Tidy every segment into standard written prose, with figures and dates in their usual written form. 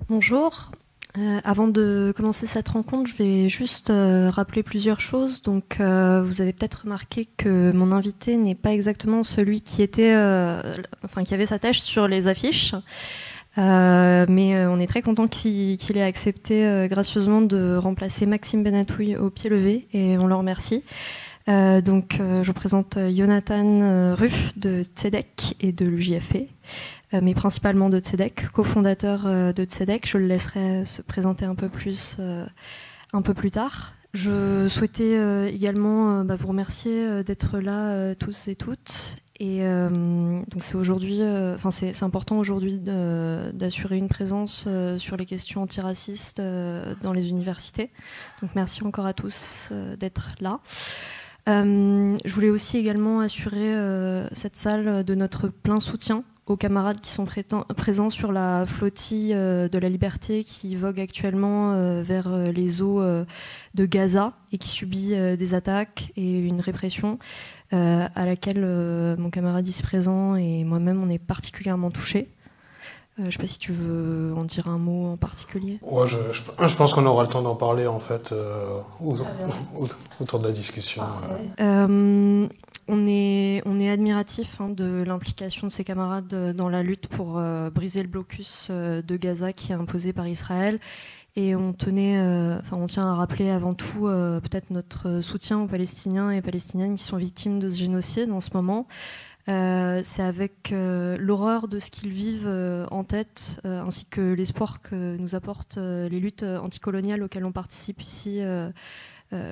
Bonjour. Avant de commencer cette rencontre, je vais juste rappeler plusieurs choses. Donc, vous avez peut-être remarqué que mon invité n'est pas exactement celui qui était, qui avait sa tâche sur les affiches. Mais on est très content qu'il ait accepté gracieusement de remplacer Maxime Benatouille au pied levé, et on le remercie. Je vous présente Jonathan Ruff de Tzedek et de l'UJFP, mais principalement de Tzedek, cofondateur de Tzedek. Je le laisserai se présenter un peu plus tard. Je souhaitais également vous remercier d'être là tous et toutes. Et donc c'est aujourd'hui, c'est important aujourd'hui d'assurer une présence sur les questions antiracistes dans les universités. Donc merci encore à tous d'être là. Je voulais aussi également assurer cette salle de notre plein soutien aux camarades qui sont présents sur la flottille de la liberté qui vogue actuellement vers les eaux de Gaza et qui subit des attaques et une répression à laquelle mon camarade ici présent et moi-même on est particulièrement touchés. Je ne sais pas si tu veux en dire un mot en particulier. Ouais, je pense qu'on aura le temps d'en parler en fait autour de la discussion. On est admiratif de l'implication de ses camarades dans la lutte pour briser le blocus de Gaza qui est imposé par Israël. Et on tient à rappeler avant tout peut-être notre soutien aux Palestiniens et Palestiniennes qui sont victimes de ce génocide en ce moment. C'est avec l'horreur de ce qu'ils vivent en tête, ainsi que l'espoir que nous apportent les luttes anticoloniales auxquelles on participe ici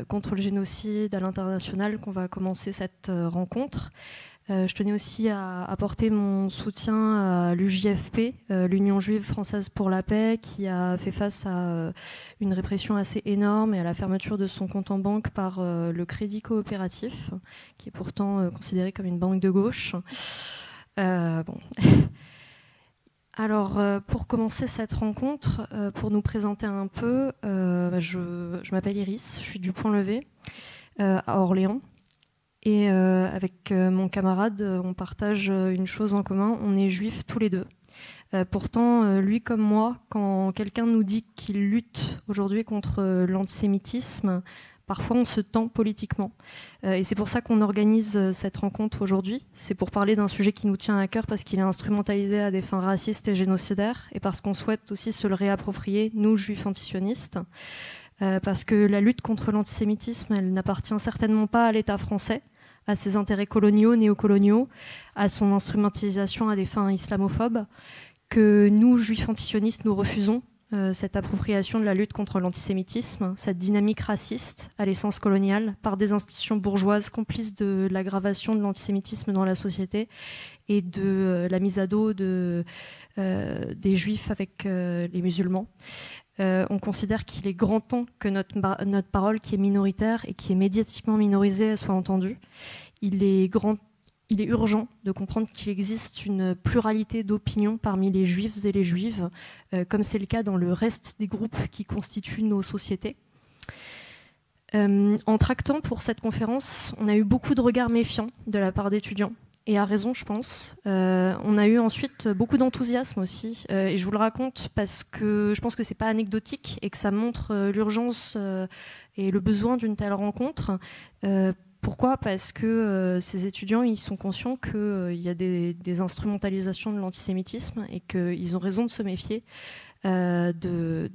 contre le génocide à l'international qu'on va commencer cette rencontre. Je tenais aussi à apporter mon soutien à l'UJFP, l'Union juive française pour la paix, qui a fait face à une répression assez énorme et à la fermeture de son compte en banque par le Crédit Coopératif, qui est pourtant considéré comme une banque de gauche. Alors, pour commencer cette rencontre, pour nous présenter un peu, je m'appelle Iris, je suis du Point Levé, à Orléans. Et avec mon camarade, on partage une chose en commun, on est juifs tous les deux. Pourtant, lui comme moi, quand quelqu'un nous dit qu'il lutte aujourd'hui contre l'antisémitisme, parfois on se tend politiquement. Et c'est pour ça qu'on organise cette rencontre aujourd'hui. C'est pour parler d'un sujet qui nous tient à cœur parce qu'il est instrumentalisé à des fins racistes et génocidaires, et parce qu'on souhaite aussi se le réapproprier, nous, juifs antisionistes. Parce que la lutte contre l'antisémitisme, elle n'appartient certainement pas à l'État français, à ses intérêts coloniaux, néocoloniaux, à son instrumentalisation à des fins islamophobes, que nous, juifs antisionistes, nous refusons cette appropriation de la lutte contre l'antisémitisme, cette dynamique raciste à l'essence coloniale, par des institutions bourgeoises complices de l'aggravation de l'antisémitisme dans la société et de la mise à dos des juifs avec les musulmans. On considère qu'il est grand temps que notre parole, qui est minoritaire et qui est médiatiquement minorisée, soit entendue. Il est urgent de comprendre qu'il existe une pluralité d'opinions parmi les juifs et les juives, comme c'est le cas dans le reste des groupes qui constituent nos sociétés. En tractant pour cette conférence, on a eu beaucoup de regards méfiants de la part d'étudiants. Et à raison, je pense. On a eu ensuite beaucoup d'enthousiasme aussi. Et je vous le raconte parce que je pense que c'est pas anecdotique et que ça montre l'urgence et le besoin d'une telle rencontre. Pourquoi ? Parce que ces étudiants, ils sont conscients qu'il y a des instrumentalisations de l'antisémitisme et qu'ils ont raison de se méfier de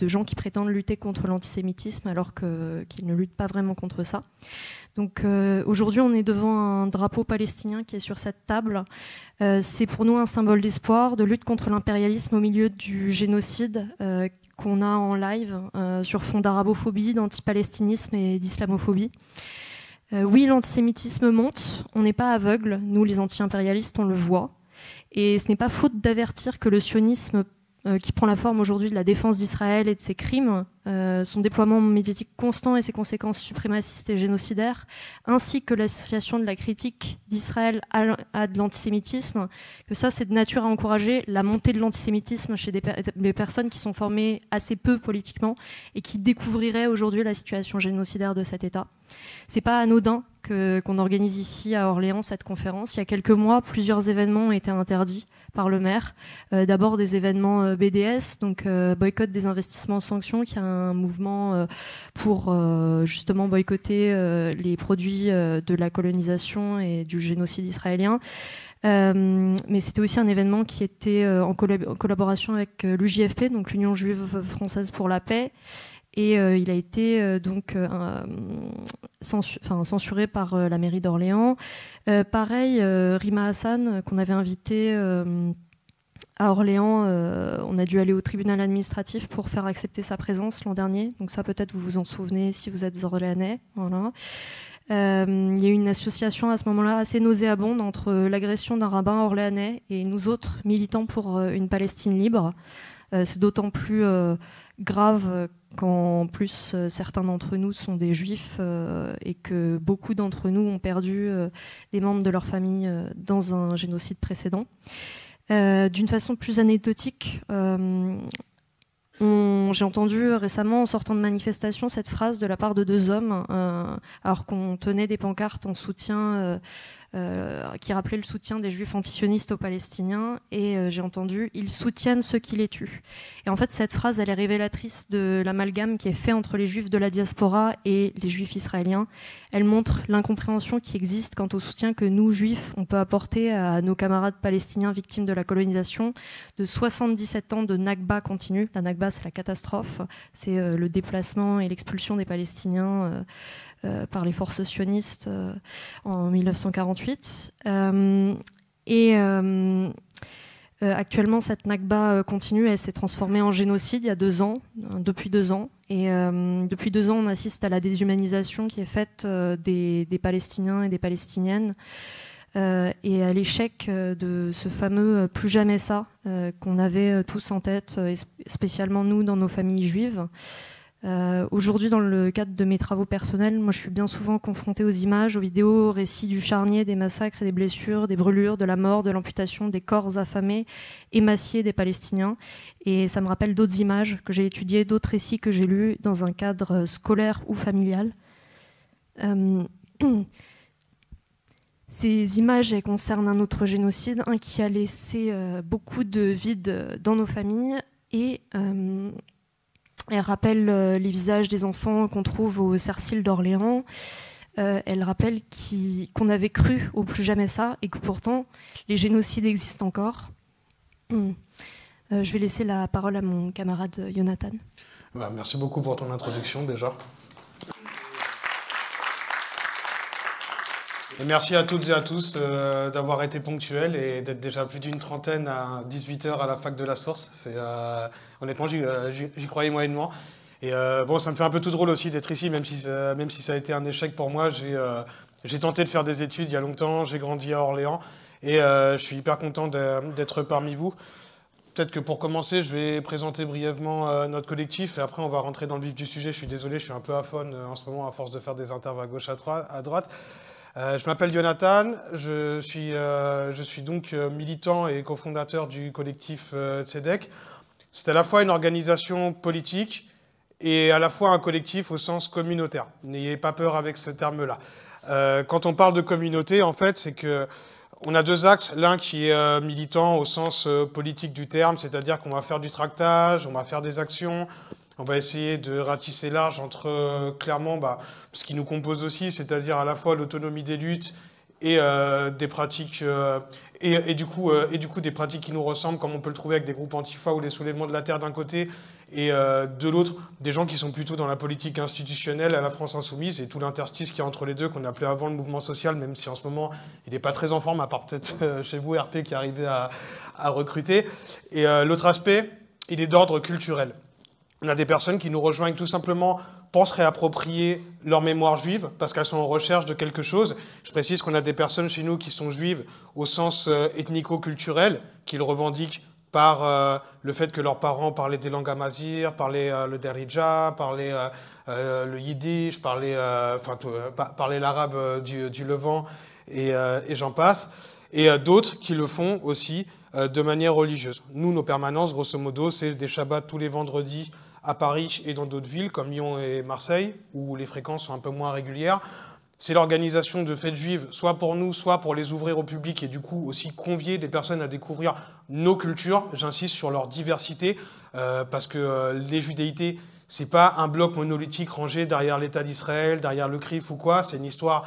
gens qui prétendent lutter contre l'antisémitisme alors qu'ils ne luttent pas vraiment contre ça. Donc aujourd'hui, on est devant un drapeau palestinien qui est sur cette table. C'est pour nous un symbole d'espoir, de lutte contre l'impérialisme au milieu du génocide qu'on a en live sur fond d'arabophobie, d'antipalestinisme et d'islamophobie. Oui, l'antisémitisme monte, on n'est pas aveugle, nous les anti-impérialistes, on le voit. Et ce n'est pas faute d'avertir que le sionisme qui prend la forme aujourd'hui de la défense d'Israël et de ses crimes, son déploiement médiatique constant et ses conséquences suprémacistes et génocidaires, ainsi que l'association de la critique d'Israël à de l'antisémitisme, que ça c'est de nature à encourager la montée de l'antisémitisme chez des personnes qui sont formées assez peu politiquement et qui découvriraient aujourd'hui la situation génocidaire de cet État. C'est pas anodin qu'on organise ici à Orléans cette conférence. Il y a quelques mois, plusieurs événements ont été interdits par le maire. D'abord des événements BDS, donc boycott des investissements en sanctions, qui est un mouvement pour justement boycotter les produits de la colonisation et du génocide israélien. Mais c'était aussi un événement qui était en collaboration avec l'UJFP, donc l'Union juive française pour la paix. Et il a été censuré par la mairie d'Orléans. Pareil, Rima Hassan, qu'on avait invité à Orléans, on a dû aller au tribunal administratif pour faire accepter sa présence l'an dernier. Donc ça, peut-être vous vous en souvenez si vous êtes orléanais. Voilà. Il y a eu une association à ce moment-là assez nauséabonde entre l'agression d'un rabbin orléanais et nous autres militants pour une Palestine libre. C'est d'autant plus grave qu'en plus certains d'entre nous sont des juifs et que beaucoup d'entre nous ont perdu des membres de leur famille dans un génocide précédent. D'une façon plus anecdotique, j'ai entendu récemment, en sortant de manifestation, cette phrase de la part de deux hommes, alors qu'on tenait des pancartes en soutien, qui rappelaient le soutien des juifs antisionistes aux Palestiniens, et j'ai entendu « ils soutiennent ceux qui les tuent ». Et en fait, cette phrase, elle est révélatrice de l'amalgame qui est fait entre les juifs de la diaspora et les juifs israéliens. Elle montre l'incompréhension qui existe quant au soutien que nous, juifs, on peut apporter à nos camarades palestiniens victimes de la colonisation, de 77 ans de Nakba continue. La Nakba, c'est la catastrophe, c'est le déplacement et l'expulsion des Palestiniens par les forces sionistes en 1948. Actuellement, cette Nakba continue, elle s'est transformée en génocide il y a 2 ans, depuis 2 ans. Et depuis 2 ans, on assiste à la déshumanisation qui est faite des Palestiniens et des Palestiniennes et à l'échec de ce fameux « plus jamais ça » qu'on avait tous en tête, et spécialement nous dans nos familles juives. Aujourd'hui, dans le cadre de mes travaux personnels, moi je suis bien souvent confrontée aux images, aux vidéos, aux récits du charnier, des massacres et des blessures, des brûlures, de la mort, de l'amputation, des corps affamés, émaciés des Palestiniens. Et ça me rappelle d'autres images que j'ai étudiées, d'autres récits que j'ai lus dans un cadre scolaire ou familial. Ces images, elles concernent un autre génocide, un qui a laissé beaucoup de vide dans nos familles, et elle rappelle les visages des enfants qu'on trouve au Cercil d'Orléans. Elle rappelle qu'on avait cru au plus jamais ça et que pourtant les génocides existent encore. Je vais laisser la parole à mon camarade Jonathan. Merci beaucoup pour ton introduction déjà. Et merci à toutes et à tous d'avoir été ponctuels et d'être déjà plus d'une trentaine à 18h à la fac de la Source. Honnêtement, j'y croyais moyennement. Et bon, ça me fait un peu tout drôle aussi d'être ici, même si ça a été un échec pour moi. J'ai tenté de faire des études il y a longtemps, j'ai grandi à Orléans et je suis hyper content d'être parmi vous. Peut-être que pour commencer, je vais présenter brièvement notre collectif et après on va rentrer dans le vif du sujet. Je suis désolé, je suis un peu aphone en ce moment à force de faire des interviews à gauche, à droite. Je m'appelle Jonathan, je suis donc militant et cofondateur du collectif Tzedek. C'est à la fois une organisation politique et à la fois un collectif au sens communautaire. N'ayez pas peur avec ce terme-là. Quand on parle de communauté, en fait, c'est qu'on a 2 axes. L'un qui est militant au sens politique du terme, c'est-à-dire qu'on va faire du tractage, on va faire des actions, on va essayer de ratisser large entre clairement ce qui nous compose aussi, c'est-à-dire à la fois l'autonomie des luttes et des pratiques et du coup des pratiques qui nous ressemblent, comme on peut le trouver avec des groupes Antifa ou les soulèvements de la terre d'un côté, et de l'autre des gens qui sont plutôt dans la politique institutionnelle à la France insoumise et tout l'interstice qu'il y a entre les deux qu'on appelait avant le mouvement social, même si en ce moment il n'est pas très en forme, à part peut-être chez vous RP qui arrivait à recruter. Et l'autre aspect, il est d'ordre culturel. On a des personnes qui nous rejoignent tout simplement pour se réapproprier leur mémoire juive, parce qu'elles sont en recherche de quelque chose. Je précise qu'on a des personnes chez nous qui sont juives au sens ethnico-culturel, qui le revendiquent par le fait que leurs parents parlaient des langues amazighes, parlaient le derija, parlaient le yiddish, parlaient l'arabe du Levant, et j'en passe. Et d'autres qui le font aussi de manière religieuse. Nous, nos permanences, grosso modo, c'est des shabbats tous les vendredis à Paris et dans d'autres villes comme Lyon et Marseille, où les fréquences sont un peu moins régulières. c'est l'organisation de fêtes juives, soit pour nous, soit pour les ouvrir au public et du coup aussi convier des personnes à découvrir nos cultures. J'insiste sur leur diversité, parce que les judéités, c'est pas un bloc monolithique rangé derrière l'État d'Israël, derrière le CRIF ou quoi. C'est une histoire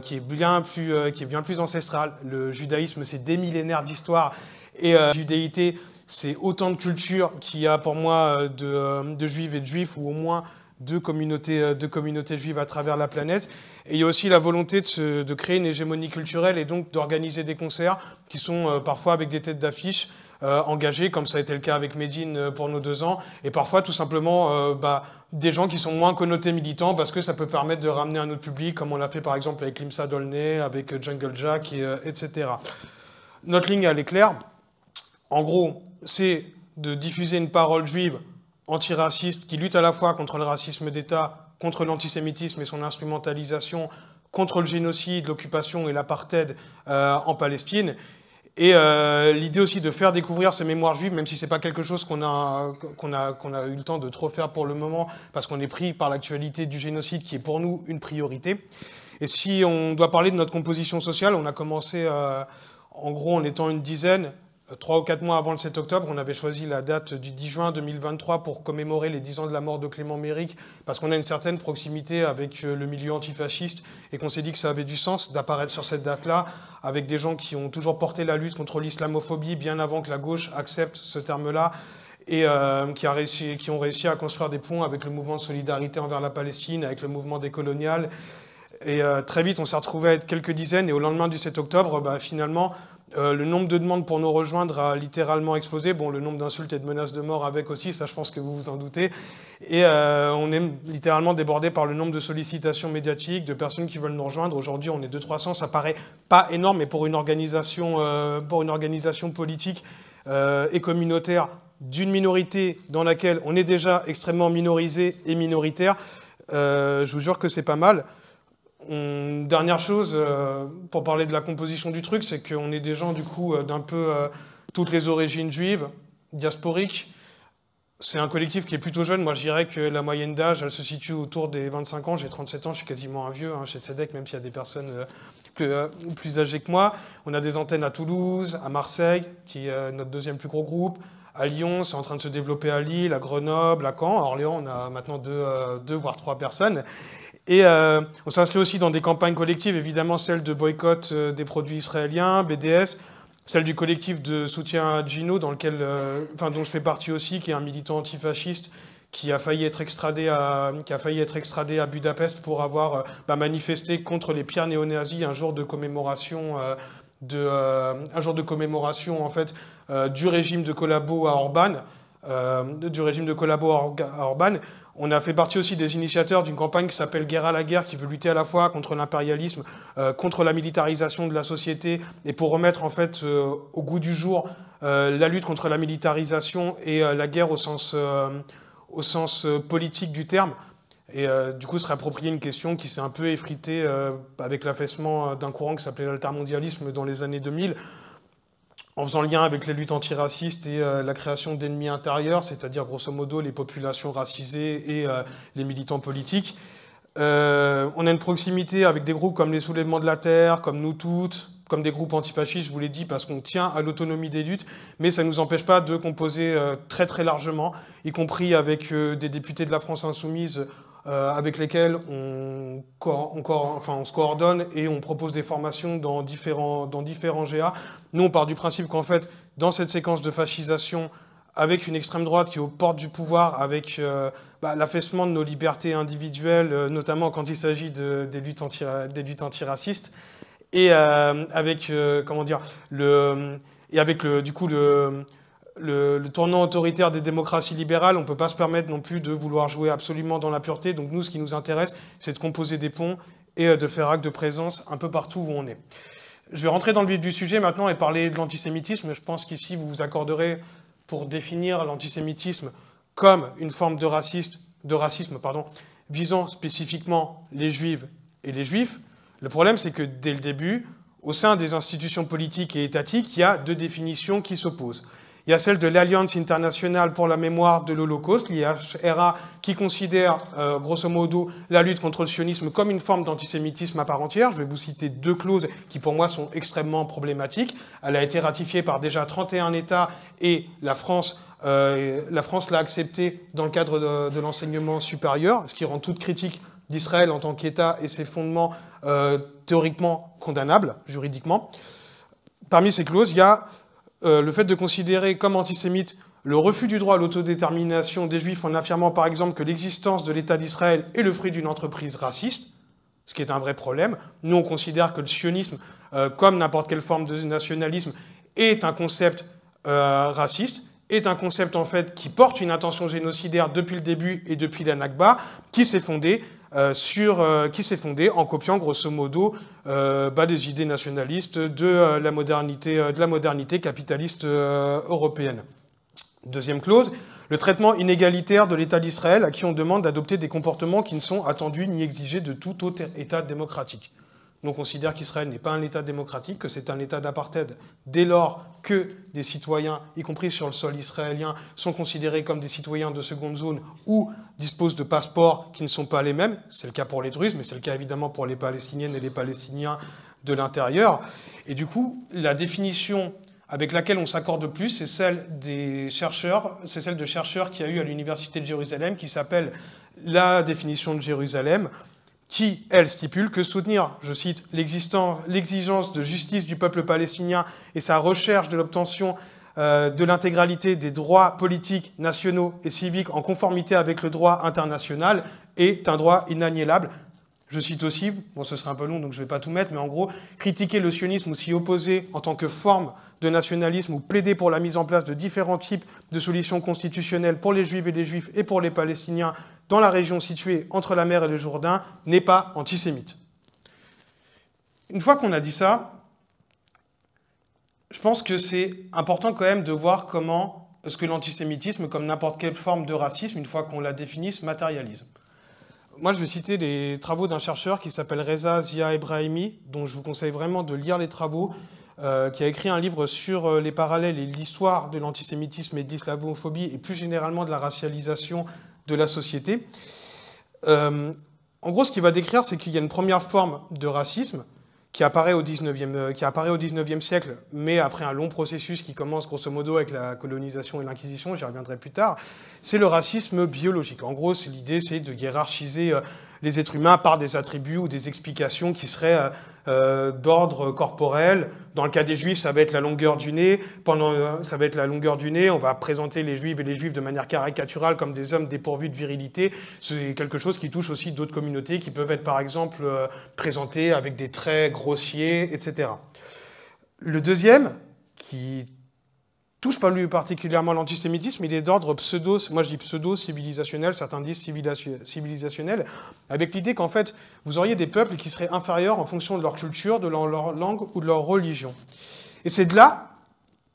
qui est bien plus ancestrale. Le judaïsme, c'est des millénaires d'histoire. Et la judéité, c'est autant de cultures qu'il y a pour moi de juifs et de juifs, ou au moins deux communautés juives à travers la planète. Et il y a aussi la volonté de créer une hégémonie culturelle et donc d'organiser des concerts qui sont parfois avec des têtes d'affiche engagées, comme ça a été le cas avec Médine pour nos 2 ans, et parfois tout simplement des gens qui sont moins connotés militants parce que ça peut permettre de ramener un autre public, comme on l'a fait par exemple avec Limsa Dolnay, avec Jungle Jack, etc. Notre ligne, elle est claire. En gros, c'est de diffuser une parole juive antiraciste qui lutte à la fois contre le racisme d'État, contre l'antisémitisme et son instrumentalisation, contre le génocide, l'occupation et l'apartheid en Palestine. Et l'idée aussi de faire découvrir ces mémoires juives, même si c'est pas quelque chose qu'on a eu le temps de trop faire pour le moment, parce qu'on est pris par l'actualité du génocide qui est pour nous une priorité. Et si on doit parler de notre composition sociale, on a commencé en gros en étant une dizaine. 3 ou 4 mois avant le 7 octobre, on avait choisi la date du 10 juin 2023 pour commémorer les 10 ans de la mort de Clément Méric, parce qu'on a une certaine proximité avec le milieu antifasciste et qu'on s'est dit que ça avait du sens d'apparaître sur cette date-là, avec des gens qui ont toujours porté la lutte contre l'islamophobie bien avant que la gauche accepte ce terme-là, et qui ont réussi à construire des ponts avec le mouvement de solidarité envers la Palestine, avec le mouvement décolonial. Et très vite, on s'est retrouvés à être quelques dizaines, et au lendemain du 7 octobre, finalement, le nombre de demandes pour nous rejoindre a littéralement explosé. Bon, le nombre d'insultes et de menaces de mort avec aussi, ça je pense que vous vous en doutez. Et on est littéralement débordé par le nombre de sollicitations médiatiques, de personnes qui veulent nous rejoindre. Aujourd'hui, on est 200-300, ça paraît pas énorme, mais pour une organisation politique et communautaire d'une minorité dans laquelle on est déjà extrêmement minorisé et minoritaire, je vous jure que c'est pas mal. Dernière chose, pour parler de la composition du truc, c'est qu'on est des gens du coup d'un peu toutes les origines juives, diasporiques. C'est un collectif qui est plutôt jeune. Moi, je dirais que la moyenne d'âge, elle se situe autour des 25 ans. J'ai 37 ans, je suis quasiment un vieux chez Tzedek, même s'il y a des personnes plus âgées que moi. On a des antennes à Toulouse, à Marseille, qui est notre deuxième plus gros groupe. À Lyon, c'est en train de se développer à Lille, à Grenoble, à Caen. À Orléans, on a maintenant deux voire 3 personnes. Et on s'inscrit aussi dans des campagnes collectives, évidemment celle de boycott des produits israéliens, BDS, celle du collectif de soutien à Gino, dont je fais partie aussi, qui est un militant antifasciste, qui a failli être extradé à Budapest pour avoir manifesté contre les pires néo-nazis un jour de commémoration en fait du régime de collabo à Orban. On a fait partie aussi des initiateurs d'une campagne qui s'appelle Guerre à la guerre, qui veut lutter à la fois contre l'impérialisme, contre la militarisation de la société, et pour remettre en fait au goût du jour la lutte contre la militarisation et la guerre au sens politique du terme. Et du coup, se réapproprier une question qui s'est un peu effritée avec l'affaissement d'un courant qui s'appelait l'altermondialisme dans les années 2000, en faisant le lien avec les luttes antiracistes et la création d'ennemis intérieurs, c'est-à-dire grosso modo les populations racisées et les militants politiques. On a une proximité avec des groupes comme les Soulèvements de la Terre, comme Nous Toutes, comme des groupes antifascistes, je vous l'ai dit, parce qu'on tient à l'autonomie des luttes, mais ça ne nous empêche pas de composer très très largement, y compris avec des députés de la France Insoumise, avec lesquels on se coordonne et on propose des formations dans différents GA. Nous, on part du principe qu'en fait, dans cette séquence de fascisation, avec une extrême droite qui est aux portes du pouvoir, avec l'affaissement de nos libertés individuelles, notamment quand il s'agit des luttes antiracistes, et avec le tournant autoritaire des démocraties libérales, on ne peut pas se permettre non plus de vouloir jouer absolument dans la pureté. Donc nous, ce qui nous intéresse, c'est de composer des ponts et de faire acte de présence un peu partout où on est. Je vais rentrer dans le vif du sujet maintenant et parler de l'antisémitisme. Je pense qu'ici, vous vous accorderez pour définir l'antisémitisme comme une forme de racisme, visant spécifiquement les juives et les juifs. Le problème, c'est que dès le début, au sein des institutions politiques et étatiques, il y a 2 définitions qui s'opposent. Il Il y a celle de l'Alliance internationale pour la mémoire de l'Holocauste, l'IHRA, qui considère, grosso modo, la lutte contre le sionisme comme une forme d'antisémitisme à part entière. Je vais vous citer 2 clauses qui, pour moi, sont extrêmement problématiques. Elle a été ratifiée par déjà 31 États et la France l'a acceptée dans le cadre de l'enseignement supérieur, ce qui rend toute critique d'Israël en tant qu'État et ses fondements théoriquement condamnables, juridiquement. Parmi ces clauses, il y a le fait de considérer comme antisémite le refus du droit à l'autodétermination des Juifs en affirmant par exemple que l'existence de l'État d'Israël est le fruit d'une entreprise raciste, ce qui est un vrai problème. Nous, on considère que le sionisme, comme n'importe quelle forme de nationalisme, est un concept raciste, est un concept en fait qui porte une intention génocidaire depuis le début et depuis la Nakba, qui s'est fondé en copiant grosso modo des idées nationalistes de la modernité capitaliste européenne. Deuxième clause, le traitement inégalitaire de l'État d'Israël à qui on demande d'adopter des comportements qui ne sont attendus ni exigés de tout autre État démocratique. Nous, on considère qu'Israël n'est pas un État démocratique, que c'est un État d'apartheid dès lors que des citoyens, y compris sur le sol israélien, sont considérés comme des citoyens de seconde zone ou disposent de passeports qui ne sont pas les mêmes. C'est le cas pour les Druzes, mais c'est le cas évidemment pour les Palestiniennes et les Palestiniens de l'intérieur. Et du coup, la définition avec laquelle on s'accorde le plus, c'est celle des chercheurs, c'est celle de chercheurs qu'il y a eu à l'Université de Jérusalem, qui s'appelle la définition de Jérusalem, qui, elle, stipule que soutenir, je cite, l'exigence de justice du peuple palestinien et sa recherche de l'obtention de l'intégralité des droits politiques, nationaux et civiques en conformité avec le droit international est un droit inaliénable. Je cite aussi, bon ce sera un peu long donc je ne vais pas tout mettre, mais en gros, critiquer le sionisme ou s'y opposer en tant que forme de nationalisme ou plaider pour la mise en place de différents types de solutions constitutionnelles pour les Juifs et pour les Palestiniens dans la région située entre la mer et le Jourdain n'est pas antisémite. Une fois qu'on a dit ça, je pense que c'est important quand même de voir comment est-ce que l'antisémitisme, comme n'importe quelle forme de racisme, une fois qu'on la définit, se matérialise. Moi, je vais citer les travaux d'un chercheur qui s'appelle Reza Zia Ebrahimi, dont je vous conseille vraiment de lire les travaux, qui a écrit un livre sur les parallèles et l'histoire de l'antisémitisme et de l'islamophobie, et plus généralement de la racialisation de la société. En gros, ce qu'il va décrire, c'est qu'il y a une première forme de racisme qui apparaît au 19e siècle, mais après un long processus qui commence grosso modo avec la colonisation et l'Inquisition, j'y reviendrai plus tard, c'est le racisme biologique. En gros, l'idée, c'est de hiérarchiser les êtres humains par des attributs ou des explications qui seraient d'ordre corporel. Dans le cas des Juifs, ça va être la longueur du nez. Ça va être la longueur du nez. On va présenter les Juifs et les Juifs de manière caricaturale comme des hommes dépourvus de virilité. C'est quelque chose qui touche aussi d'autres communautés qui peuvent être, par exemple, présentées avec des traits grossiers, etc. Le deuxième, qui touche pas lui particulièrement l'antisémitisme, il est d'ordre pseudo-civilisationnel, certains disent civilisationnel, avec l'idée qu'en fait, vous auriez des peuples qui seraient inférieurs en fonction de leur culture, de leur langue ou de leur religion. Et c'est de là,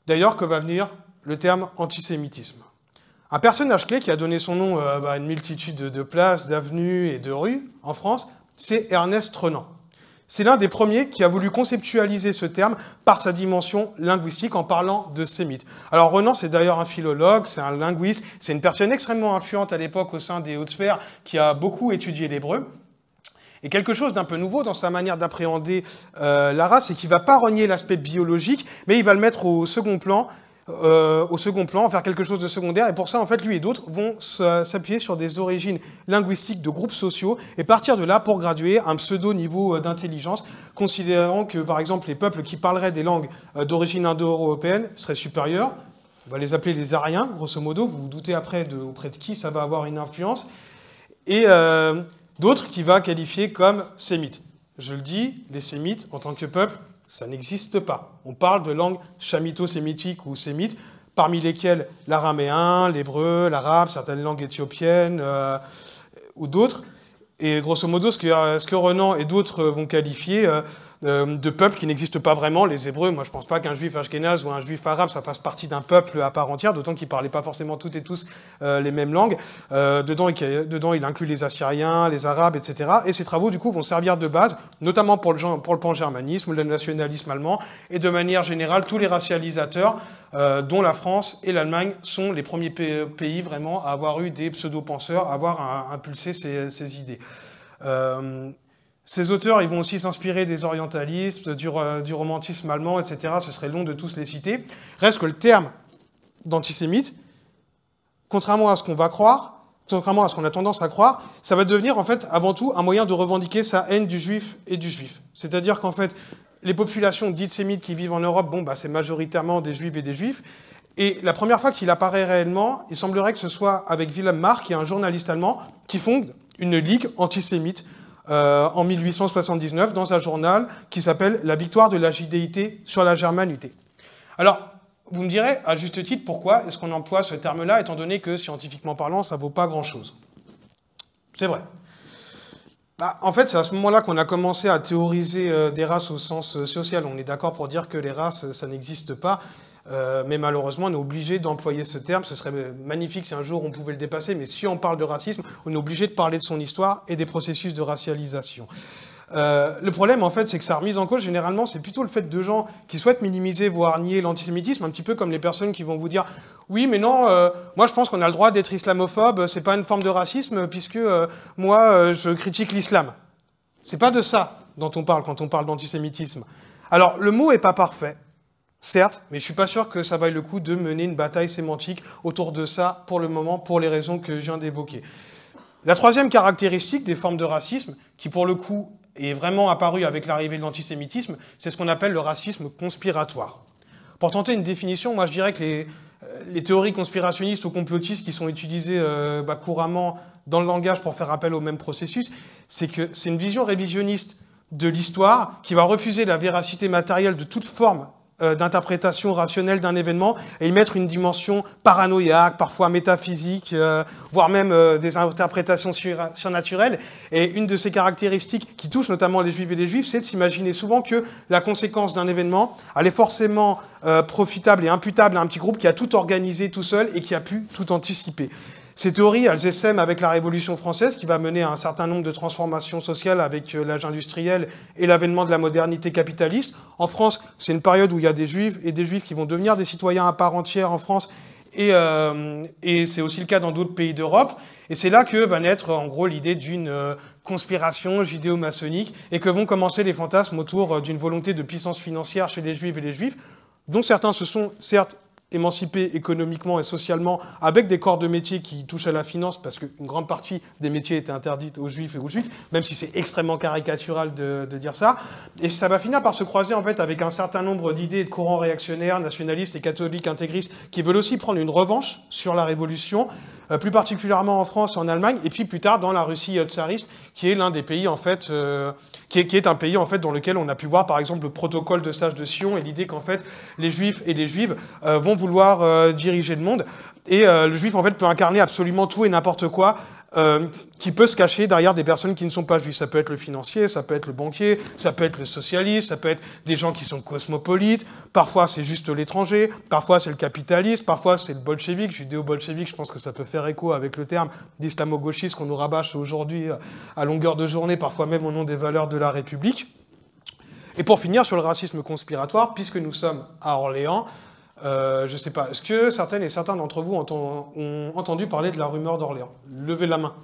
d'ailleurs, que va venir le terme antisémitisme. Un personnage clé qui a donné son nom à une multitude de places, d'avenues et de rues en France, c'est Ernest Renan. C'est l'un des premiers qui a voulu conceptualiser ce terme par sa dimension linguistique en parlant de sémite. Alors Renan, c'est d'ailleurs un philologue, c'est un linguiste, c'est une personne extrêmement influente à l'époque au sein des hautes sphères qui a beaucoup étudié l'hébreu. Et quelque chose d'un peu nouveau dans sa manière d'appréhender la race, c'est qu'il ne va pas renier l'aspect biologique, mais il va le mettre au second plan, faire quelque chose de secondaire. Et pour ça, en fait, lui et d'autres vont s'appuyer sur des origines linguistiques de groupes sociaux et partir de là pour graduer un pseudo-niveau d'intelligence, considérant que, par exemple, les peuples qui parleraient des langues d'origine indo-européenne seraient supérieurs. On va les appeler les Aryens, grosso modo. Vous vous doutez après auprès de qui ça va avoir une influence. Et d'autres qui va qualifier comme sémites. Je le dis, les sémites, en tant que peuple, ça n'existe pas. On parle de langues chamito-sémitiques ou sémites, parmi lesquelles l'araméen, l'hébreu, l'arabe, certaines langues éthiopiennes ou d'autres. Et grosso modo, ce que Renan et d'autres vont qualifier de peuples qui n'existent pas vraiment. Les Hébreux, moi je pense pas qu'un juif ashkénaze ou un juif arabe, ça fasse partie d'un peuple à part entière, d'autant qu'ils parlaient pas forcément toutes et tous les mêmes langues. Dedans, il inclut les Assyriens, les Arabes, etc. Et ces travaux, du coup, vont servir de base, notamment pour le pan-germanisme, le nationalisme allemand, et de manière générale, tous les racialisateurs dont la France et l'Allemagne sont les premiers pays vraiment à avoir eu des pseudo-penseurs, à avoir impulsé ces idées. Ces auteurs, ils vont aussi s'inspirer des orientalistes, du romantisme allemand, etc. Ce serait long de tous les citer. Reste que le terme d'antisémite, contrairement à ce qu'on va croire, contrairement à ce qu'on a tendance à croire, ça va devenir en fait avant tout un moyen de revendiquer sa haine du juif et du juif. C'est-à-dire qu'en fait, les populations dites sémites qui vivent en Europe, c'est majoritairement des juifs et des juifs. Et la première fois qu'il apparaît réellement, il semblerait que ce soit avec Wilhelm Marr, qui est un journaliste allemand, qui fonde une ligue antisémite en 1879 dans un journal qui s'appelle « La victoire de la judéité sur la germanité ». Alors, vous me direz, à juste titre, pourquoi est-ce qu'on emploie ce terme-là, étant donné que, scientifiquement parlant, ça ne vaut pas grand-chose. C'est vrai. En fait, c'est à ce moment-là qu'on a commencé à théoriser des races au sens social. On est d'accord pour dire que les races, ça n'existe pas, mais malheureusement, on est obligé d'employer ce terme. Ce serait magnifique si un jour on pouvait le dépasser, mais si on parle de racisme, on est obligé de parler de son histoire et des processus de racialisation. Le problème, en fait, c'est que sa remise en cause, généralement, c'est plutôt le fait de gens qui souhaitent minimiser, voire nier l'antisémitisme, un petit peu comme les personnes qui vont vous dire « Oui, mais non, moi je pense qu'on a le droit d'être islamophobe, c'est pas une forme de racisme, puisque moi, je critique l'islam. » C'est pas de ça dont on parle quand on parle d'antisémitisme. Alors, le mot est pas parfait, certes, mais je suis pas sûr que ça vaille le coup de mener une bataille sémantique autour de ça, pour le moment, pour les raisons que je viens d'évoquer. La troisième caractéristique des formes de racisme, qui pour le coup est vraiment apparu avec l'arrivée de l'antisémitisme, c'est ce qu'on appelle le racisme conspiratoire. Pour tenter une définition, moi je dirais que les théories conspirationnistes ou complotistes qui sont utilisées couramment dans le langage pour faire appel au même processus, c'est que c'est une vision révisionniste de l'histoire qui va refuser la véracité matérielle de toute forme d'interprétation rationnelle d'un événement et y mettre une dimension paranoïaque, parfois métaphysique, voire même des interprétations surnaturelles. Et une de ces caractéristiques qui touchent notamment les juifs et les juifs, c'est de s'imaginer souvent que la conséquence d'un événement, elle est forcément profitable et imputable à un petit groupe qui a tout organisé tout seul et qui a pu tout anticiper. Ces théories, elles essaiment avec la Révolution française, qui va mener à un certain nombre de transformations sociales avec l'âge industriel et l'avènement de la modernité capitaliste. En France, c'est une période où il y a des juifs et des juifs qui vont devenir des citoyens à part entière en France, et c'est aussi le cas dans d'autres pays d'Europe. Et c'est là que va naître, en gros, l'idée d'une conspiration judéo-maçonnique, et que vont commencer les fantasmes autour d'une volonté de puissance financière chez les juifs et les juifs, dont certains se sont, certes, émancipés économiquement et socialement, avec des corps de métier qui touchent à la finance, parce qu'une grande partie des métiers étaient interdits aux juifs et aux juifs, même si c'est extrêmement caricatural de dire ça. Et ça va finir par se croiser en fait avec un certain nombre d'idées et de courants réactionnaires, nationalistes et catholiques intégristes, qui veulent aussi prendre une revanche sur la Révolution, plus particulièrement en France et en Allemagne, et puis plus tard dans la Russie tsariste, qui est l'un des pays en fait, qui est un pays en fait dans lequel on a pu voir par exemple le protocole de Sage de Sion et l'idée qu'en fait les juifs et les juives vont vouloir diriger le monde, et le juif en fait peut incarner absolument tout et n'importe quoi, qui peut se cacher derrière des personnes qui ne sont pas juifs. Ça peut être le financier, ça peut être le banquier, ça peut être le socialiste, ça peut être des gens qui sont cosmopolites, parfois c'est juste l'étranger, parfois c'est le capitaliste, parfois c'est le bolchevique, judéo-bolchevique, je pense que ça peut faire écho avec le terme d'islamo-gauchiste qu'on nous rabâche aujourd'hui à longueur de journée, parfois même au nom des valeurs de la République. Et pour finir sur le racisme conspiratoire, puisque nous sommes à Orléans, je ne sais pas, est-ce que certaines et certains d'entre vous ont entendu parler de la rumeur d'Orléans? Levez la main.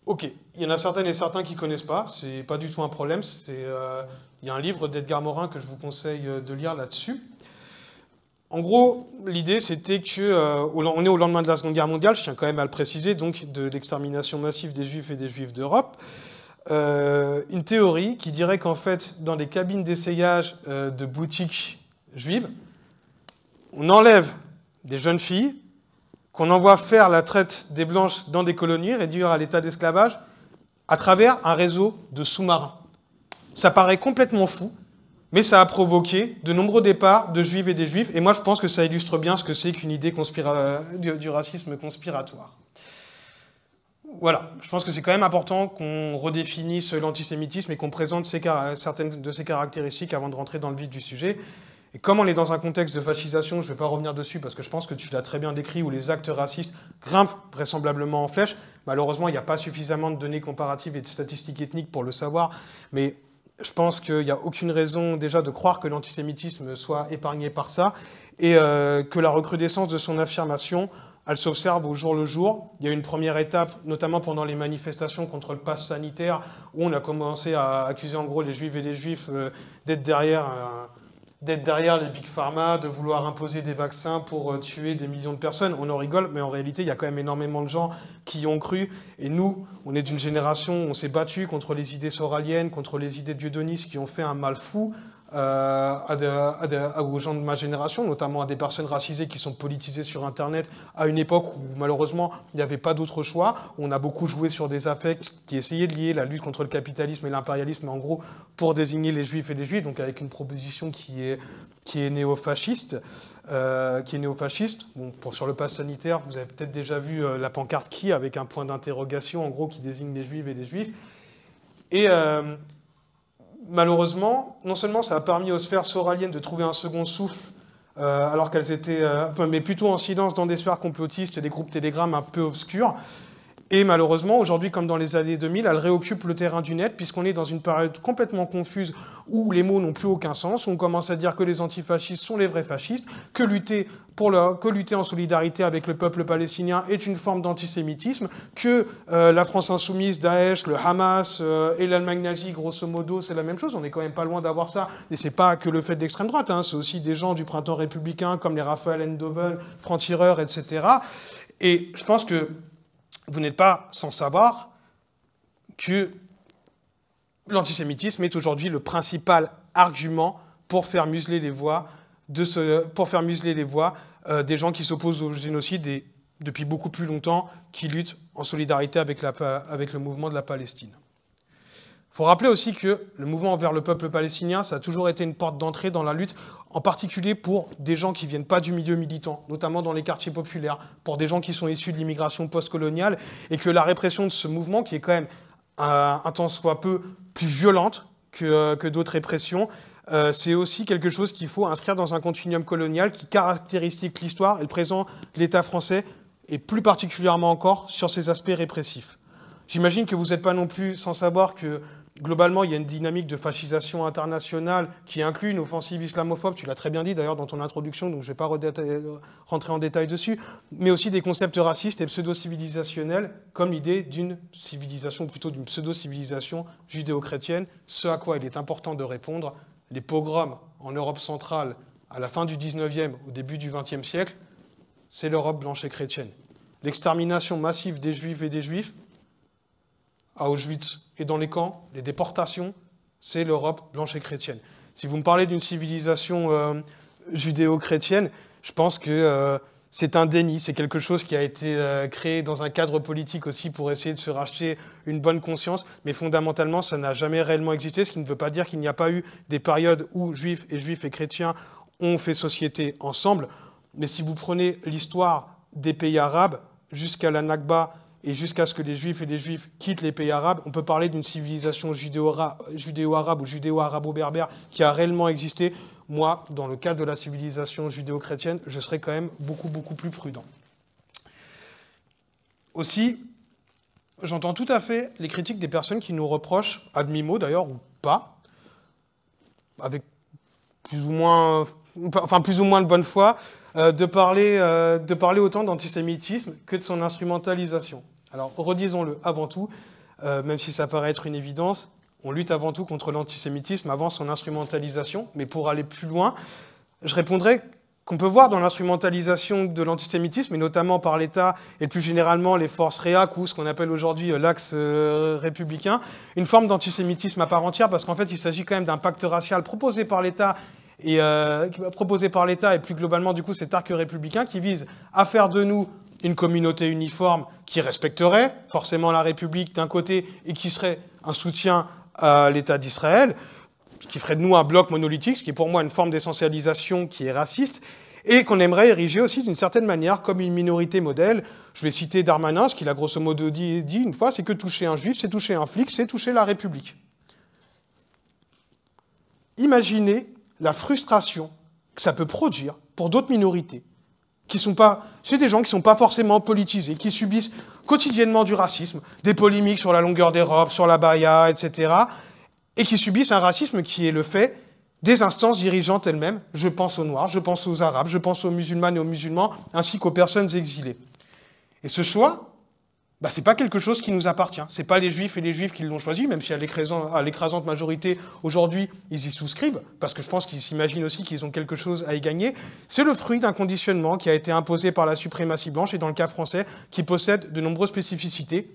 Ok, il y en a certaines et certains qui ne connaissent pas, c'est pas du tout un problème, il y a un livre d'Edgar Morin que je vous conseille de lire là-dessus. En gros, l'idée c'était que, on est au lendemain de la Seconde Guerre mondiale, je tiens quand même à le préciser, donc de l'extermination massive des Juifs et des Juifs d'Europe. Une théorie qui dirait qu'en fait, dans les cabines d'essayage de boutiques juives, on enlève des jeunes filles, qu'on envoie faire la traite des blanches dans des colonies, réduire à l'état d'esclavage, à travers un réseau de sous-marins. Ça paraît complètement fou, mais ça a provoqué de nombreux départs de juifs et des juifs, et moi je pense que ça illustre bien ce que c'est qu'une idée du racisme conspiratoire. Voilà, je pense que c'est quand même important qu'on redéfinisse l'antisémitisme et qu'on présente certaines de ses caractéristiques avant de rentrer dans le vif du sujet. Et comme on est dans un contexte de fascisation, je ne vais pas revenir dessus parce que je pense que tu l'as très bien décrit, où les actes racistes grimpent vraisemblablement en flèche. Malheureusement, il n'y a pas suffisamment de données comparatives et de statistiques ethniques pour le savoir, mais Je pense qu'il n'y a aucune raison déjà de croire que l'antisémitisme soit épargné par ça et que la recrudescence de son affirmation, elle s'observe au jour le jour. Il y a eu une première étape, notamment pendant les manifestations contre le pass sanitaire, où on a commencé à accuser en gros les juifs et les juifs d'être derrière les big pharma, de vouloir imposer des vaccins pour tuer des millions de personnes. On en rigole, mais en réalité, il y a quand même énormément de gens qui y ont cru. Et nous, on est d'une génération où on s'est battu contre les idées soraliennes, contre les idées dieudonnistes qui ont fait un mal fou aux gens de ma génération, notamment à des personnes racisées qui sont politisées sur Internet à une époque où malheureusement il n'y avait pas d'autre choix. On a beaucoup joué sur des affects qui essayaient de lier la lutte contre le capitalisme et l'impérialisme, en gros, pour désigner les juifs et les juifs, donc avec une proposition qui est néofasciste. Bon, sur le pass sanitaire, vous avez peut-être déjà vu la pancarte qui, avec un point d'interrogation, en gros, qui désigne les juifs et les juifs. Et malheureusement, non seulement ça a permis aux sphères soraliennes de trouver un second souffle, alors qu'elles étaient, mais plutôt en silence dans des sphères complotistes et des groupes Telegram un peu obscurs. Et malheureusement, aujourd'hui, comme dans les années 2000, elle réoccupe le terrain du net, puisqu'on est dans une période complètement confuse où les mots n'ont plus aucun sens, où on commence à dire que les antifascistes sont les vrais fascistes, que lutter en solidarité avec le peuple palestinien est une forme d'antisémitisme, que la France insoumise, Daesh, le Hamas et l'Allemagne nazie, grosso modo, c'est la même chose. On n'est quand même pas loin d'avoir ça. Et c'est pas que le fait de l'extrême droite, hein, c'est aussi des gens du printemps républicain, comme les Raphaël Enthoven, francs-tireurs, etc. Et je pense que vous n'êtes pas sans savoir que l'antisémitisme est aujourd'hui le principal argument pour faire museler les voix, des gens qui s'opposent au génocide et, depuis beaucoup plus longtemps, qui luttent en solidarité avec le mouvement de la Palestine. Il faut rappeler aussi que le mouvement envers le peuple palestinien, ça a toujours été une porte d'entrée dans la lutte, en particulier pour des gens qui ne viennent pas du milieu militant, notamment dans les quartiers populaires, pour des gens qui sont issus de l'immigration postcoloniale, et que la répression de ce mouvement, qui est quand même un tant soit peu plus violente que d'autres répressions, c'est aussi quelque chose qu'il faut inscrire dans un continuum colonial qui caractérise l'histoire et le présent de l'État français, et plus particulièrement encore sur ses aspects répressifs. J'imagine que vous n'êtes pas non plus sans savoir que globalement, il y a une dynamique de fascisation internationale qui inclut une offensive islamophobe, tu l'as très bien dit d'ailleurs dans ton introduction, donc je ne vais pas rentrer en détail dessus, mais aussi des concepts racistes et pseudo-civilisationnels, comme l'idée d'une civilisation, plutôt d'une pseudo-civilisation judéo-chrétienne, ce à quoi il est important de répondre. Les pogroms en Europe centrale à la fin du 19e, au début du 20e siècle, c'est l'Europe blanche et chrétienne. L'extermination massive des juifs et des juifs, à Auschwitz et dans les camps, les déportations, c'est l'Europe blanche et chrétienne. Si vous me parlez d'une civilisation judéo-chrétienne, je pense que c'est un déni, c'est quelque chose qui a été créé dans un cadre politique aussi pour essayer de se racheter une bonne conscience, mais fondamentalement, ça n'a jamais réellement existé, ce qui ne veut pas dire qu'il n'y a pas eu des périodes où juifs et chrétiens ont fait société ensemble, mais si vous prenez l'histoire des pays arabes, jusqu'à la Nakba, et jusqu'à ce que les juifs et les juifs quittent les pays arabes, on peut parler d'une civilisation judéo-arabe ou judéo-arabo-berbère qui a réellement existé. Moi, dans le cadre de la civilisation judéo-chrétienne, je serais quand même beaucoup, beaucoup plus prudent. Aussi, j'entends tout à fait les critiques des personnes qui nous reprochent, à demi-mot d'ailleurs, ou pas, avec plus ou moins de bonne foi, de parler autant d'antisémitisme que de son instrumentalisation. Alors, redisons-le avant tout, même si ça paraît être une évidence, on lutte avant tout contre l'antisémitisme avant son instrumentalisation, mais pour aller plus loin, je répondrai qu'on peut voir dans l'instrumentalisation de l'antisémitisme, et notamment par l'État et plus généralement les forces réac ou ce qu'on appelle aujourd'hui l'axe républicain, une forme d'antisémitisme à part entière, parce qu'en fait il s'agit quand même d'un pacte racial proposé par l'État et plus globalement du coup cet arc républicain qui vise à faire de nous une communauté uniforme qui respecterait forcément la République d'un côté et qui serait un soutien à l'État d'Israël, ce qui ferait de nous un bloc monolithique, ce qui est pour moi une forme d'essentialisation qui est raciste, et qu'on aimerait ériger aussi d'une certaine manière comme une minorité modèle. Je vais citer Darmanin, ce qu'il a grosso modo dit une fois, c'est que toucher un juif, c'est toucher un flic, c'est toucher la République. Imaginez la frustration que ça peut produire pour d'autres minorités, c'est des gens qui ne sont pas forcément politisés, qui subissent quotidiennement du racisme, des polémiques sur la longueur des robes, sur la baya, etc., et qui subissent un racisme qui est le fait des instances dirigeantes elles-mêmes. Je pense aux Noirs, je pense aux Arabes, je pense aux musulmanes et aux musulmans, ainsi qu'aux personnes exilées. Et ce choix, ce n'est pas quelque chose qui nous appartient. Ce n'est pas les Juifs et les Juifs qui l'ont choisi, même si à l'écrasante majorité, aujourd'hui, ils y souscrivent, parce que je pense qu'ils s'imaginent aussi qu'ils ont quelque chose à y gagner. C'est le fruit d'un conditionnement qui a été imposé par la suprématie blanche, et dans le cas français, qui possède de nombreuses spécificités,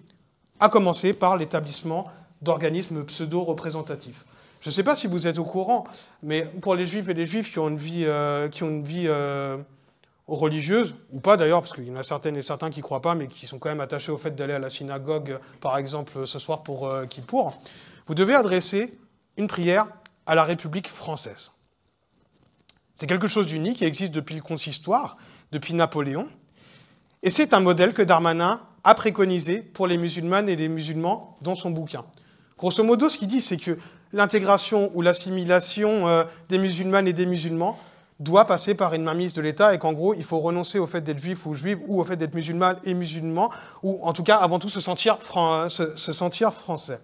à commencer par l'établissement d'organismes pseudo-représentatifs. Je ne sais pas si vous êtes au courant, mais pour les Juifs et les Juifs qui ont une vie religieuse, ou pas d'ailleurs, parce qu'il y en a certaines et certains qui ne croient pas, mais qui sont quand même attachés au fait d'aller à la synagogue, par exemple, ce soir pour Kippour, vous devez adresser une prière à la République française. C'est quelque chose d'unique qui existe depuis le consistoire, depuis Napoléon, et c'est un modèle que Darmanin a préconisé pour les musulmanes et les musulmans dans son bouquin. Grosso modo, ce qu'il dit, c'est que l'intégration ou l'assimilation des musulmanes et des musulmans doit passer par une mainmise de l'État et qu'en gros, il faut renoncer au fait d'être juif ou juive ou au fait d'être musulman et musulman, ou en tout cas, avant tout, se sentir français.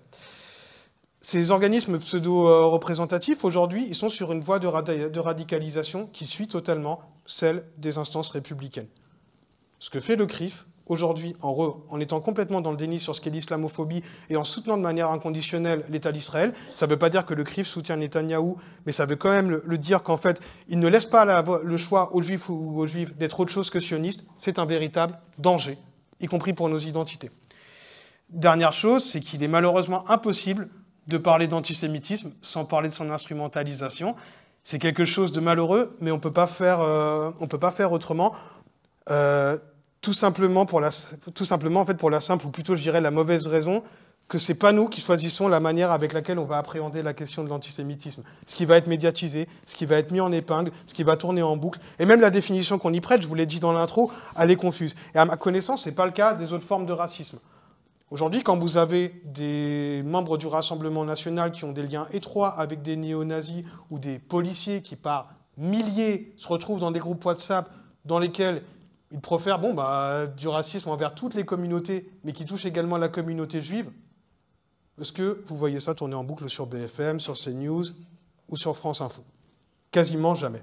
Ces organismes pseudo-représentatifs, aujourd'hui, ils sont sur une voie de radicalisation qui suit totalement celle des instances républicaines. Ce que fait le CRIF, aujourd'hui, en étant complètement dans le déni sur ce qu'est l'islamophobie et en soutenant de manière inconditionnelle l'État d'Israël, ça ne veut pas dire que le CRIF soutient Netanyahou, mais ça veut quand même le dire qu'en fait, il ne laisse pas le choix aux Juifs ou aux Juifs d'être autre chose que sionistes. C'est un véritable danger, y compris pour nos identités. Dernière chose, c'est qu'il est malheureusement impossible de parler d'antisémitisme sans parler de son instrumentalisation. C'est quelque chose de malheureux, mais on ne peut pas faire autrement. Tout simplement pour la simple, ou plutôt je dirais la mauvaise raison, que ce n'est pas nous qui choisissons la manière avec laquelle on va appréhender la question de l'antisémitisme. Ce qui va être médiatisé, ce qui va être mis en épingle, ce qui va tourner en boucle, et même la définition qu'on y prête, je vous l'ai dit dans l'intro, elle est confuse. Et à ma connaissance, ce n'est pas le cas des autres formes de racisme. Aujourd'hui, quand vous avez des membres du Rassemblement national qui ont des liens étroits avec des néo-nazis ou des policiers qui, par milliers, se retrouvent dans des groupes WhatsApp dans lesquels ils profèrent du racisme envers toutes les communautés, mais qui touchent également la communauté juive, est-ce que vous voyez ça tourner en boucle sur BFM, sur CNews ou sur France Info? Quasiment jamais.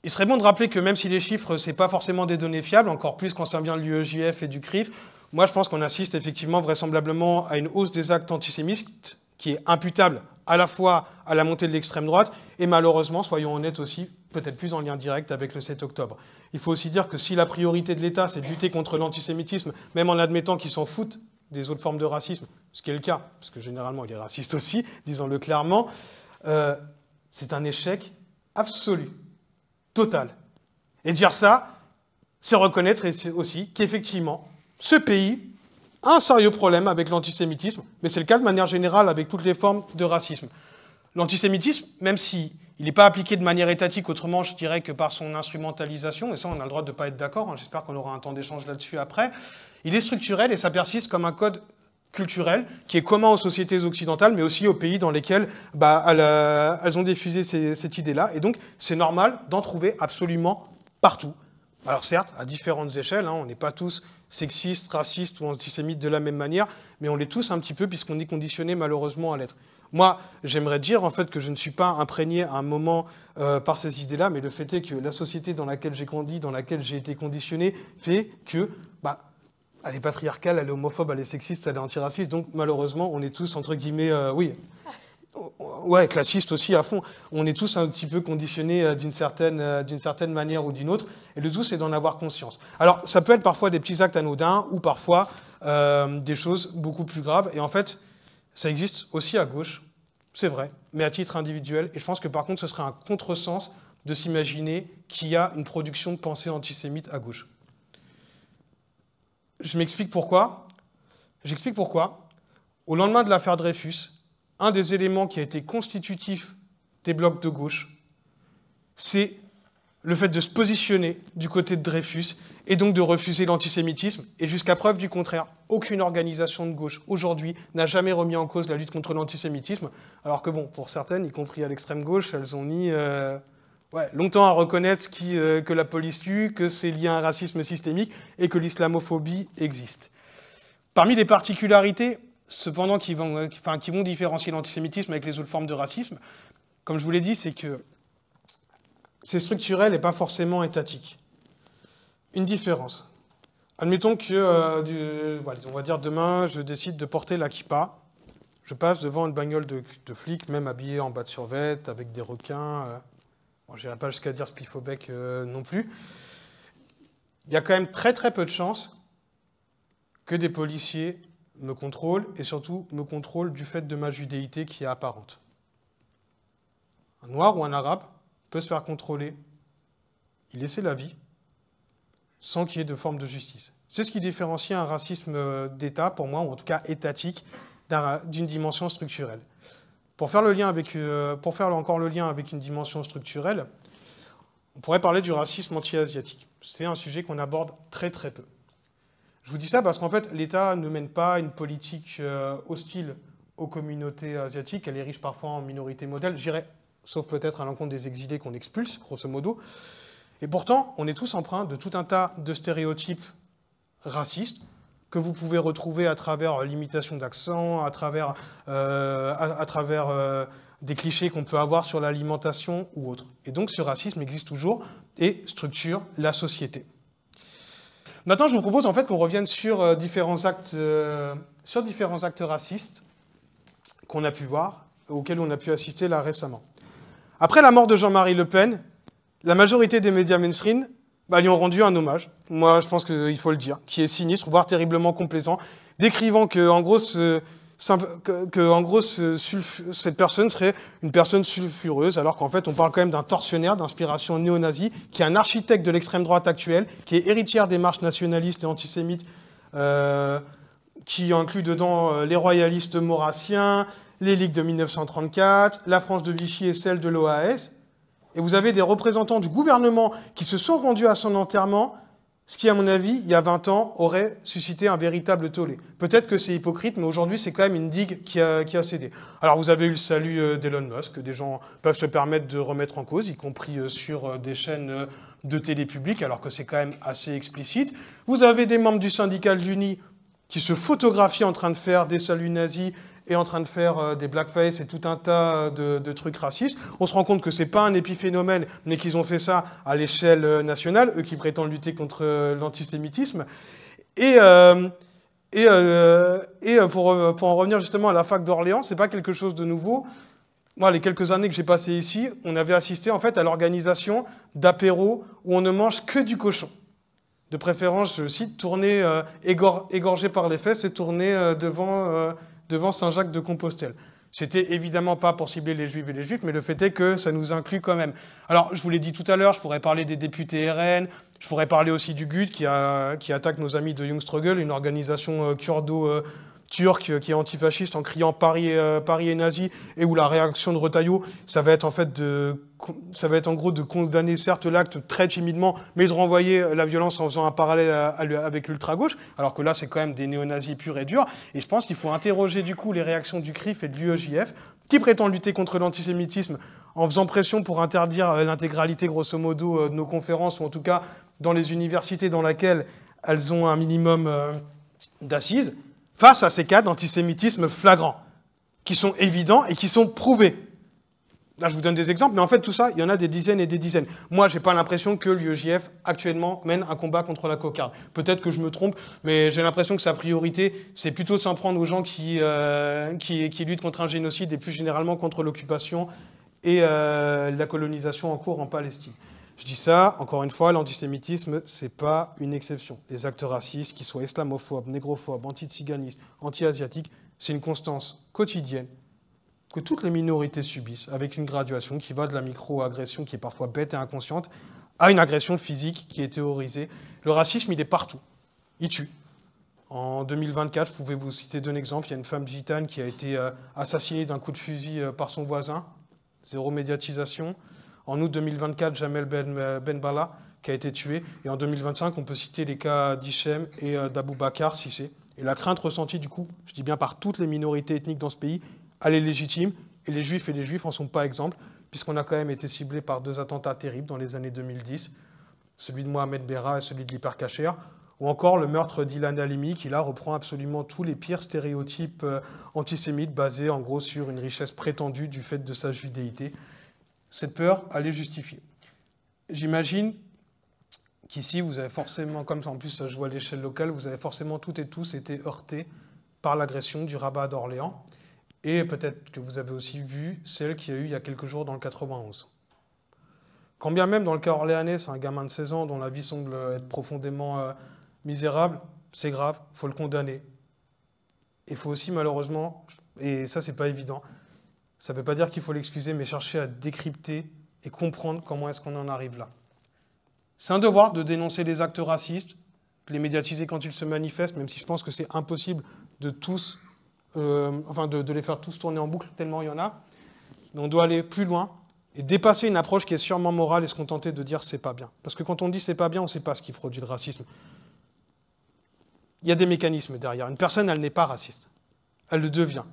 Il serait bon de rappeler que même si les chiffres, ce n'est pas forcément des données fiables, encore plus quand ça vient de l'UEJF et du CRIF, moi je pense qu'on assiste effectivement vraisemblablement à une hausse des actes antisémites qui est imputable à la fois à la montée de l'extrême droite et malheureusement, soyons honnêtes aussi, peut-être plus en lien direct avec le 7 octobre. Il faut aussi dire que si la priorité de l'État, c'est de lutter contre l'antisémitisme, même en admettant qu'ils s'en foutent des autres formes de racisme, ce qui est le cas, parce que généralement il est raciste aussi, disons-le clairement, c'est un échec absolu, total. Et dire ça, c'est reconnaître aussi qu'effectivement, ce pays a un sérieux problème avec l'antisémitisme, mais c'est le cas de manière générale avec toutes les formes de racisme. L'antisémitisme, même s'il n'est pas appliqué de manière étatique, autrement je dirais que par son instrumentalisation, et ça on a le droit de ne pas être d'accord, j'espère qu'on aura un temps d'échange là-dessus après, il est structurel et ça persiste comme un code culturel qui est commun aux sociétés occidentales, mais aussi aux pays dans lesquels elles ont diffusé cette idée-là. Et donc c'est normal d'en trouver absolument partout. Alors certes, à différentes échelles, on n'est pas tous sexistes, racistes ou antisémites de la même manière, mais on l'est tous un petit peu puisqu'on est conditionné malheureusement à l'être. Moi, j'aimerais dire en fait que je ne suis pas imprégné à un moment par ces idées-là, mais le fait est que la société dans laquelle j'ai grandi, dans laquelle j'ai été conditionné, fait que elle est patriarcale, elle est homophobe, elle est sexiste, elle est antiraciste, donc malheureusement, on est tous entre guillemets, classistes aussi à fond. On est tous un petit peu conditionnés d'une certaine manière ou d'une autre, et le tout c'est d'en avoir conscience. Alors, ça peut être parfois des petits actes anodins ou parfois des choses beaucoup plus graves, et en fait, ça existe aussi à gauche, c'est vrai, mais à titre individuel. Et je pense que par contre, ce serait un contresens de s'imaginer qu'il y a une production de pensée antisémite à gauche. Je m'explique pourquoi. J'explique pourquoi. Au lendemain de l'affaire Dreyfus, un des éléments qui a été constitutif des blocs de gauche, c'est le fait de se positionner du côté de Dreyfus et donc de refuser l'antisémitisme. Et jusqu'à preuve du contraire, aucune organisation de gauche aujourd'hui n'a jamais remis en cause la lutte contre l'antisémitisme, alors que pour certaines, y compris à l'extrême gauche, elles ont mis longtemps à reconnaître que la police tue, que c'est lié à un racisme systémique et que l'islamophobie existe. Parmi les particularités cependant qui vont différencier l'antisémitisme avec les autres formes de racisme, comme je vous l'ai dit, c'est que c'est structurel et pas forcément étatique. Une différence. Admettons que, on va dire demain, je décide de porter la kippa. Je passe devant une bagnole de flics, même habillé en bas de survêt, avec des requins. Bon, je n'irai pas jusqu'à dire spliff au bec non plus. Il y a quand même très très peu de chances que des policiers me contrôlent, et surtout me contrôlent du fait de ma judéité qui est apparente. Un noir ou un arabe peut se faire contrôler, y laisser la vie, sans qu'il y ait de forme de justice. C'est ce qui différencie un racisme d'État, pour moi, ou en tout cas étatique, d'une dimension structurelle. Pour faire encore le lien avec une dimension structurelle, on pourrait parler du racisme anti-asiatique. C'est un sujet qu'on aborde très très peu. Je vous dis ça parce qu'en fait, l'État ne mène pas une politique hostile aux communautés asiatiques. Elle est riche parfois en minorités modèles, j'irais, sauf peut-être à l'encontre des exilés qu'on expulse, grosso modo. Et pourtant, on est tous empreints de tout un tas de stéréotypes racistes que vous pouvez retrouver à travers l'imitation d'accent, à travers des clichés qu'on peut avoir sur l'alimentation ou autre. Et donc ce racisme existe toujours et structure la société. Maintenant, je vous propose en fait qu'on revienne sur différents actes racistes qu'on a pu voir, auxquels on a pu assister là récemment. Après la mort de Jean-Marie Le Pen, la majorité des médias mainstream lui ont rendu un hommage, moi je pense qu'il faut le dire, qui est sinistre, voire terriblement complaisant, décrivant que en gros, cette personne serait une personne sulfureuse, alors qu'en fait on parle quand même d'un tortionnaire d'inspiration néo-nazie, qui est un architecte de l'extrême droite actuelle, qui est héritière des marches nationalistes et antisémites, qui inclut dedans les royalistes maurassiens, les ligues de 1934, la France de Vichy et celle de l'OAS. Et vous avez des représentants du gouvernement qui se sont rendus à son enterrement, ce qui, à mon avis, il y a 20 ans, aurait suscité un véritable tollé. Peut-être que c'est hypocrite, mais aujourd'hui, c'est quand même une digue qui a cédé. Alors, vous avez eu le salut d'Elon Musk, que des gens peuvent se permettre de remettre en cause, y compris sur des chaînes de télé publiques, alors que c'est quand même assez explicite. Vous avez des membres du syndicat de l'Uni qui se photographient en train de faire des saluts nazis et en train de faire des blackface et tout un tas de trucs racistes. On se rend compte que c'est pas un épiphénomène, mais qu'ils ont fait ça à l'échelle nationale, eux qui prétendent lutter contre l'antisémitisme. Et pour en revenir justement à la fac d'Orléans, c'est pas quelque chose de nouveau. Moi, les quelques années que j'ai passées ici, on avait assisté en fait à l'organisation d'apéros où on ne mange que du cochon. De préférence, je cite, tourner égorgé par les fesses et tourner devant Saint-Jacques-de-Compostelle. C'était évidemment pas pour cibler les juifs et les juifs, mais le fait est que ça nous inclut quand même. Alors, je vous l'ai dit tout à l'heure, je pourrais parler des députés RN, je pourrais parler aussi du GUT qui attaque nos amis de Young Struggle, une organisation kurdo-turque qui est antifasciste en criant Paris est nazi, et où la réaction de Retailleau, ça va être en gros de condamner certes l'acte très timidement, mais de renvoyer la violence en faisant un parallèle avec l'ultra-gauche, alors que là c'est quand même des néo-nazis purs et durs. Et je pense qu'il faut interroger du coup les réactions du CRIF et de l'UEJF, qui prétendent lutter contre l'antisémitisme en faisant pression pour interdire l'intégralité grosso modo de nos conférences, ou en tout cas dans les universités dans lesquelles elles ont un minimum d'assises, face à ces cas d'antisémitisme flagrant, qui sont évidents et qui sont prouvés. Là, je vous donne des exemples, mais en fait, tout ça, il y en a des dizaines et des dizaines. Moi, j'ai pas l'impression que l'UEJF, actuellement, mène un combat contre la cocarde. Peut-être que je me trompe, mais j'ai l'impression que sa priorité, c'est plutôt de s'en prendre aux gens qui luttent contre un génocide et plus généralement contre l'occupation et la colonisation en cours en Palestine. Je dis ça, encore une fois, l'antisémitisme, c'est pas une exception. Les actes racistes, qu'ils soient islamophobes, négrophobes, anti-tsiganistes, anti-asiatiques, c'est une constance quotidienne que toutes les minorités subissent, avec une graduation qui va de la micro-agression qui est parfois bête et inconsciente, à une agression physique qui est théorisée. Le racisme, il est partout. Il tue. En 2024, je pouvais vous citer deux exemples. Il y a une femme gitane qui a été assassinée d'un coup de fusil par son voisin. Zéro médiatisation. En août 2024, Jamel Benballa qui a été tué. Et en 2025, on peut citer les cas d'Hichem et d'Aboubacar Cissé. Et la crainte ressentie, du coup, je dis bien par toutes les minorités ethniques dans ce pays, elle est légitime, et les juifs en sont pas exemples, puisqu'on a quand même été ciblé par deux attentats terribles dans les années 2010, celui de Mohamed Berra et celui de l'Hypercacher. Ou encore le meurtre d'Ilan Halimi, qui là reprend absolument tous les pires stéréotypes antisémites basés en gros sur une richesse prétendue du fait de sa judéité. Cette peur, elle est justifiée. J'imagine qu'ici, vous avez forcément, comme ça en plus ça joue à l'échelle locale, vous avez forcément toutes et tous été heurtés par l'agression du rabbin d'Orléans. Et peut-être que vous avez aussi vu celle qu'il y a eu il y a quelques jours dans le 91. Quand bien même dans le cas orléanais, c'est un gamin de 16 ans dont la vie semble être profondément misérable, c'est grave, il faut le condamner. Il faut aussi malheureusement, et ça c'est pas évident, ça ne veut pas dire qu'il faut l'excuser, mais chercher à décrypter et comprendre comment est-ce qu'on en arrive là. C'est un devoir de dénoncer les actes racistes, de les médiatiser quand ils se manifestent, même si je pense que c'est impossible de tous, de les faire tous tourner en boucle, tellement il y en a. Mais on doit aller plus loin et dépasser une approche qui est sûrement morale et se contenter de dire c'est pas bien. Parce que quand on dit c'est pas bien, on ne sait pas ce qui produit le racisme. Il y a des mécanismes derrière. Une personne, elle n'est pas raciste. Elle le devient.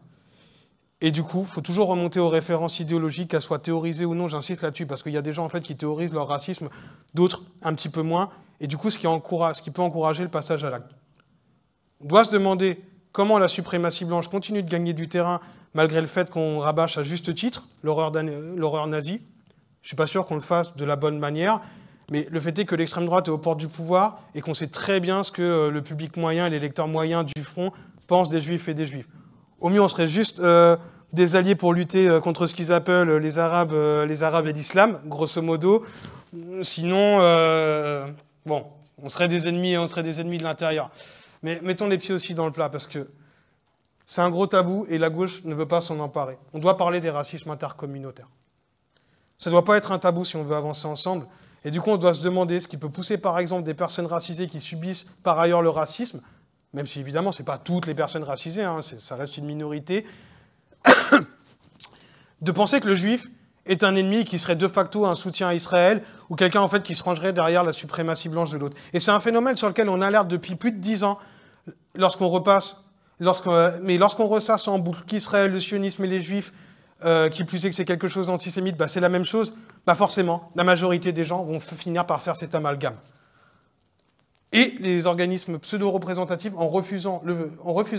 Et du coup, il faut toujours remonter aux références idéologiques, qu'elles soient théorisées ou non, j'insiste là-dessus, parce qu'il y a des gens en fait, qui théorisent leur racisme, d'autres un petit peu moins, et du coup, ce qui peut encourager le passage à l'acte. On doit se demander comment la suprématie blanche continue de gagner du terrain, malgré le fait qu'on rabâche à juste titre l'horreur nazie. Je ne suis pas sûr qu'on le fasse de la bonne manière, mais le fait est que l'extrême droite est aux portes du pouvoir, et qu'on sait très bien ce que le public moyen et les lecteurs moyens du Front pensent des Juifs et des Juifs. Au mieux, on serait juste des alliés pour lutter contre ce qu'ils appellent les Arabes et l'islam, grosso modo. Sinon, bon, on serait des ennemis de l'intérieur. Mais mettons les pieds aussi dans le plat, parce que c'est un gros tabou et la gauche ne veut pas s'en emparer. On doit parler des racismes intercommunautaires. Ça ne doit pas être un tabou si on veut avancer ensemble. Et du coup, on doit se demander ce qui peut pousser, par exemple, des personnes racisées qui subissent par ailleurs le racisme, même si évidemment, ce n'est pas toutes les personnes racisées, hein, ça reste une minorité, de penser que le juif est un ennemi qui serait de facto un soutien à Israël, ou quelqu'un en fait qui se rangerait derrière la suprématie blanche de l'autre. Et c'est un phénomène sur lequel on alerte depuis plus de 10 ans, lorsqu'on ressasse en boucle qu'Israël, le sionisme et les juifs, qui plus est que c'est quelque chose d'antisémite, bah c'est la même chose, bah forcément, la majorité des gens vont finir par faire cet amalgame. Et les organismes pseudo-représentatifs, en refusant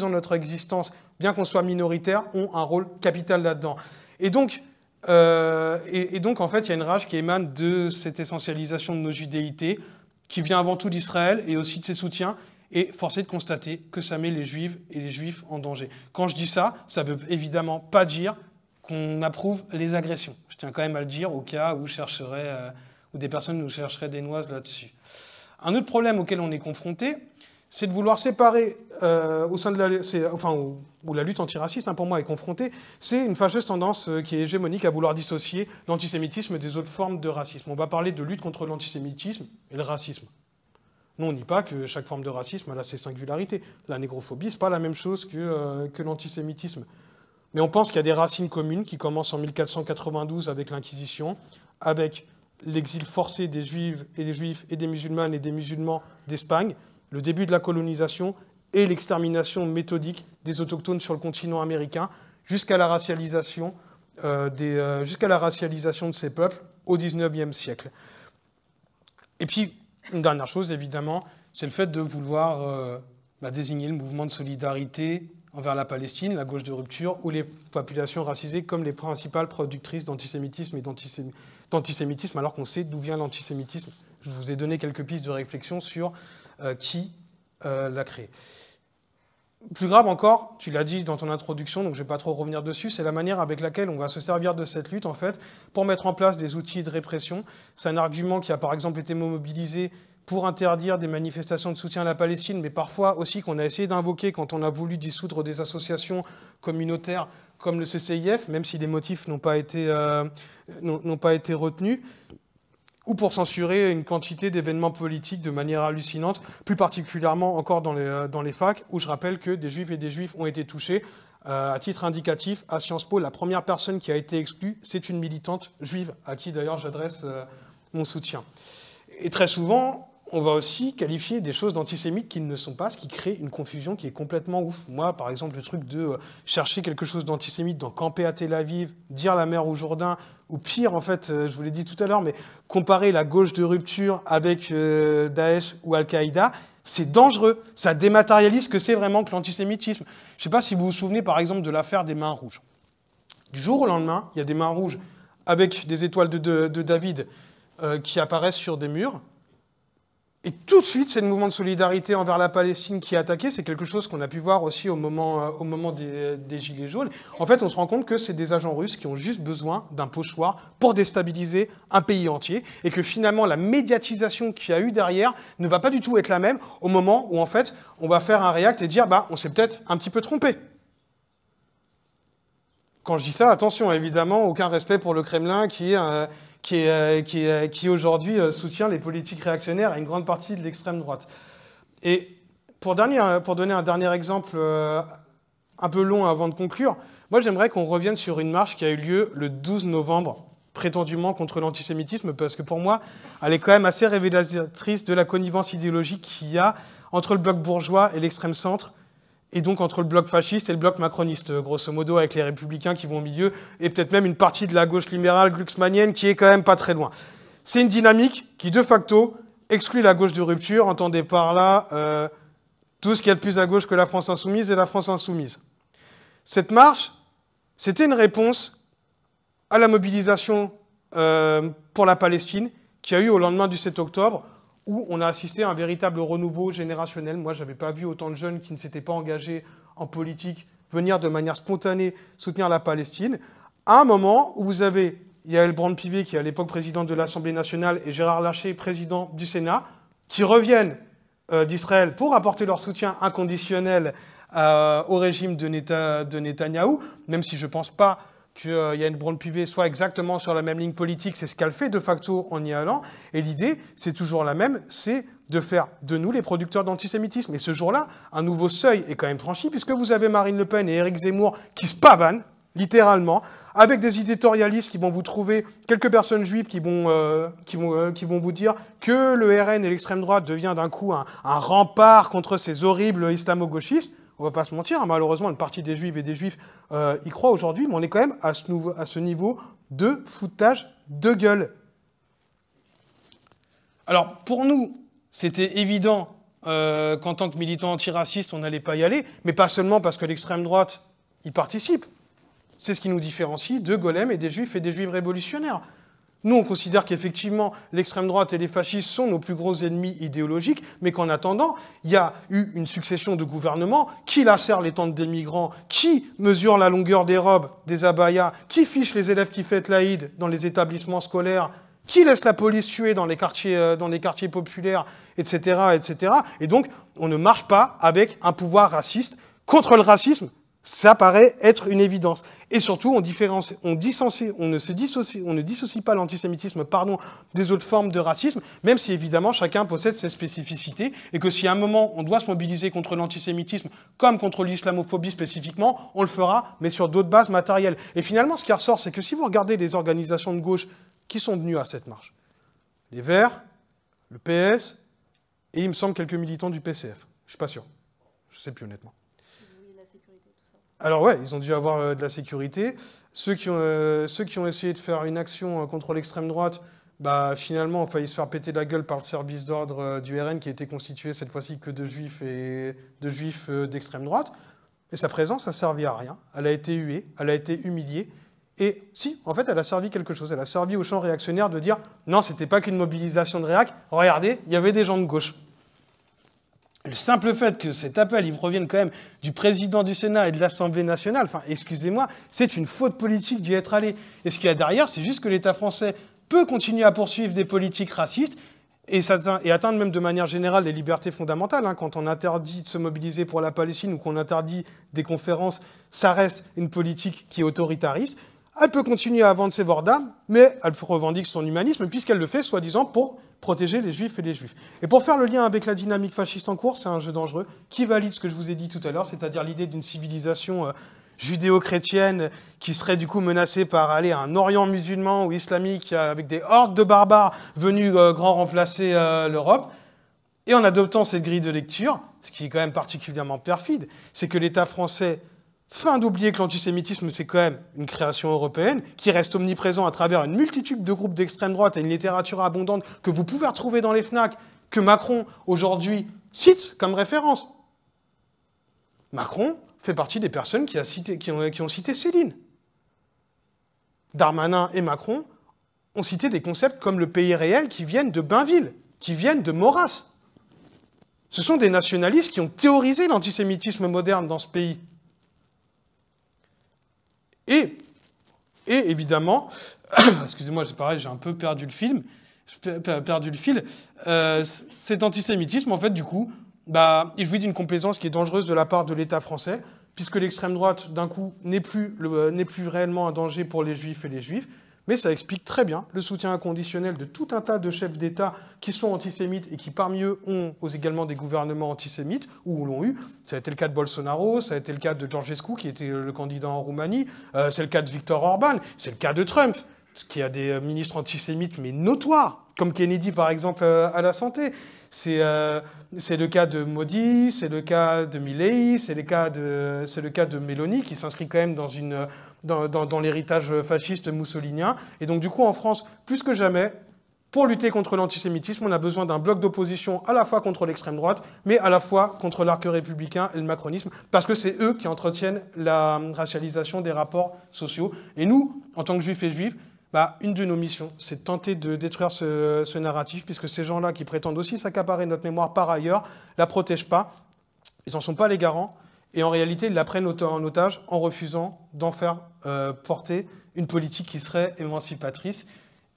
notre existence, bien qu'on soit minoritaire, ont un rôle capital là-dedans. Et donc, en fait, il y a une rage qui émane de cette essentialisation de nos judéités, qui vient avant tout d'Israël et aussi de ses soutiens, et force est de constater que ça met les Juifs et les Juifs en danger. Quand je dis ça, ça ne veut évidemment pas dire qu'on approuve les agressions. Je tiens quand même à le dire, au cas où des personnes nous chercheraient des noises là-dessus. Un autre problème auquel on est confronté, c'est de vouloir séparer, au sein de où la lutte antiraciste, hein, pour moi, est confrontée, c'est une fâcheuse tendance qui est hégémonique à vouloir dissocier l'antisémitisme des autres formes de racisme. On va parler de lutte contre l'antisémitisme et le racisme. Non, on nie pas que chaque forme de racisme a ses singularités. La négrophobie, ce n'est pas la même chose que l'antisémitisme. Mais on pense qu'il y a des racines communes qui commencent en 1492 avec l'Inquisition, avec l'exil forcé des Juifs et des musulmanes et des musulmans d'Espagne, le début de la colonisation et l'extermination méthodique des autochtones sur le continent américain, jusqu'à la racialisation de ces peuples au XIXe siècle. Et puis, une dernière chose, évidemment, c'est le fait de vouloir désigner le mouvement de solidarité envers la Palestine, la gauche de rupture, ou les populations racisées comme les principales productrices d'antisémitisme et d'antisémitisme, alors qu'on sait d'où vient l'antisémitisme. Je vous ai donné quelques pistes de réflexion sur qui l'a créé. Plus grave encore, tu l'as dit dans ton introduction, donc je ne vais pas trop revenir dessus, c'est la manière avec laquelle on va se servir de cette lutte, en fait, pour mettre en place des outils de répression. C'est un argument qui a par exemple été mobilisé pour interdire des manifestations de soutien à la Palestine, mais parfois aussi qu'on a essayé d'invoquer quand on a voulu dissoudre des associations communautaires comme le CCIF, même si les motifs n'ont pas été retenus, ou pour censurer une quantité d'événements politiques de manière hallucinante, plus particulièrement encore dans les facs, où je rappelle que des Juifs et des Juifs ont été touchés. À titre indicatif, à Sciences Po, la première personne qui a été exclue, c'est une militante juive, à qui d'ailleurs j'adresse mon soutien. Et très souvent, on va aussi qualifier des choses d'antisémites qui ne sont pas, ce qui crée une confusion qui est complètement ouf. Moi, par exemple, le truc de chercher quelque chose d'antisémite dans camper à Tel Aviv, dire la mer au Jourdain, ou pire, en fait, je vous l'ai dit tout à l'heure, mais comparer la gauche de rupture avec Daesh ou Al-Qaïda, C'est dangereux, ça dématérialise ce que c'est vraiment que l'antisémitisme. Je ne sais pas si vous vous souvenez par exemple de l'affaire des mains rouges. Du jour au lendemain, il y a des mains rouges avec des étoiles de David qui apparaissent sur des murs. Et tout de suite, c'est le mouvement de solidarité envers la Palestine qui est attaqué. C'est quelque chose qu'on a pu voir aussi au moment des Gilets jaunes. En fait, on se rend compte que c'est des agents russes qui ont juste besoin d'un pochoir pour déstabiliser un pays entier. Et que finalement, la médiatisation qu'il y a eu derrière ne va pas du tout être la même au moment où, en fait, on va faire un react et dire « on s'est peut-être un petit peu trompé ». Quand je dis ça, attention, évidemment, aucun respect pour le Kremlin qui aujourd'hui soutient les politiques réactionnaires et une grande partie de l'extrême droite. Et pour donner un dernier exemple un peu long avant de conclure, moi j'aimerais qu'on revienne sur une marche qui a eu lieu le 12 novembre, prétendument contre l'antisémitisme, parce que pour moi, elle est quand même assez révélatrice de la connivence idéologique qu'il y a entre le bloc bourgeois et l'extrême centre, et donc entre le bloc fasciste et le bloc macroniste, grosso modo, avec les républicains qui vont au milieu, et peut-être même une partie de la gauche libérale glucksmannienne qui est quand même pas très loin. C'est une dynamique qui, de facto, exclut la gauche de rupture, entendez par là tout ce qu'il y a de plus à gauche que la France insoumise et la France insoumise. Cette marche, c'était une réponse à la mobilisation pour la Palestine qu'il y a eu au lendemain du 7 octobre, où on a assisté à un véritable renouveau générationnel. Moi, je n'avais pas vu autant de jeunes qui ne s'étaient pas engagés en politique venir de manière spontanée soutenir la Palestine, à un moment où vous avez Yael Braun-Pivet, qui est à l'époque présidente de l'Assemblée nationale, et Gérard Larcher, président du Sénat, qui reviennent d'Israël pour apporter leur soutien inconditionnel au régime de Netanyahou, même si je ne pense pas que Yael Braun-Pivet soit exactement sur la même ligne politique, c'est ce qu'elle fait de facto en y allant, et l'idée, c'est toujours la même, c'est de faire de nous les producteurs d'antisémitisme. Et ce jour-là, un nouveau seuil est quand même franchi, puisque vous avez Marine Le Pen et Éric Zemmour qui se pavanent, littéralement, avec des éditorialistes qui vont vous trouver quelques personnes juives qui vont vous dire que le RN et l'extrême droite devient d'un coup un rempart contre ces horribles islamo-gauchistes. On va pas se mentir, malheureusement, une partie des juifs et des juifs y croient aujourd'hui, mais on est quand même à ce niveau de foutage de gueule. Alors, pour nous, c'était évident qu'en tant que militants antiracistes, on n'allait pas y aller, mais pas seulement parce que l'extrême droite y participe. C'est ce qui nous différencie de Golem et des juifs révolutionnaires. Nous, on considère qu'effectivement, l'extrême droite et les fascistes sont nos plus gros ennemis idéologiques, mais qu'en attendant, il y a eu une succession de gouvernements qui lacèrent les tentes des migrants, qui mesurent la longueur des robes, des abayas, qui fichent les élèves qui fêtent l'Aïd dans les établissements scolaires, qui laissent la police tuer dans les quartiers populaires, etc., etc. Et donc, on ne marche pas avec un pouvoir raciste. Contre le racisme, ça paraît être une évidence. Et surtout, on ne dissocie pas l'antisémitisme des autres formes de racisme, même si évidemment chacun possède ses spécificités, et que si à un moment on doit se mobiliser contre l'antisémitisme, comme contre l'islamophobie spécifiquement, on le fera, mais sur d'autres bases matérielles. Et finalement, ce qui ressort, c'est que si vous regardez les organisations de gauche qui sont venues à cette marche, les Verts, le PS, et il me semble quelques militants du PCF. Je ne suis pas sûr. Je ne sais plus honnêtement. Alors ouais, ils ont dû avoir de la sécurité. Ceux qui ont essayé de faire une action contre l'extrême droite, finalement, ont failli se faire péter la gueule par le service d'ordre du RN, qui était constitué cette fois-ci que de juifs d'extrême droite. Et sa présence a servi à rien. Elle a été huée, elle a été humiliée. Et si, en fait, elle a servi quelque chose. Elle a servi au champ réactionnaire de dire « Non, c'était pas qu'une mobilisation de réac. Regardez, il y avait des gens de gauche. » Le simple fait que cet appel, il provienne quand même du président du Sénat et de l'Assemblée nationale, enfin, excusez-moi, c'est une faute politique d'y être allé. Et ce qu'il y a derrière, c'est juste que l'État français peut continuer à poursuivre des politiques racistes et atteindre même de manière générale les libertés fondamentales. Quand on interdit de se mobiliser pour la Palestine ou qu'on interdit des conférences, ça reste une politique qui est autoritariste. Elle peut continuer à vendre ses bords d'âme, mais elle revendique son humanisme, puisqu'elle le fait, soi-disant, pour protéger les juifs et les juifs. Et pour faire le lien avec la dynamique fasciste en cours, c'est un jeu dangereux qui valide ce que je vous ai dit tout à l'heure, c'est-à-dire l'idée d'une civilisation judéo-chrétienne qui serait du coup menacée par un Orient musulman ou islamique avec des hordes de barbares venus grand remplacer l'Europe. Et en adoptant cette grille de lecture, ce qui est quand même particulièrement perfide, c'est que l'État français fin d'oublier que l'antisémitisme, c'est quand même une création européenne qui reste omniprésent à travers une multitude de groupes d'extrême droite et une littérature abondante que vous pouvez retrouver dans les FNAC, que Macron, aujourd'hui, cite comme référence. Macron fait partie des personnes qui ont cité Céline. Darmanin et Macron ont cité des concepts comme le pays réel qui viennent de Bainville, qui viennent de Maurras. Ce sont des nationalistes qui ont théorisé l'antisémitisme moderne dans ce pays. Et évidemment, excusez-moi, c'est pareil, j'ai un peu perdu le fil. Cet antisémitisme, en fait, du coup, il jouit d'une complaisance qui est dangereuse de la part de l'État français, puisque l'extrême droite, d'un coup, n'est plus réellement un danger pour les juifs et les juifs, mais ça explique très bien le soutien inconditionnel de tout un tas de chefs d'État qui sont antisémites et qui, parmi eux, ont également des gouvernements antisémites, ou l'ont eu. Ça a été le cas de Bolsonaro, ça a été le cas de Georgescu, qui était le candidat en Roumanie, c'est le cas de Viktor Orban, c'est le cas de Trump, qui a des ministres antisémites, mais notoires, comme Kennedy, par exemple, à la santé. C'est le cas de Modi, c'est le cas de Milei, c'est le cas de Meloni, qui s'inscrit quand même dans l'héritage fasciste moussolinien. Et donc, du coup, en France, plus que jamais, pour lutter contre l'antisémitisme, on a besoin d'un bloc d'opposition à la fois contre l'extrême droite, mais à la fois contre l'arc républicain et le macronisme, parce que c'est eux qui entretiennent la racialisation des rapports sociaux. Et nous, en tant que juifs et juifs, une de nos missions, c'est de tenter de détruire ce narratif, puisque ces gens-là qui prétendent aussi s'accaparer notre mémoire par ailleurs, la protègent pas, ils n'en sont pas les garants, et en réalité, ils la prennent en otage en refusant d'en faire porter une politique qui serait émancipatrice,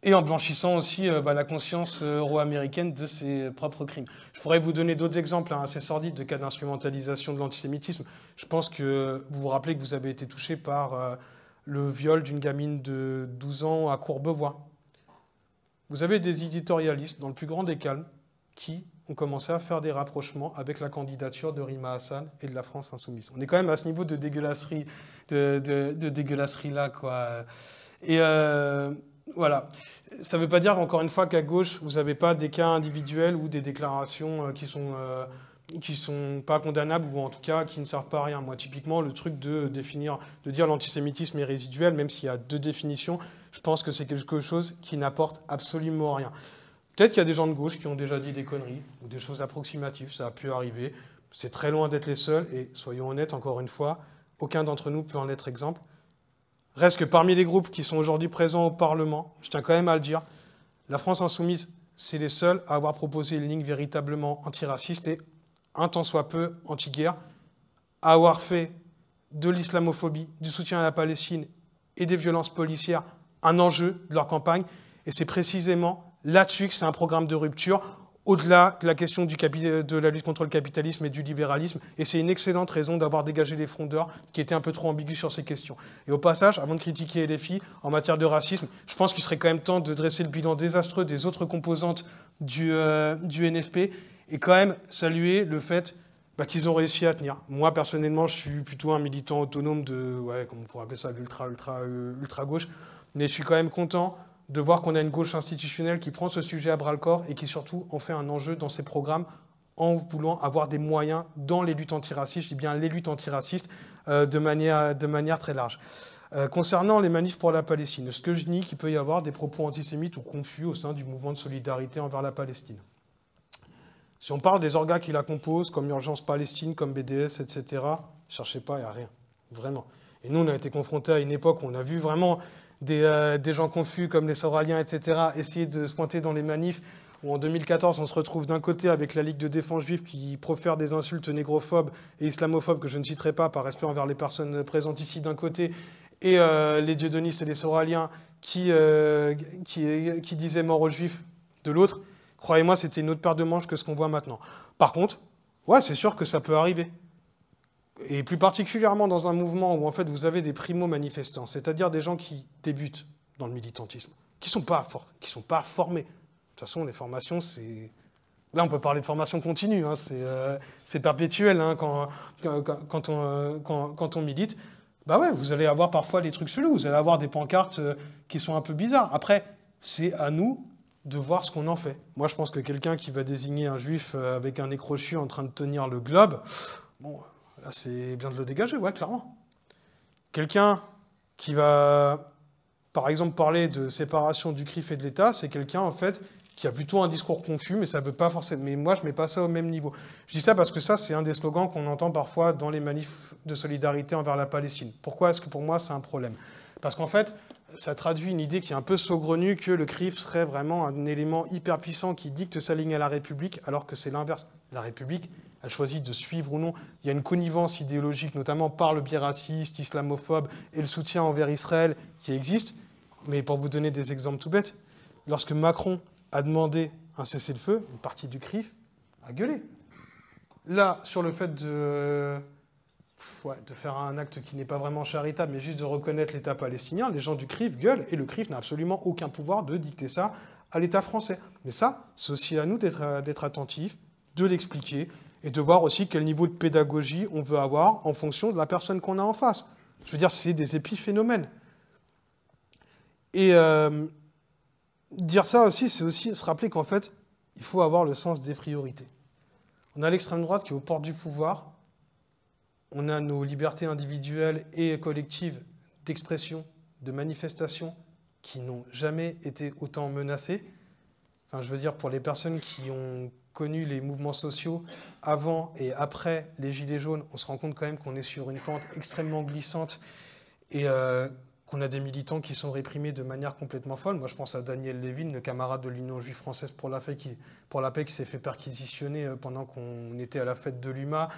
et en blanchissant aussi la conscience euro-américaine de ses propres crimes. Je pourrais vous donner d'autres exemples assez sordides de cas d'instrumentalisation de l'antisémitisme. Je pense que vous vous rappelez que vous avez été touché par le viol d'une gamine de 12 ans à Courbevoie. Vous avez des éditorialistes, dans le plus grand des calmes, qui ont commencé à faire des rapprochements avec la candidature de Rima Hassan et de la France insoumise. On est quand même à ce niveau de dégueulasserie, là, quoi. Et voilà. Ça ne veut pas dire, encore une fois, qu'à gauche, vous n'avez pas des cas individuels ou des déclarations qui sont pas condamnables ou en tout cas qui ne servent pas à rien. Moi, typiquement, le truc de dire l'antisémitisme est résiduel, même s'il y a deux définitions, je pense que c'est quelque chose qui n'apporte absolument rien. Peut-être qu'il y a des gens de gauche qui ont déjà dit des conneries ou des choses approximatives, ça a pu arriver. C'est très loin d'être les seuls et soyons honnêtes, encore une fois, aucun d'entre nous peut en être exemple. Reste que parmi les groupes qui sont aujourd'hui présents au Parlement, je tiens quand même à le dire, la France insoumise, c'est les seuls à avoir proposé une ligne véritablement antiraciste et un tant soit peu anti-guerre, à avoir fait de l'islamophobie, du soutien à la Palestine et des violences policières un enjeu de leur campagne. Et c'est précisément là-dessus que c'est un programme de rupture, au-delà de la question de la lutte contre le capitalisme et du libéralisme. Et c'est une excellente raison d'avoir dégagé les frondeurs qui étaient un peu trop ambigus sur ces questions. Et au passage, avant de critiquer LFI en matière de racisme, je pense qu'il serait quand même temps de dresser le bilan désastreux des autres composantes du NFP et quand même saluer le fait qu'ils ont réussi à tenir. Moi, personnellement, je suis plutôt un militant autonome de, comment on pourrait appeler ça, l'ultra-gauche, mais je suis quand même content de voir qu'on a une gauche institutionnelle qui prend ce sujet à bras-le-corps et qui surtout en fait un enjeu dans ses programmes en voulant avoir des moyens dans les luttes antiracistes, je dis bien les luttes antiracistes, de manière très large. Concernant les manifs pour la Palestine, ce que je nie qu'il peut y avoir des propos antisémites ou confus au sein du mouvement de solidarité envers la Palestine. Si on parle des orgas qui la composent, comme Urgence Palestine, comme BDS, etc., ne cherchez pas, il n'y a rien, vraiment. Et nous, on a été confrontés à une époque où on a vu vraiment des gens confus comme les Soraliens, etc., essayer de se pointer dans les manifs, où en 2014, on se retrouve d'un côté avec la Ligue de défense juive qui profère des insultes négrophobes et islamophobes que je ne citerai pas par respect envers les personnes présentes ici d'un côté, et les Dieudonnistes et les Soraliens qui disaient mort aux Juifs de l'autre. Croyez-moi, c'était une autre paire de manches que ce qu'on voit maintenant. Par contre, ouais, c'est sûr que ça peut arriver. Et plus particulièrement dans un mouvement où en fait vous avez des primo-manifestants, c'est-à-dire des gens qui débutent dans le militantisme, qui sont pas formés. De toute façon, les formations, c'est... Là, on peut parler de formation continue, hein, c'est perpétuel hein, quand on milite. Bah ouais, vous allez avoir parfois des trucs chelous, vous allez avoir des pancartes qui sont un peu bizarres. Après, c'est à nous de voir ce qu'on en fait. Moi, je pense que quelqu'un qui va désigner un juif avec un nez crochu en train de tenir le globe, bon, là, c'est bien de le dégager, ouais, clairement. Quelqu'un qui va, par exemple, parler de séparation du CRIF et de l'État, c'est quelqu'un, en fait, qui a plutôt un discours confus, mais ça veut pas forcément. Mais moi, je mets pas ça au même niveau. Je dis ça parce que ça, c'est un des slogans qu'on entend parfois dans les manifs de solidarité envers la Palestine. Pourquoi est-ce que pour moi, c'est un problème? Parce qu'en fait, ça traduit une idée qui est un peu saugrenue que le CRIF serait vraiment un élément hyper puissant qui dicte sa ligne à la République, alors que c'est l'inverse. La République, elle choisit de suivre ou non. Il y a une connivence idéologique, notamment par le biais raciste, islamophobe et le soutien envers Israël qui existe. Mais pour vous donner des exemples tout bêtes, lorsque Macron a demandé un cessez-le-feu, une partie du CRIF a gueulé. Là, sur le fait de faire un acte qui n'est pas vraiment charitable, mais juste de reconnaître l'État palestinien, les gens du CRIF gueulent, et le CRIF n'a absolument aucun pouvoir de dicter ça à l'État français. Mais ça, c'est aussi à nous d'être attentifs, de l'expliquer, et de voir aussi quel niveau de pédagogie on veut avoir en fonction de la personne qu'on a en face. Je veux dire, c'est des épiphénomènes. Et dire ça aussi, c'est aussi se rappeler qu'en fait, il faut avoir le sens des priorités. On a l'extrême droite qui est aux portes du pouvoir, on a nos libertés individuelles et collectives d'expression, de manifestation, qui n'ont jamais été autant menacées. Enfin, je veux dire, pour les personnes qui ont connu les mouvements sociaux avant et après les Gilets jaunes, on se rend compte quand même qu'on est sur une pente extrêmement glissante et qu'on a des militants qui sont réprimés de manière complètement folle. Moi, je pense à Daniel Lévin, le camarade de l'Union juive française pour la paix, qui s'est fait perquisitionner pendant qu'on était à la fête de l'UMA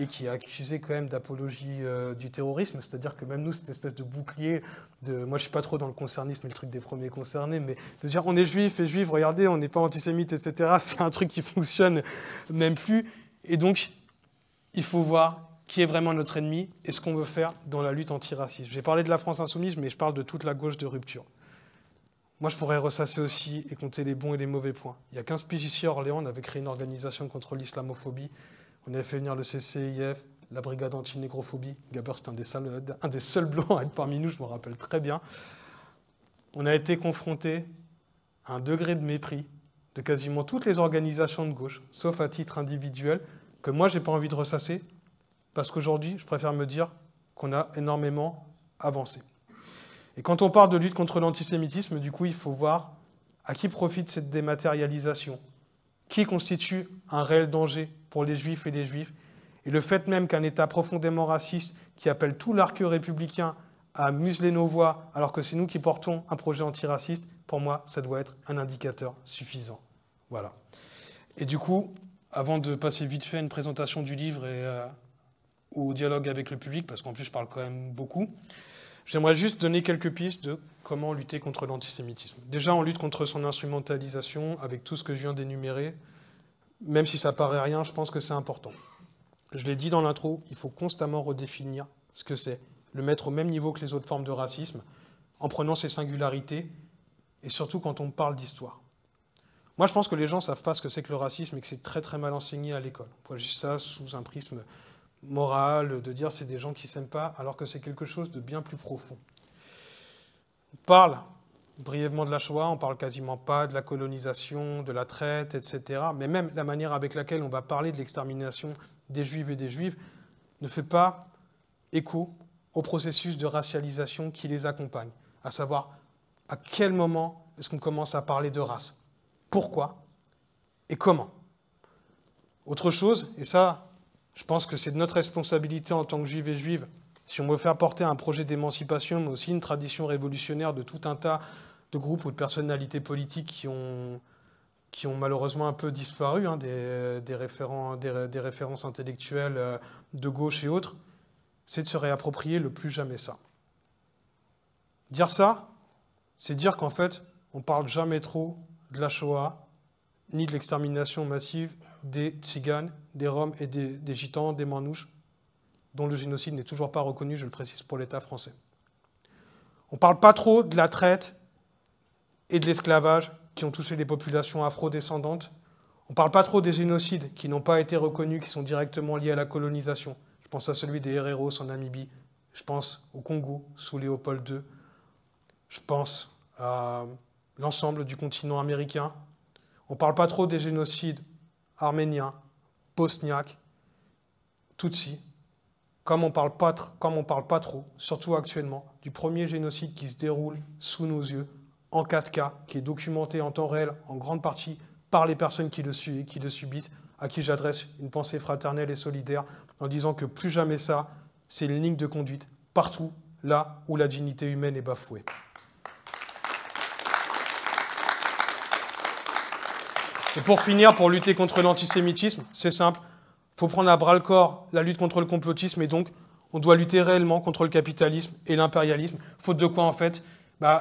et qui est accusé quand même d'apologie du terrorisme. C'est-à-dire que même nous, cette espèce de bouclier, moi je suis pas trop dans le concernisme, le truc des premiers concernés, mais de dire on est juif et juif, regardez, on n'est pas antisémite, etc., c'est un truc qui fonctionne même plus. Et donc, il faut voir qui est vraiment notre ennemi et ce qu'on veut faire dans la lutte antiraciste. J'ai parlé de la France insoumise, mais je parle de toute la gauche de rupture. Moi, je pourrais ressasser aussi et compter les bons et les mauvais points. Il y a 15 piges ici à Orléans, on avait créé une organisation contre l'islamophobie. On avait fait venir le CCIF, la brigade anti-négrophobie. Gabber, c'était un des seuls blancs à être parmi nous, je me rappelle très bien. On a été confronté à un degré de mépris de quasiment toutes les organisations de gauche, sauf à titre individuel, que moi, j'ai pas envie de ressasser, parce qu'aujourd'hui, je préfère me dire qu'on a énormément avancé. Et quand on parle de lutte contre l'antisémitisme, du coup, il faut voir à qui profite cette dématérialisation, qui constitue un réel danger pour les juifs et les juifs, et le fait même qu'un État profondément raciste qui appelle tout l'arc républicain à museler nos voix alors que c'est nous qui portons un projet antiraciste, pour moi, ça doit être un indicateur suffisant. Voilà. Et du coup, avant de passer vite fait à une présentation du livre et au dialogue avec le public, parce qu'en plus je parle quand même beaucoup, j'aimerais juste donner quelques pistes de comment lutter contre l'antisémitisme. Déjà, on lutte contre son instrumentalisation avec tout ce que je viens d'énumérer. Même si ça paraît rien, je pense que c'est important. Je l'ai dit dans l'intro, il faut constamment redéfinir ce que c'est, le mettre au même niveau que les autres formes de racisme, en prenant ses singularités, et surtout quand on parle d'histoire. Moi, je pense que les gens ne savent pas ce que c'est que le racisme et que c'est très très mal enseigné à l'école. On voit juste ça sous un prisme moral, de dire c'est des gens qui ne s'aiment pas, alors que c'est quelque chose de bien plus profond. On parle brièvement de la Shoah, on parle quasiment pas de la colonisation, de la traite, etc. Mais même la manière avec laquelle on va parler de l'extermination des Juifs et des Juives ne fait pas écho au processus de racialisation qui les accompagne. À savoir, à quel moment est-ce qu'on commence à parler de race? Pourquoi? Et comment? Autre chose, et ça, je pense que c'est de notre responsabilité en tant que Juifs et Juives, si on veut faire porter un projet d'émancipation, mais aussi une tradition révolutionnaire de tout un tas de groupes ou de personnalités politiques qui ont malheureusement un peu disparu, hein, des références intellectuelles de gauche et autres, c'est de se réapproprier le plus jamais ça. Dire ça, c'est dire qu'en fait, on ne parle jamais trop de la Shoah, ni de l'extermination massive des Tziganes, des Roms et des Gitans, des Manouches, dont le génocide n'est toujours pas reconnu, je le précise, pour l'État français. On ne parle pas trop de la traite et de l'esclavage qui ont touché les populations afro-descendantes. On ne parle pas trop des génocides qui n'ont pas été reconnus, qui sont directement liés à la colonisation. Je pense à celui des Héréros en Namibie. Je pense au Congo, sous Léopold II. Je pense à l'ensemble du continent américain. On ne parle pas trop des génocides arméniens, bosniaques, tutsis. Comme on parle pas trop, surtout actuellement, du premier génocide qui se déroule sous nos yeux en 4K, qui est documenté en temps réel, en grande partie par les personnes qui le subissent, à qui j'adresse une pensée fraternelle et solidaire, en disant que plus jamais ça, c'est une ligne de conduite partout là où la dignité humaine est bafouée. Et pour finir, pour lutter contre l'antisémitisme, c'est simple, il faut prendre à bras-le-corps la lutte contre le complotisme, et donc on doit lutter réellement contre le capitalisme et l'impérialisme, faute de quoi en fait,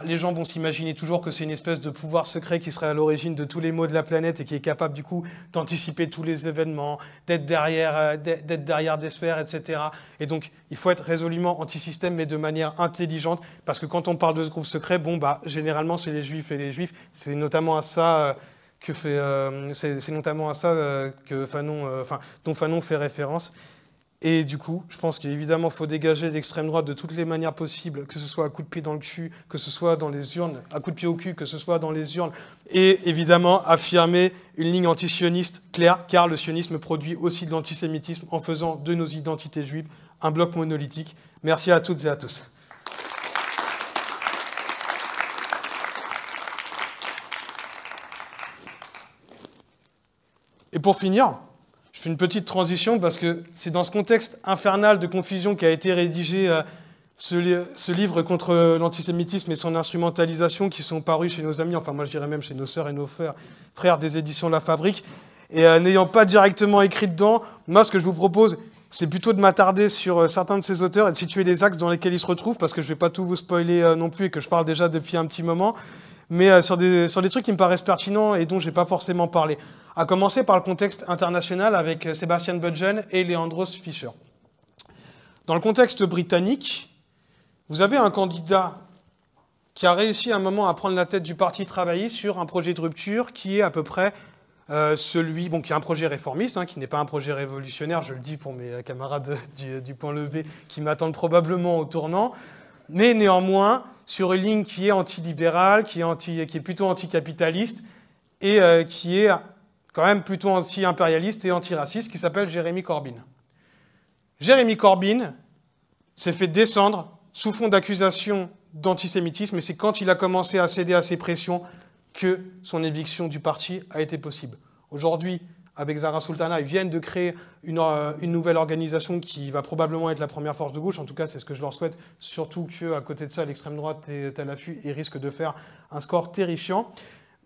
les gens vont s'imaginer toujours que c'est une espèce de pouvoir secret qui serait à l'origine de tous les maux de la planète et qui est capable du coup d'anticiper tous les événements, d'être derrière des sphères, etc. Et donc il faut être résolument anti-système, mais de manière intelligente, parce que quand on parle de ce groupe secret, généralement c'est les juifs, et les juifs, c'est notamment à ça dont Fanon fait référence. Et du coup, je pense qu'évidemment, il faut dégager l'extrême droite de toutes les manières possibles, que ce soit à coups de pied dans le cul, que ce soit dans les urnes, à coups de pied au cul, que ce soit dans les urnes, et évidemment affirmer une ligne antisioniste claire, car le sionisme produit aussi de l'antisémitisme en faisant de nos identités juives un bloc monolithique. Merci à toutes et à tous. Et pour finir, je fais une petite transition parce que c'est dans ce contexte infernal de confusion qu'a été rédigé ce livre contre l'antisémitisme et son instrumentalisation qui sont parus chez nos amis, enfin moi je dirais même chez nos sœurs et nos frères des éditions La Fabrique. Et n'ayant pas directement écrit dedans, moi ce que je vous propose, c'est plutôt de m'attarder sur certains de ces auteurs et de situer les axes dans lesquels ils se retrouvent, parce que je ne vais pas tout vous spoiler non plus et que je parle déjà depuis un petit moment, mais sur des trucs qui me paraissent pertinents et dont je n'ai pas forcément parlé. À commencer par le contexte international avec Sebastian Budgen et Leandros Fischer. Dans le contexte britannique, vous avez un candidat qui a réussi à un moment à prendre la tête du Parti travailliste sur un projet de rupture qui est à peu près qui est un projet réformiste, qui n'est pas un projet révolutionnaire, je le dis pour mes camarades du point levé qui m'attendent probablement au tournant, mais néanmoins sur une ligne qui est antilibérale, qui est plutôt anticapitaliste et qui est quand même plutôt anti-impérialiste et antiraciste, qui s'appelle Jeremy Corbyn. Jeremy Corbyn s'est fait descendre sous fond d'accusation d'antisémitisme, et c'est quand il a commencé à céder à ces pressions que son éviction du parti a été possible. Aujourd'hui, avec Zara Sultana, ils viennent de créer une nouvelle organisation qui va probablement être la première force de gauche, en tout cas c'est ce que je leur souhaite, surtout qu'à côté de ça, l'extrême droite est à l'affût et risque de faire un score terrifiant.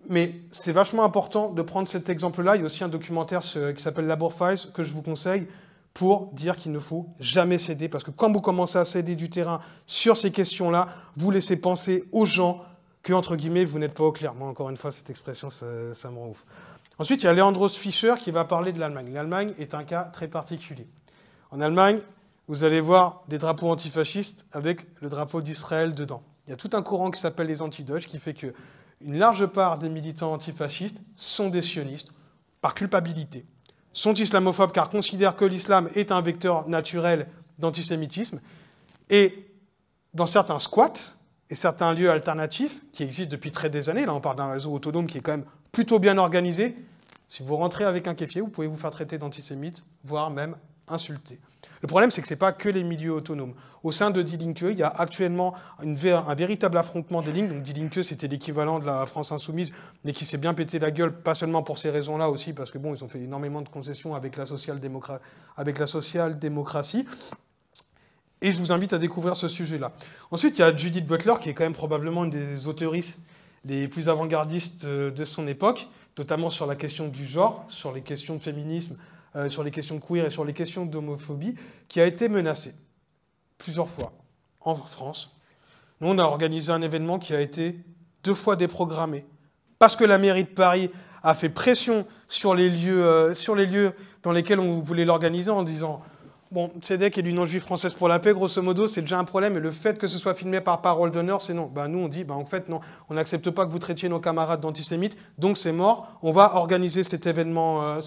Mais c'est vachement important de prendre cet exemple-là. Il y a aussi un documentaire qui s'appelle Labour Files que je vous conseille pour dire qu'il ne faut jamais céder. Parce que quand vous commencez à céder du terrain sur ces questions-là, vous laissez penser aux gens que, entre guillemets, vous n'êtes pas au clair. Moi, encore une fois, cette expression, ça me rend ouf. Ensuite, il y a Leandros Fischer qui va parler de l'Allemagne. L'Allemagne est un cas très particulier. En Allemagne, vous allez voir des drapeaux antifascistes avec le drapeau d'Israël dedans. Il y a tout un courant qui s'appelle les anti-Deutsch qui fait que une large part des militants antifascistes sont des sionistes par culpabilité, sont islamophobes car considèrent que l'islam est un vecteur naturel d'antisémitisme, et dans certains squats et certains lieux alternatifs qui existent depuis très des années, là on parle d'un réseau autonome qui est quand même plutôt bien organisé, si vous rentrez avec un kéfier, vous pouvez vous faire traiter d'antisémite, voire même insulter. Le problème, c'est que ce n'est pas que les milieux autonomes. Au sein de Die Linke, il y a actuellement un véritable affrontement des lignes. Donc Die Linke, c'était l'équivalent de la France Insoumise, mais qui s'est bien pété la gueule, pas seulement pour ces raisons-là aussi, parce que ils ont fait énormément de concessions avec la social-démocratie. Et je vous invite à découvrir ce sujet-là. Ensuite, il y a Judith Butler, qui est quand même probablement une des auteuristes les plus avant-gardistes de son époque, notamment sur la question du genre, sur les questions de féminisme, sur les questions queer et sur les questions d'homophobie, qui a été menacée plusieurs fois en France. Nous, on a organisé un événement qui a été 2 fois déprogrammé, parce que la mairie de Paris a fait pression sur les lieux dans lesquels on voulait l'organiser en disant « Bon, Tzedek et l'Union juive française pour la paix, grosso modo, c'est déjà un problème, et le fait que ce soit filmé par parole d'honneur, c'est non. » Nous, on dit « En fait, non, on n'accepte pas que vous traitiez nos camarades d'antisémites, donc c'est mort, on va organiser cet événement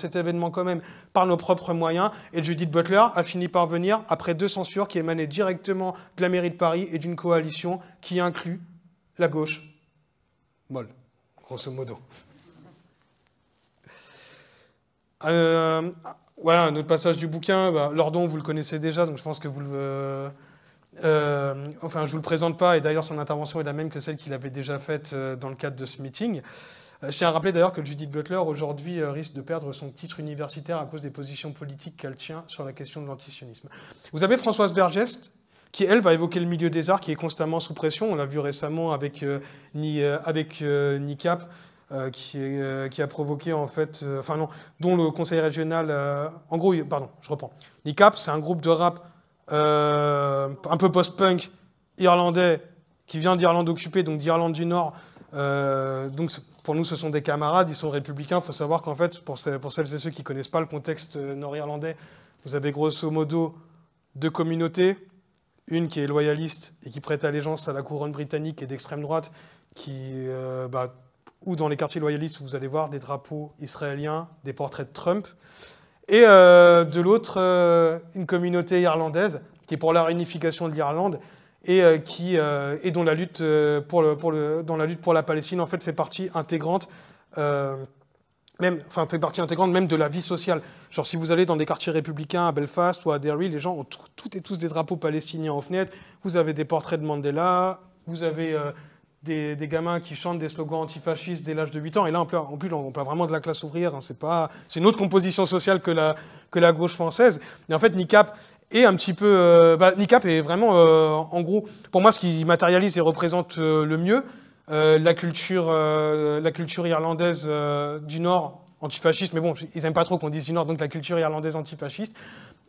quand même par nos propres moyens. » Et Judith Butler a fini par venir après 2 censures qui émanaient directement de la mairie de Paris et d'une coalition qui inclut la gauche molle, grosso modo. Voilà, un autre passage du bouquin. Lordon, vous le connaissez déjà, donc je pense que vous Enfin, je vous le présente pas, et d'ailleurs son intervention est la même que celle qu'il avait déjà faite dans le cadre de ce meeting. Je tiens à rappeler d'ailleurs que Judith Butler, aujourd'hui, risque de perdre son titre universitaire à cause des positions politiques qu'elle tient sur la question de l'antisionisme. Vous avez Françoise Bergès, qui, elle, va évoquer le milieu des arts, qui est constamment sous pression. On l'a vu récemment avec NICAP, qui a provoqué, en fait... enfin non, dont le conseil régional... en gros, pardon, je reprends. NICAP, c'est un groupe de rap un peu post-punk irlandais, qui vient d'Irlande occupée, donc d'Irlande du Nord. Donc pour nous, ce sont des camarades, ils sont républicains. Il faut savoir qu'en fait, pour celles et ceux qui ne connaissent pas le contexte nord-irlandais, vous avez grosso modo deux communautés. Une qui est loyaliste et qui prête allégeance à la couronne britannique et d'extrême droite, ou dans les quartiers loyalistes, vous allez voir des drapeaux israéliens, des portraits de Trump. Et de l'autre, une communauté irlandaise qui est pour la réunification de l'Irlande et dont la lutte dans la lutte pour la Palestine en fait fait partie intégrante, fait partie intégrante même de la vie sociale. Genre si vous allez dans des quartiers républicains à Belfast ou à Derry, les gens ont toutes et tous des drapeaux palestiniens aux fenêtres. Vous avez des portraits de Mandela, vous avez des gamins qui chantent des slogans antifascistes dès l'âge de 8 ans. Et là, on parle vraiment de la classe ouvrière. Hein, c'est une autre composition sociale que la gauche française. Et en fait, NICAP est un petit peu... NICAP est vraiment, en gros, pour moi, ce qui matérialise et représente le mieux la culture irlandaise du Nord antifasciste. Mais bon, ils n'aiment pas trop qu'on dise du Nord, donc la culture irlandaise antifasciste.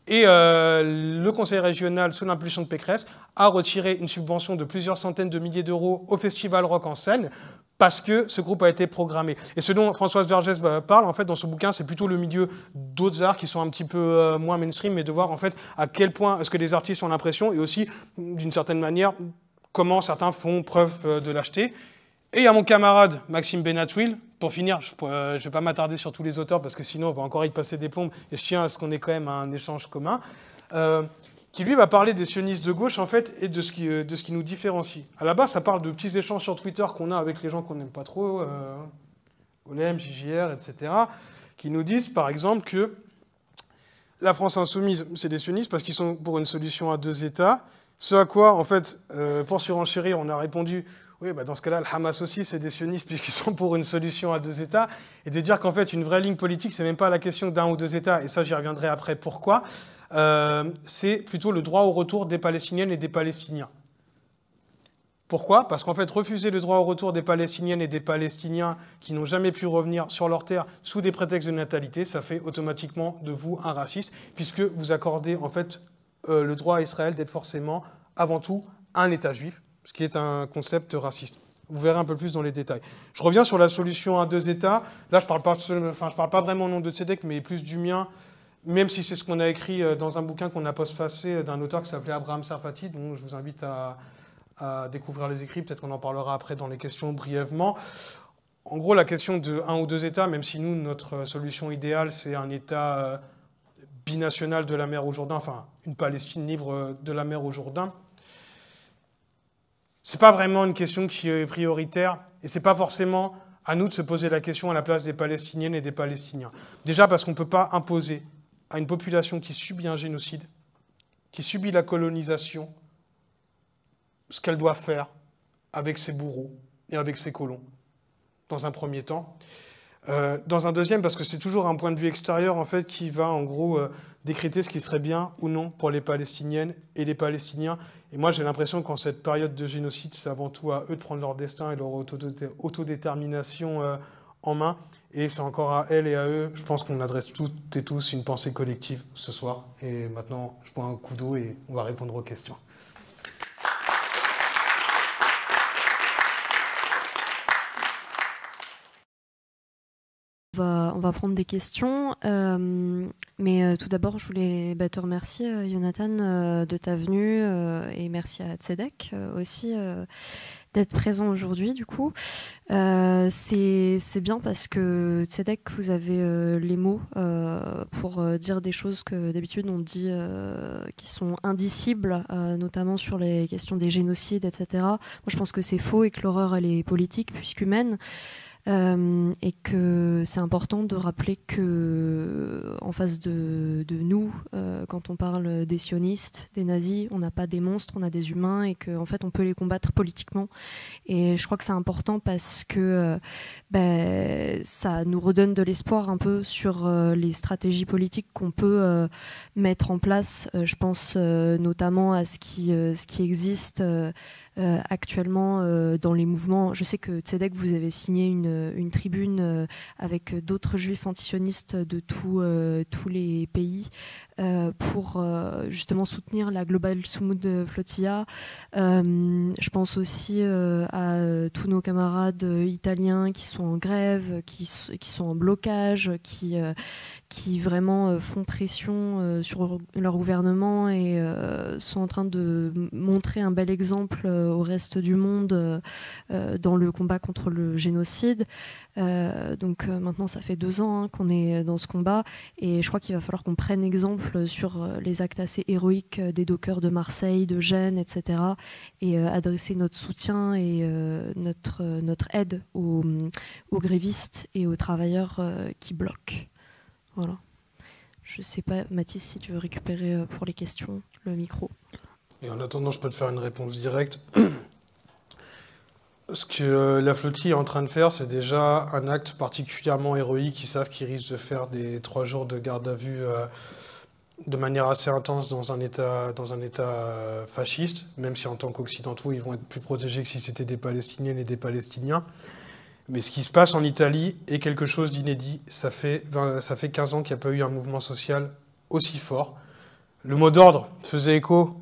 Et le conseil régional, sous l'impulsion de Pécresse, a retiré une subvention de plusieurs centaines de milliers d'euros au Festival Rock en Seine parce que ce groupe a été programmé. Et ce dont Françoise Vergès parle, en fait, dans ce bouquin, c'est plutôt le milieu d'autres arts qui sont un petit peu moins mainstream, mais de voir, en fait, à quel point est-ce que les artistes ont l'impression, et aussi, d'une certaine manière, comment certains font preuve de lâcheté. Et il y a mon camarade Maxime Benatouil. Pour finir, je ne vais pas m'attarder sur tous les auteurs parce que sinon on va encore y passer des plombes et je tiens à ce qu'on ait quand même un échange commun, qui lui va parler des sionistes de gauche en fait et de ce qui nous différencie. À la base, ça parle de petits échanges sur Twitter qu'on a avec les gens qu'on n'aime pas trop, OLM, JJR, etc., qui nous disent par exemple que la France insoumise, c'est des sionistes parce qu'ils sont pour une solution à deux États. Ce à quoi, en fait, pour surenchérir, on a répondu... Oui, dans ce cas-là, le Hamas aussi, c'est des sionistes puisqu'ils sont pour une solution à deux États. Et de dire qu'en fait, une vraie ligne politique, c'est même pas la question d'un ou deux États. Et ça, j'y reviendrai après. Pourquoi c'est plutôt le droit au retour des Palestiniennes et des Palestiniens. Pourquoi ? Parce qu'en fait, refuser le droit au retour des Palestiniennes et des Palestiniens qui n'ont jamais pu revenir sur leur terre sous des prétextes de natalité, ça fait automatiquement de vous un raciste, puisque vous accordez en fait le droit à Israël d'être forcément, avant tout, un État juif, ce qui est un concept raciste. Vous verrez un peu plus dans les détails. Je reviens sur la solution à deux États. Là, je parle pas vraiment au nom de Tzedek, mais plus du mien, même si c'est ce qu'on a écrit dans un bouquin qu'on a postfacé d'un auteur qui s'appelait Abraham Sarfati, dont je vous invite à découvrir les écrits. Peut-être qu'on en parlera après dans les questions brièvement. En gros, la question de un ou deux États, même si nous, notre solution idéale, c'est un État binational de la mer au Jourdain, enfin, une Palestine libre de la mer au Jourdain, c'est pas vraiment une question qui est prioritaire et c'est pas forcément à nous de se poser la question à la place des Palestiniennes et des Palestiniens. Déjà parce qu'on ne peut pas imposer à une population qui subit un génocide, qui subit la colonisation, ce qu'elle doit faire avec ses bourreaux et avec ses colons, dans un premier temps. Dans un deuxième, parce que c'est toujours un point de vue extérieur en fait, qui va en gros décréter ce qui serait bien ou non pour les Palestiniennes et les Palestiniens. Et moi j'ai l'impression qu'en cette période de génocide, c'est avant tout à eux de prendre leur destin et leur autodétermination en main. Et c'est encore à elles et à eux, je pense qu'on adresse toutes et tous une pensée collective ce soir. Et maintenant, je bois un coup d'eau et on va répondre aux questions. On va prendre des questions, mais tout d'abord, je voulais te remercier, Jonathan, de ta venue, et merci à Tzedek aussi d'être présent aujourd'hui, du coup. C'est bien parce que, Tzedek, vous avez les mots pour dire des choses que d'habitude on dit qui sont indicibles, notamment sur les questions des génocides, etc. Moi, je pense que c'est faux et que l'horreur, elle est politique plus qu'humaine. et que c'est important de rappeler que en face de nous, quand on parle des sionistes, des nazis, on n'a pas des monstres, on a des humains et qu'en fait on peut les combattre politiquement. Et je crois que c'est important parce que ça nous redonne de l'espoir un peu sur les stratégies politiques qu'on peut mettre en place. Je pense notamment à ce qui existe actuellement dans les mouvements. Je sais que Tzedek, vous avez signé une tribune avec d'autres juifs antisionistes de tous les pays pour justement soutenir la Global Sumud Flotilla. Je pense aussi à tous nos camarades italiens qui sont en grève, qui sont en blocage, qui vraiment font pression sur leur gouvernement et sont en train de montrer un bel exemple au reste du monde dans le combat contre le génocide. Donc maintenant, ça fait 2 ans qu'on est dans ce combat et je crois qu'il va falloir qu'on prenne exemple sur les actes assez héroïques des dockers de Marseille, de Gênes, etc. et adresser notre soutien et notre aide aux grévistes et aux travailleurs qui bloquent. Voilà. Je ne sais pas, Mathis, si tu veux récupérer pour les questions le micro. Et en attendant, je peux te faire une réponse directe. Ce que la flottille est en train de faire, c'est déjà un acte particulièrement héroïque. Ils savent qu'ils risquent de faire des 3 jours de garde à vue de manière assez intense dans un État fasciste, même si en tant qu'Occidentaux, ils vont être plus protégés que si c'était des Palestiniens et des Palestiniens. Mais ce qui se passe en Italie est quelque chose d'inédit. Ça fait 15 ans qu'il n'y a pas eu un mouvement social aussi fort. Le mot d'ordre faisait écho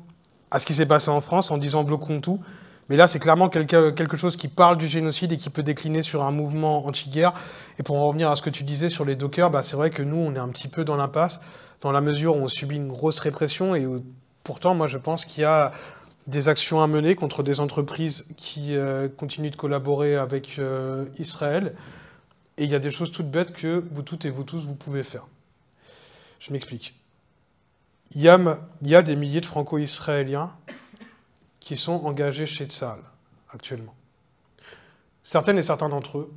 à ce qui s'est passé en France en disant « bloquons tout ». Mais là, c'est clairement quelque chose qui parle du génocide et qui peut décliner sur un mouvement anti-guerre. Et pour en revenir à ce que tu disais sur les dockers, c'est vrai que nous, on est un petit peu dans l'impasse, dans la mesure où on subit une grosse répression. Et où, pourtant, moi, je pense qu'il y a des actions à mener contre des entreprises qui continuent de collaborer avec Israël. Et il y a des choses toutes bêtes que vous toutes et vous tous, vous pouvez faire. Je m'explique. Il y a des milliers de franco-israéliens qui sont engagés chez Tsahal, actuellement. Certaines et certains d'entre eux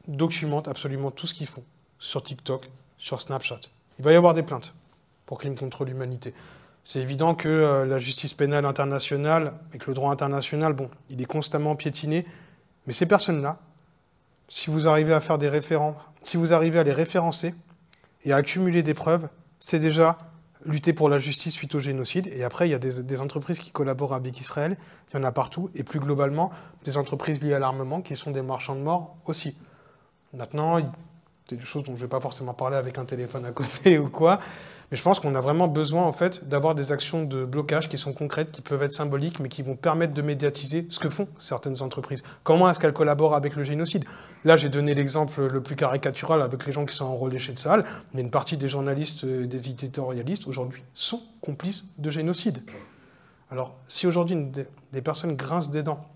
documentent absolument tout ce qu'ils font sur TikTok, sur Snapchat. Il va y avoir des plaintes pour crimes contre l'humanité. C'est évident que la justice pénale internationale et que le droit international, il est constamment piétiné, mais ces personnes-là, si vous arrivez à faire des référents, si vous arrivez à les référencer et à accumuler des preuves, c'est déjà lutter pour la justice suite au génocide. Et après, il y a des entreprises qui collaborent avec Israël, il y en a partout, et plus globalement, des entreprises liées à l'armement qui sont des marchands de mort aussi. Maintenant, il y a des choses dont je ne vais pas forcément parler avec un téléphone à côté ou quoi, mais je pense qu'on a vraiment besoin en fait d'avoir des actions de blocage qui sont concrètes, qui peuvent être symboliques, mais qui vont permettre de médiatiser ce que font certaines entreprises. Comment est-ce qu'elles collaborent avec le génocide? Là, j'ai donné l'exemple le plus caricatural avec les gens qui sont enrôlés chez Tsahal, mais une partie des journalistes, des éditorialistes, aujourd'hui, sont complices de génocide. Alors, si aujourd'hui des personnes grincent des dents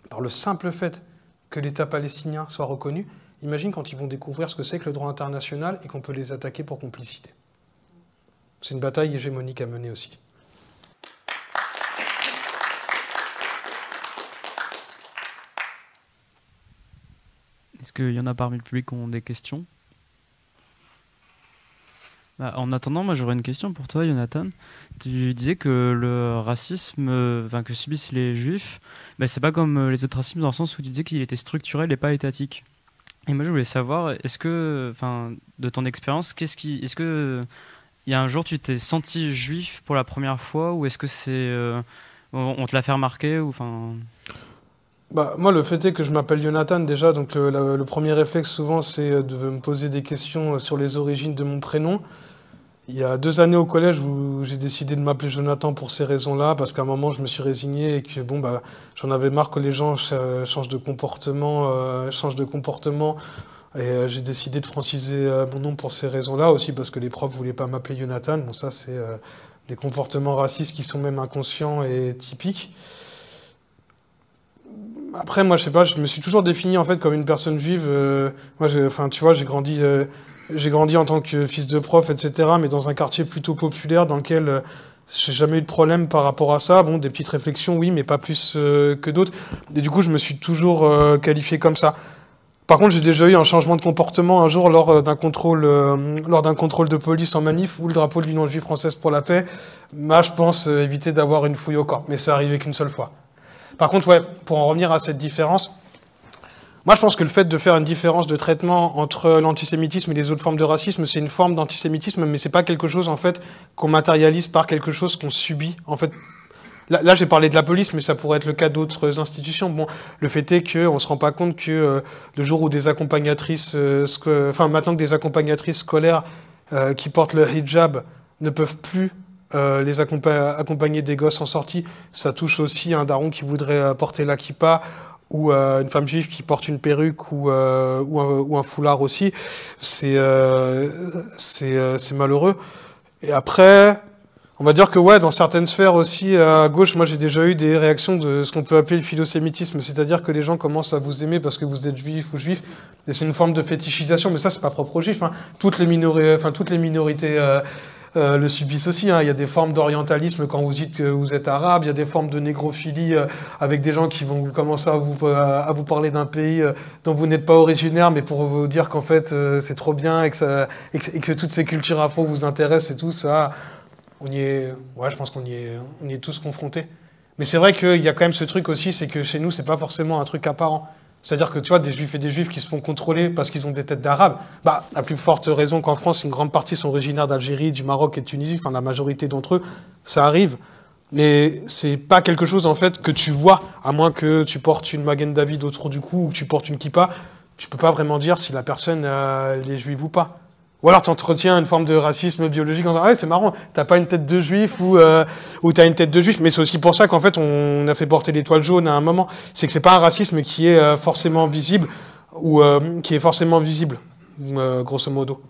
par le simple fait que l'État palestinien soit reconnu, imagine quand ils vont découvrir ce que c'est que le droit international et qu'on peut les attaquer pour complicité. C'est une bataille hégémonique à mener aussi. Est-ce qu'il y en a parmi le public qui ont des questions? En attendant, moi j'aurais une question pour toi, Jonathan. Tu disais que le racisme que subissent les juifs, c'est pas comme les autres racismes dans le sens où tu disais qu'il était structurel et pas étatique. Et moi je voulais savoir, est-ce que, de ton expérience, est-ce que il y a un jour tu t'es senti juif pour la première fois ou est-ce que on te l'a fait remarquer ou Moi, le fait est que je m'appelle Jonathan déjà, donc le premier réflexe souvent c'est de me poser des questions sur les origines de mon prénom. Il y a 2 années au collège où j'ai décidé de m'appeler Jonathan pour ces raisons-là, parce qu'à un moment je me suis résigné et que j'en avais marre que les gens changent de comportement, et j'ai décidé de franciser mon nom pour ces raisons-là, aussi parce que les profs voulaient pas m'appeler Jonathan. Bon, ça c'est des comportements racistes qui sont même inconscients et typiques. Après, moi, je sais pas, je me suis toujours défini en fait comme une personne juive. Moi, tu vois, j'ai grandi en tant que fils de prof, etc., mais dans un quartier plutôt populaire dans lequel j'ai jamais eu de problème par rapport à ça. Bon, des petites réflexions, oui, mais pas plus que d'autres. Et du coup, je me suis toujours qualifié comme ça. Par contre, j'ai déjà eu un changement de comportement un jour lors d'un contrôle de police en manif où le drapeau de l'Union juive française pour la paix m'a, je pense, évité d'avoir une fouille au corps. Mais c'est arrivé qu'une seule fois. Par contre, ouais, pour en revenir à cette différence, moi je pense que le fait de faire une différence de traitement entre l'antisémitisme et les autres formes de racisme, c'est une forme d'antisémitisme, mais c'est pas quelque chose en fait qu'on matérialise par quelque chose qu'on subit. En fait, là j'ai parlé de la police, mais ça pourrait être le cas d'autres institutions. Bon, le fait est qu'on se rend pas compte que le jour où des accompagnatrices, maintenant que des accompagnatrices scolaires qui portent le hijab ne peuvent plus les accompagner des gosses en sortie, ça touche aussi un daron qui voudrait porter la kippa, ou une femme juive qui porte une perruque ou un foulard aussi. C'est malheureux. Et après, on va dire que ouais, dans certaines sphères aussi, à gauche, moi j'ai déjà eu des réactions de ce qu'on peut appeler le philosémitisme, c'est-à-dire que les gens commencent à vous aimer parce que vous êtes juif ou juif, et c'est une forme de fétichisation, mais ça c'est pas propre aux juifs, hein. Toutes les minorités le subissent aussi, hein. Il y a des formes d'orientalisme quand vous dites que vous êtes arabe, il y a des formes de négrophilie avec des gens qui vont commencer à vous parler d'un pays dont vous n'êtes pas originaire, mais pour vous dire qu'en fait c'est trop bien et que toutes ces cultures afro vous intéressent et tout ça, je pense qu'on y est tous confrontés. Mais c'est vrai qu'il y a quand même ce truc aussi, c'est que chez nous c'est pas forcément un truc apparent. C'est-à-dire que tu vois, des juifs et des juifs qui se font contrôler parce qu'ils ont des têtes d'arabes, à plus forte raison qu'en France, une grande partie sont originaires d'Algérie, du Maroc et de Tunisie, enfin la majorité d'entre eux, ça arrive. Mais c'est pas quelque chose en fait que tu vois, à moins que tu portes une Magen David autour du cou ou que tu portes une kippa, tu peux pas vraiment dire si la personne elle est juive ou pas. Ou alors tu entretiens une forme de racisme biologique en disant « Ah ouais, c'est marrant, t'as pas une tête de juif ou t'as une tête de juif ». Mais c'est aussi pour ça qu'en fait, on a fait porter l'étoile jaune à un moment. C'est que c'est pas un racisme qui est forcément visible, ou qui est forcément visible, grosso modo.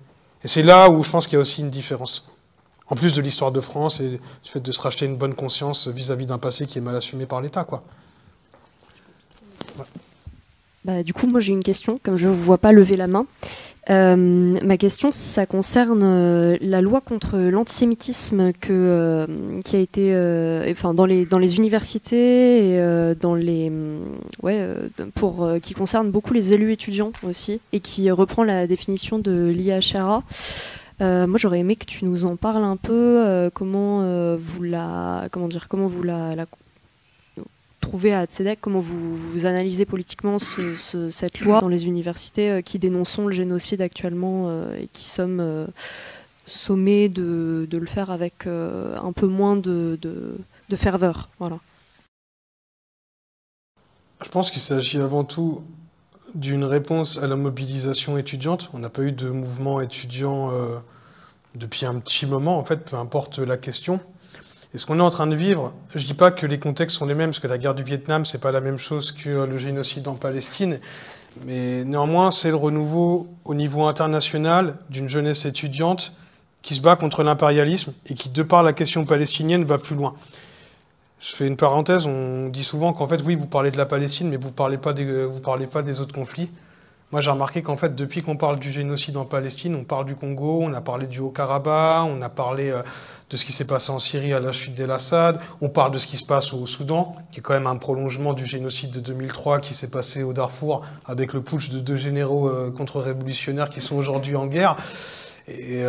Et c'est là où je pense qu'il y a aussi une différence. En plus de l'histoire de France et du fait de se racheter une bonne conscience vis-à-vis d'un passé qui est mal assumé par l'État, quoi. Ouais. Du coup, moi j'ai une question, comme je ne vous vois pas lever la main. Ma question, ça concerne la loi contre l'antisémitisme qui a été, dans les universités et qui concerne beaucoup les élus étudiants aussi et qui reprend la définition de l'IHRA. Moi, j'aurais aimé que tu nous en parles un peu. Comment vous la trouvez à Tzedek, comment vous analysez politiquement cette loi dans les universités qui dénonçons le génocide actuellement et qui sommes sommés de le faire avec un peu moins de ferveur. Voilà. Je pense qu'il s'agit avant tout d'une réponse à la mobilisation étudiante. On n'a pas eu de mouvement étudiant depuis un petit moment, en fait, peu importe la question. Et ce qu'on est en train de vivre, je ne dis pas que les contextes sont les mêmes, parce que la guerre du Vietnam, c'est pas la même chose que le génocide en Palestine, mais néanmoins, c'est le renouveau au niveau international d'une jeunesse étudiante qui se bat contre l'impérialisme et qui, de par la question palestinienne, va plus loin. Je fais une parenthèse, on dit souvent qu'en fait, oui, vous parlez de la Palestine, mais vous parlez pas des autres conflits. Moi, j'ai remarqué qu'en fait, depuis qu'on parle du génocide en Palestine, on parle du Congo, on a parlé du Haut-Karabakh, on a parlé de ce qui s'est passé en Syrie à la chute d'El-Assad, on parle de ce qui se passe au Soudan, qui est quand même un prolongement du génocide de 2003 qui s'est passé au Darfour avec le putsch de 2 généraux contre-révolutionnaires qui sont aujourd'hui en guerre. Et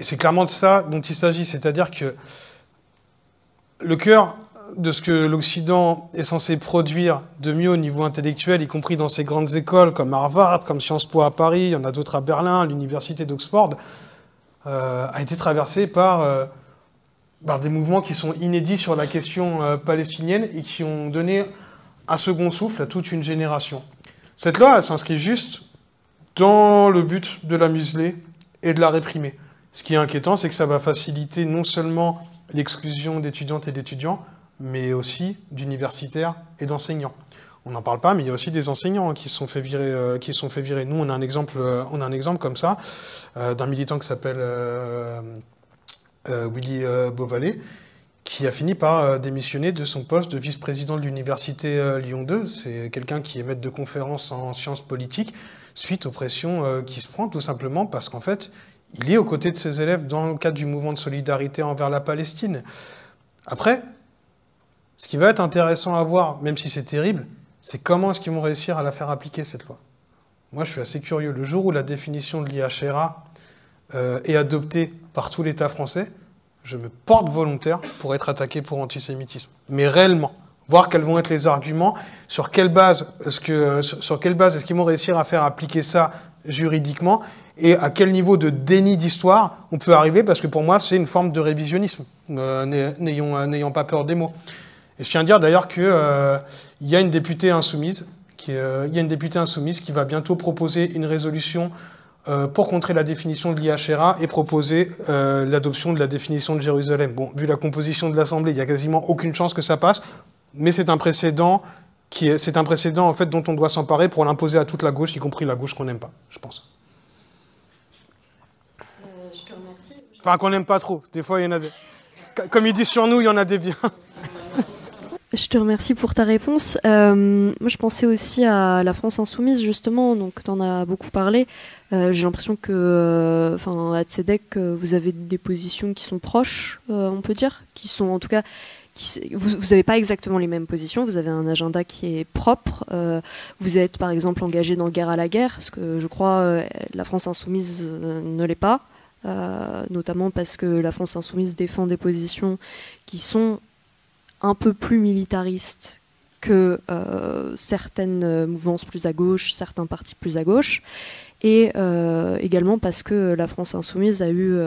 c'est clairement de ça dont il s'agit, c'est-à-dire que le cœur de ce que l'Occident est censé produire de mieux au niveau intellectuel, y compris dans ces grandes écoles comme Harvard, comme Sciences Po à Paris, il y en a d'autres à Berlin, l'université d'Oxford, a été traversé par des mouvements qui sont inédits sur la question palestinienne et qui ont donné un second souffle à toute une génération. Cette loi, elle s'inscrit juste dans le but de la museler et de la réprimer. Ce qui est inquiétant, c'est que ça va faciliter non seulement l'exclusion d'étudiantes et d'étudiants, mais aussi d'universitaires et d'enseignants. On n'en parle pas, mais il y a aussi des enseignants qui se sont fait virer. Nous, on a un exemple comme ça, d'un militant qui s'appelle Willy Beauvalet, qui a fini par démissionner de son poste de vice-président de l'université Lyon 2. C'est quelqu'un qui est maître de conférences en sciences politiques, suite aux pressions qui se prend, tout simplement parce qu'en fait, il est aux côtés de ses élèves dans le cadre du mouvement de solidarité envers la Palestine. Après, ce qui va être intéressant à voir, même si c'est terrible, c'est comment est-ce qu'ils vont réussir à la faire appliquer, cette loi. moi je suis assez curieux. Le jour où la définition de l'IHRA est adoptée par tout l'État français, je me porte volontaire pour être attaqué pour antisémitisme. Mais réellement. Voir quels vont être les arguments, sur quelle base est-ce qu'ils vont réussir à faire appliquer ça juridiquement, et à quel niveau de déni d'histoire on peut arriver, parce que pour moi, c'est une forme de révisionnisme, n'ayons pas peur des mots. Et je tiens à dire d'ailleurs qu'il y a une députée insoumise, qui va bientôt proposer une résolution pour contrer la définition de l'IHRA et proposer l'adoption de la définition de Jérusalem. Bon, vu la composition de l'Assemblée, il n'y a quasiment aucune chance que ça passe, mais c'est un précédent en fait dont on doit s'emparer pour l'imposer à toute la gauche, y compris la gauche qu'on n'aime pas, je pense. Je te remercie. Enfin, qu'on n'aime pas trop. Des fois, il y en a des... Comme ils disent sur nous, il y en a des biens. Je te remercie pour ta réponse. Moi, je pensais aussi à la France insoumise, justement, donc tu en as beaucoup parlé. J'ai l'impression que, à Tzedek, vous avez des positions qui sont proches, on peut dire, qui sont en tout cas... Vous n'avez pas exactement les mêmes positions, vous avez un agenda qui est propre. Vous êtes, par exemple, engagé dans Guerre à la guerre, ce que je crois la France insoumise ne l'est pas, notamment parce que la France insoumise défend des positions qui sont un peu plus militaristes que certaines mouvances plus à gauche, certains partis plus à gauche, et également parce que la France insoumise a eu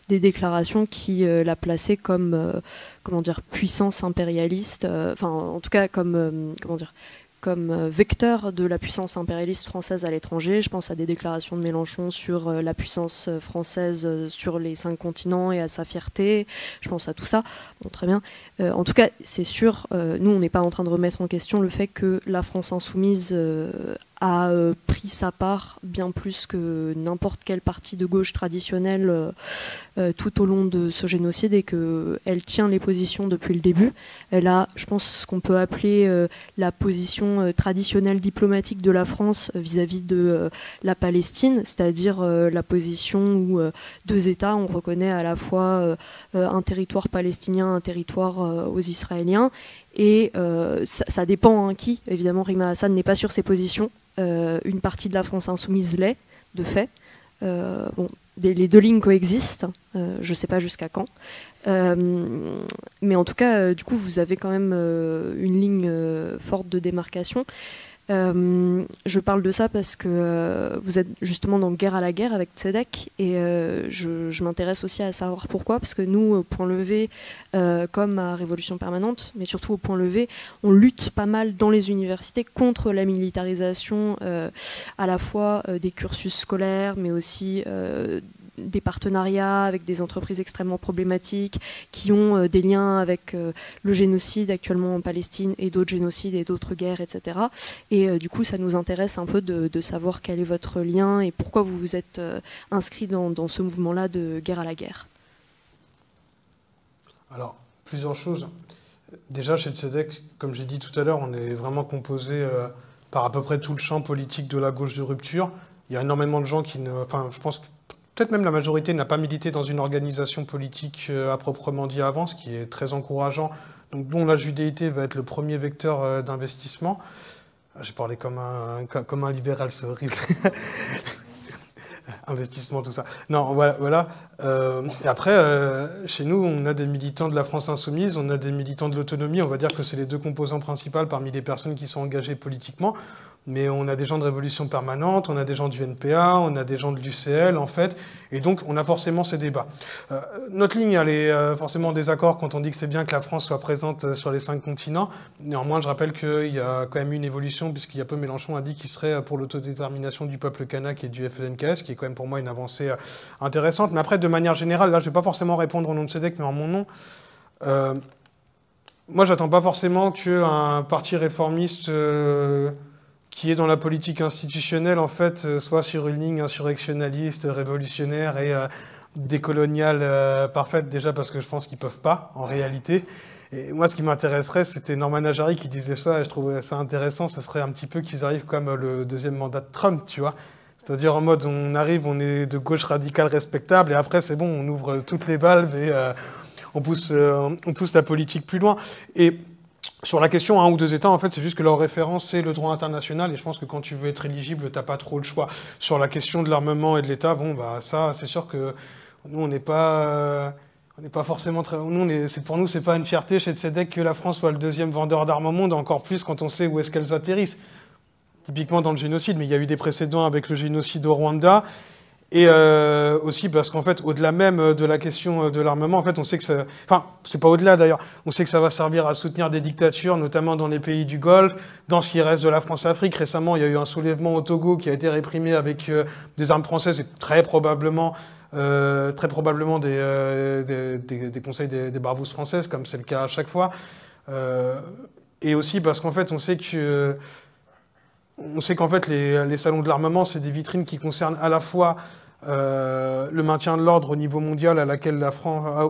des déclarations qui la plaçaient comme puissance impérialiste, en tout cas comme vecteur de la puissance impérialiste française à l'étranger. Je pense à des déclarations de Mélenchon sur la puissance française sur les 5 continents et à sa fierté. Je pense à tout ça. Bon, très bien. En tout cas, c'est sûr, nous, on n'est pas en train de remettre en question le fait que la France insoumise a pris sa part bien plus que n'importe quel parti de gauche traditionnel tout au long de ce génocide, et qu'elle tient les positions depuis le début. Elle a, je pense, ce qu'on peut appeler la position traditionnelle diplomatique de la France vis-à-vis de la Palestine, c'est-à-dire la position où 2 États, on reconnaît à la fois un territoire palestinien, un territoire aux Israéliens, et ça dépend qui. Évidemment, Rima Hassan n'est pas sur ses positions. Une partie de la France insoumise l'est, de fait. Les 2 lignes coexistent, je ne sais pas jusqu'à quand. Mais en tout cas, du coup, vous avez quand même une ligne forte de démarcation. Je parle de ça parce que vous êtes justement dans Guerre à la guerre avec Tzedek, et je m'intéresse aussi à savoir pourquoi, parce que nous, au Point Levé, comme à Révolution Permanente, mais surtout au Point Levé, on lutte pas mal dans les universités contre la militarisation à la fois des cursus scolaires, mais aussi des partenariats avec des entreprises extrêmement problématiques qui ont des liens avec le génocide actuellement en Palestine et d'autres génocides et d'autres guerres, etc. Et du coup, ça nous intéresse un peu de savoir quel est votre lien et pourquoi vous vous êtes inscrit dans ce mouvement-là de Guerre à la guerre. Alors, plusieurs choses. Déjà, chez Tzedek, comme j'ai dit tout à l'heure, on est vraiment composé par à peu près tout le champ politique de la gauche de rupture. Il y a énormément de gens qui ne... je pense que peut-être même la majorité n'a pas milité dans une organisation politique à proprement dit avant, ce qui est très encourageant, donc dont la judéité va être le premier vecteur d'investissement. J'ai parlé comme un libéral, c'est horrible. Investissement, tout ça. Non, voilà. Et après, chez nous, on a des militants de la France insoumise, on a des militants de l'autonomie. On va dire que c'est les 2 composants principaux parmi les personnes qui sont engagées politiquement. Mais on a des gens de Révolution Permanente, on a des gens du NPA, on a des gens de l'UCL, en fait. Et donc, on a forcément ces débats. Notre ligne, elle est forcément en désaccord quand on dit que c'est bien que la France soit présente sur les 5 continents. Néanmoins, je rappelle qu'il y a quand même eu une évolution, puisqu'il y a peu Mélenchon a dit qu'il serait pour l'autodétermination du peuple kanak et du FLNKS, qui est quand même pour moi une avancée intéressante. Mais après, de manière générale, là, je ne vais pas forcément répondre au nom de Tzedek, mais en mon nom. Moi, j'attends pas forcément qu'un parti réformiste... qui est dans la politique institutionnelle, en fait, soit sur une ligne insurrectionnaliste, révolutionnaire et décoloniale parfaite, déjà parce que je pense qu'ils ne peuvent pas, en réalité. Et moi, ce qui m'intéresserait, c'était Norman Ajari qui disait ça, et je trouvais ça intéressant, ce serait un petit peu qu'ils arrivent comme le 2e mandat de Trump, tu vois. C'est-à-dire en mode, on arrive, on est de gauche radicale respectable, et après, c'est bon, on ouvre toutes les valves et on pousse la politique plus loin. Et Sur la question 1 ou 2 États, en fait, c'est juste que leur référence, c'est le droit international, et je pense que quand tu veux être éligible, t'as pas trop le choix. Sur la question de l'armement et de l'État, bon, bah, ça, c'est sûr que nous, on n'est pas forcément très... Pour nous, c'est pas une fierté chez Tzedek que la France soit le deuxième vendeur d'armes au monde, encore plus quand on sait où est-ce qu'elles atterrissent. Typiquement dans le génocide, mais il y a eu des précédents avec le génocide au Rwanda, et aussi parce qu'en fait, au-delà même de la question de l'armement, en fait, on sait que ça... Enfin, c'est pas au-delà d'ailleurs. On sait que ça va servir à soutenir des dictatures, notamment dans les pays du Golfe, dans ce qui reste de la France-Afrique. Récemment, il y a eu un soulèvement au Togo qui a été réprimé avec des armes françaises et très probablement des conseils des barbouzes françaises, comme c'est le cas à chaque fois. Et aussi parce qu'en fait, on sait qu'en fait, les salons de l'armement, c'est des vitrines qui concernent à la fois le maintien de l'ordre au niveau mondial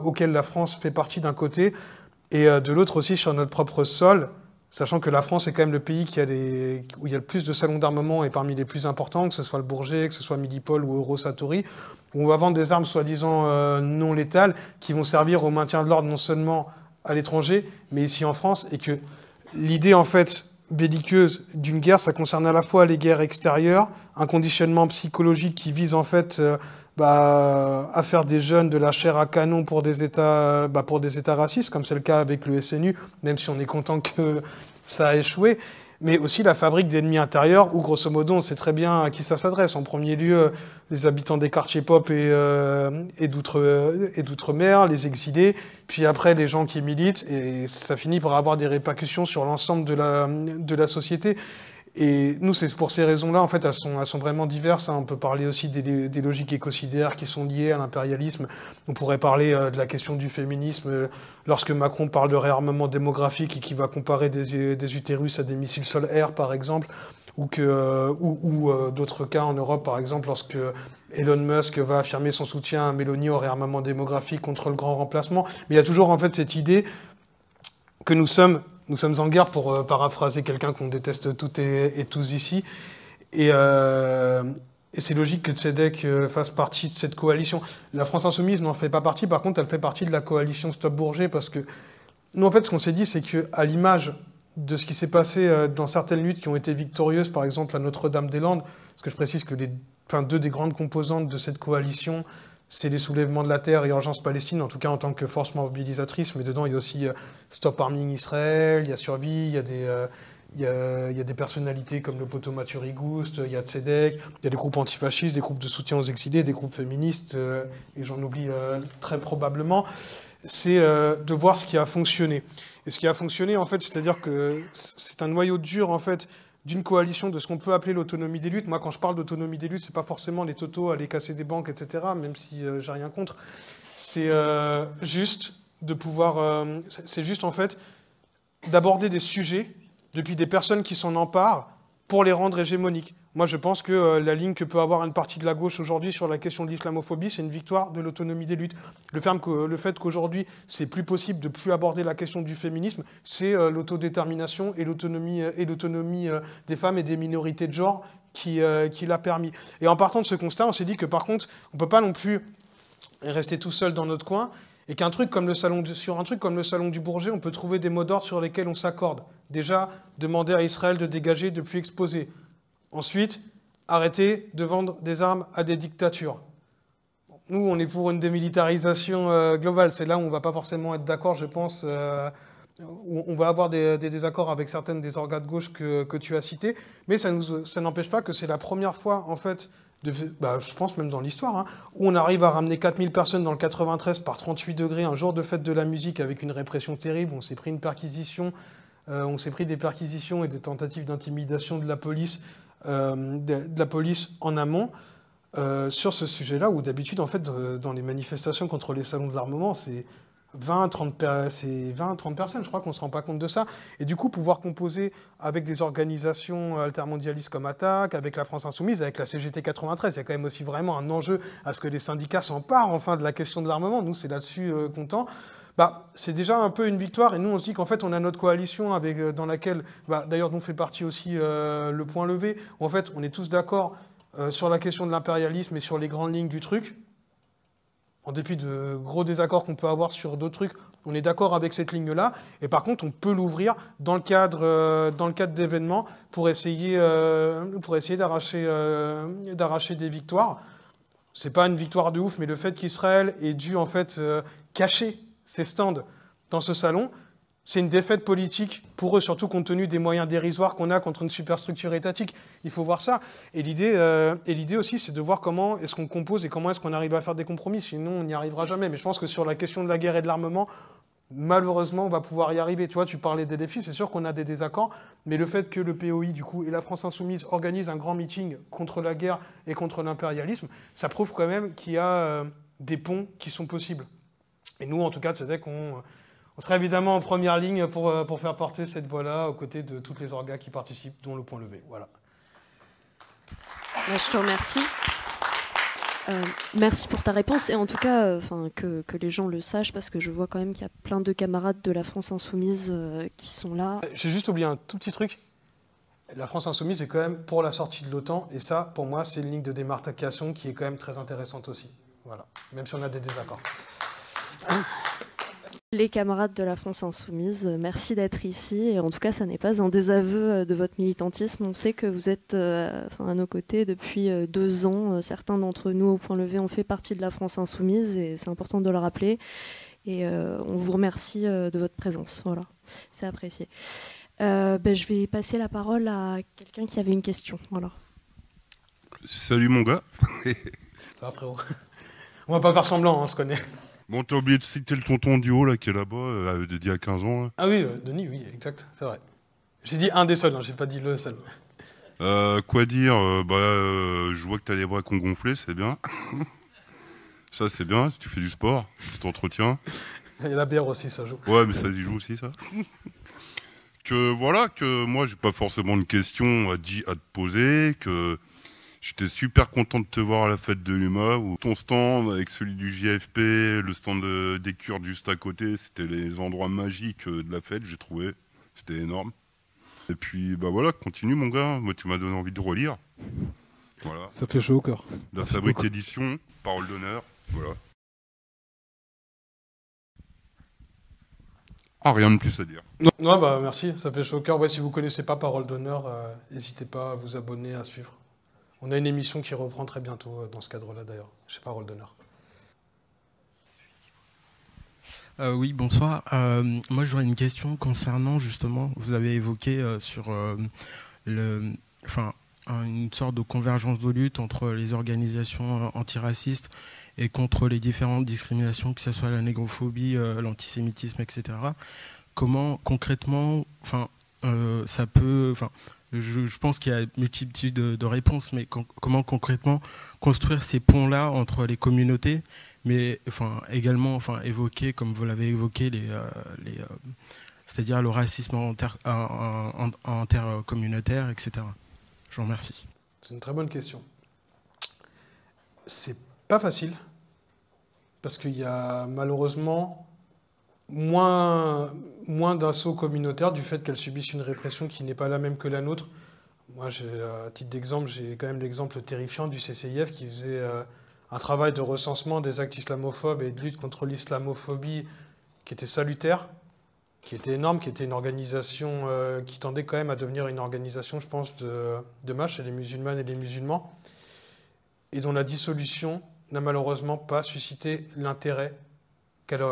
auquel la France fait partie d'un côté, et de l'autre aussi sur notre propre sol, sachant que la France est quand même le pays où il y a le plus de salons d'armement et parmi les plus importants, que ce soit le Bourget, que ce soit Milipol ou Eurosatory, où on va vendre des armes soi-disant non létales qui vont servir au maintien de l'ordre non seulement à l'étranger, mais ici en France, et que l'idée en fait belliqueuse d'une guerre, ça concerne à la fois les guerres extérieures, un conditionnement psychologique qui vise en fait à faire des jeunes de la chair à canon pour des États racistes, comme c'est le cas avec le SNU, même si on est content que ça a échoué, mais aussi la fabrique d'ennemis intérieurs, où grosso modo on sait très bien à qui ça s'adresse. En premier lieu, les habitants des quartiers pop et d'outre-mer, les exilés, puis après les gens qui militent, et ça finit par avoir des répercussions sur l'ensemble de la société. Et nous, c'est pour ces raisons-là, en fait, elles sont vraiment diverses. On peut parler aussi des logiques écocidaires qui sont liées à l'impérialisme. On pourrait parler de la question du féminisme, lorsque Macron parle de réarmement démographique et qu'il va comparer des utérus à des missiles sol-air, par exemple, ou d'autres cas en Europe, par exemple, lorsque Elon Musk va affirmer son soutien à Mélanie au réarmement démographique contre le grand remplacement. Mais il y a toujours, en fait, cette idée que nous sommes en guerre, pour paraphraser quelqu'un qu'on déteste toutes et tous ici. Et c'est logique que Tzedek fasse partie de cette coalition. La France Insoumise n'en fait pas partie, par contre, elle fait partie de la coalition Stop Bourget, parce que nous, en fait, ce qu'on s'est dit, c'est qu'à l'image de ce qui s'est passé dans certaines luttes qui ont été victorieuses, par exemple à Notre-Dame-des-Landes, parce que je précise que deux des grandes composantes de cette coalition, c'est les soulèvements de la terre et Urgence Palestine, en tout cas en tant que force mobilisatrice, mais dedans il y a aussi Stop Arming Israël, il y a Survie, il y a des personnalités comme le poteau Mathieu Rigouste, il y a Tzedek, il y a des groupes antifascistes, des groupes de soutien aux exilés, des groupes féministes, et j'en oublie très probablement. C'est de voir ce qui a fonctionné. Et ce qui a fonctionné, en fait, c'est-à-dire que c'est un noyau dur, en fait, d'une coalition de ce qu'on peut appeler l'autonomie des luttes. Moi, quand je parle d'autonomie des luttes, c'est pas forcément les totaux, aller casser des banques, etc., même si j'ai rien contre. C'est juste de pouvoir... c'est juste, en fait, d'aborder des sujets depuis des personnes qui s'en emparent pour les rendre hégémoniques. Moi, je pense que la ligne que peut avoir une partie de la gauche aujourd'hui sur la question de l'islamophobie, c'est une victoire de l'autonomie des luttes. Le fait qu'aujourd'hui, c'est plus possible de plus aborder la question du féminisme, c'est l'autodétermination et l'autonomie des femmes et des minorités de genre qui l'a permis. Et en partant de ce constat, on s'est dit que par contre, on ne peut pas non plus rester tout seul dans notre coin, et sur un truc comme le salon du Bourget, on peut trouver des mots d'ordre sur lesquels on s'accorde. Déjà, demander à Israël de dégager, de plus exposer. Ensuite, arrêter de vendre des armes à des dictatures. Nous, on est pour une démilitarisation globale. C'est là où on ne va pas forcément être d'accord, je pense. Où on va avoir des désaccords avec certaines des organes de gauche que tu as citées. Mais ça n'empêche pas que c'est la première fois, en fait, je pense même dans l'histoire, hein, où on arrive à ramener 4000 personnes dans le 93 par 38 degrés, un jour de fête de la musique avec une répression terrible. On s'est pris une perquisition, on s'est pris des perquisitions et des tentatives d'intimidation de la police en amont sur ce sujet-là, où d'habitude, en fait, dans les manifestations contre les salons de l'armement, c'est 20-30 personnes, je crois qu'on ne se rend pas compte de ça. Et du coup, pouvoir composer avec des organisations altermondialistes comme Attac, avec la France Insoumise, avec la CGT 93, il y a quand même aussi vraiment un enjeu à ce que les syndicats s'emparent enfin de la question de l'armement. Nous, c'est là-dessus comptant. C'est déjà un peu une victoire, et nous on se dit qu'en fait on a notre coalition dans laquelle, d'ailleurs dont fait partie aussi le Point Levé, où en fait on est tous d'accord sur la question de l'impérialisme et sur les grandes lignes du truc. en dépit de gros désaccords qu'on peut avoir sur d'autres trucs, on est d'accord avec cette ligne-là. Et par contre, on peut l'ouvrir dans le cadre d'événements pour essayer d'arracher des victoires. C'est pas une victoire de ouf, mais le fait qu'Israël ait dû en fait cacher ses stands dans ce salon, c'est une défaite politique pour eux, surtout compte tenu des moyens dérisoires qu'on a contre une superstructure étatique. Il faut voir ça. Et l'idée aussi, c'est de voir comment est-ce qu'on compose et comment est-ce qu'on arrive à faire des compromis. Sinon, on n'y arrivera jamais. Mais je pense que sur la question de la guerre et de l'armement, malheureusement, on va pouvoir y arriver. Tu vois, tu parlais des défis, c'est sûr qu'on a des désaccords, mais le fait que le POI, du coup, et la France Insoumise organisent un grand meeting contre la guerre et contre l'impérialisme, ça prouve quand même qu'il y a des ponts qui sont possibles. Et nous, en tout cas, c'est qu'on serait évidemment en première ligne pour faire porter cette voix-là aux côtés de toutes les orgas qui participent, dont le Point Levé. Voilà. Je te remercie. Merci pour ta réponse et en tout cas que les gens le sachent parce que je vois quand même qu'il y a plein de camarades de la France Insoumise qui sont là. J'ai juste oublié un tout petit truc. La France Insoumise est quand même pour la sortie de l'OTAN et ça, pour moi, c'est une ligne de démarcation qui est quand même très intéressante aussi. Voilà, même si on a des désaccords. Les camarades de la France Insoumise, merci d'être ici. Et en tout cas, ça n'est pas un désaveu de votre militantisme. On sait que vous êtes à nos côtés depuis 2 ans. Certains d'entre nous, au Point Levé, ont fait partie de la France Insoumise et c'est important de le rappeler. Et on vous remercie de votre présence. Voilà, c'est apprécié. Je vais passer la parole à quelqu'un qui avait une question. Voilà. Salut mon gars. Ça va frérot. On va pas faire semblant, on se connaît. Bon, t'as oublié de citer le tonton du haut là, qui est là-bas, d'il y a 15 ans. Là. Ah oui, Denis, oui, exact, c'est vrai. J'ai dit un des seuls, j'ai pas dit le seul. Quoi dire je vois que t'as les bras qu'on gonflait, c'est bien. Ça, c'est bien, tu fais du sport, tu t'entretiens. Il y a la bière aussi, ça joue. Ouais, mais ça y joue aussi, ça. Que moi, j'ai pas forcément une question à te poser, que... J'étais super content de te voir à la fête de l'UMA, où ton stand avec celui du JFP, le stand des Kurdes juste à côté, c'était les endroits magiques de la fête, j'ai trouvé. C'était énorme. Et puis, voilà, continue mon gars. Moi, tu m'as donné envie de relire. Voilà. Ça fait chaud au cœur. La Fabrique Édition, Parole d'honneur, voilà. Ah, rien de plus à dire. Non, merci, ça fait chaud au cœur. Ouais, si vous connaissez pas Parole d'honneur, n'hésitez pas à vous abonner, à suivre. On a une émission qui reprend très bientôt dans ce cadre-là d'ailleurs, chez Parole d'honneur. Oui, bonsoir. Moi, j'aurais une question concernant justement, vous avez évoqué sur une sorte de convergence de lutte entre les organisations antiracistes et contre les différentes discriminations, que ce soit la négrophobie, l'antisémitisme, etc. Comment concrètement, ça peut... Je pense qu'il y a une multitude de réponses, mais comment concrètement construire ces ponts-là entre les communautés, mais également évoquer, comme vous l'avez évoqué, c'est-à-dire le racisme intercommunautaire, etc. Je vous remercie. C'est une très bonne question. C'est pas facile, parce qu'il y a malheureusement moins d'assauts communautaires du fait qu'elles subissent une répression qui n'est pas la même que la nôtre. Moi, à titre d'exemple, j'ai quand même l'exemple terrifiant du CCIF qui faisait un travail de recensement des actes islamophobes et de lutte contre l'islamophobie qui était salutaire, qui était énorme, qui était une organisation qui tendait quand même à devenir une organisation, je pense, de masse chez les musulmanes et les musulmans, et dont la dissolution n'a malheureusement pas suscité l'intérêt qu'elle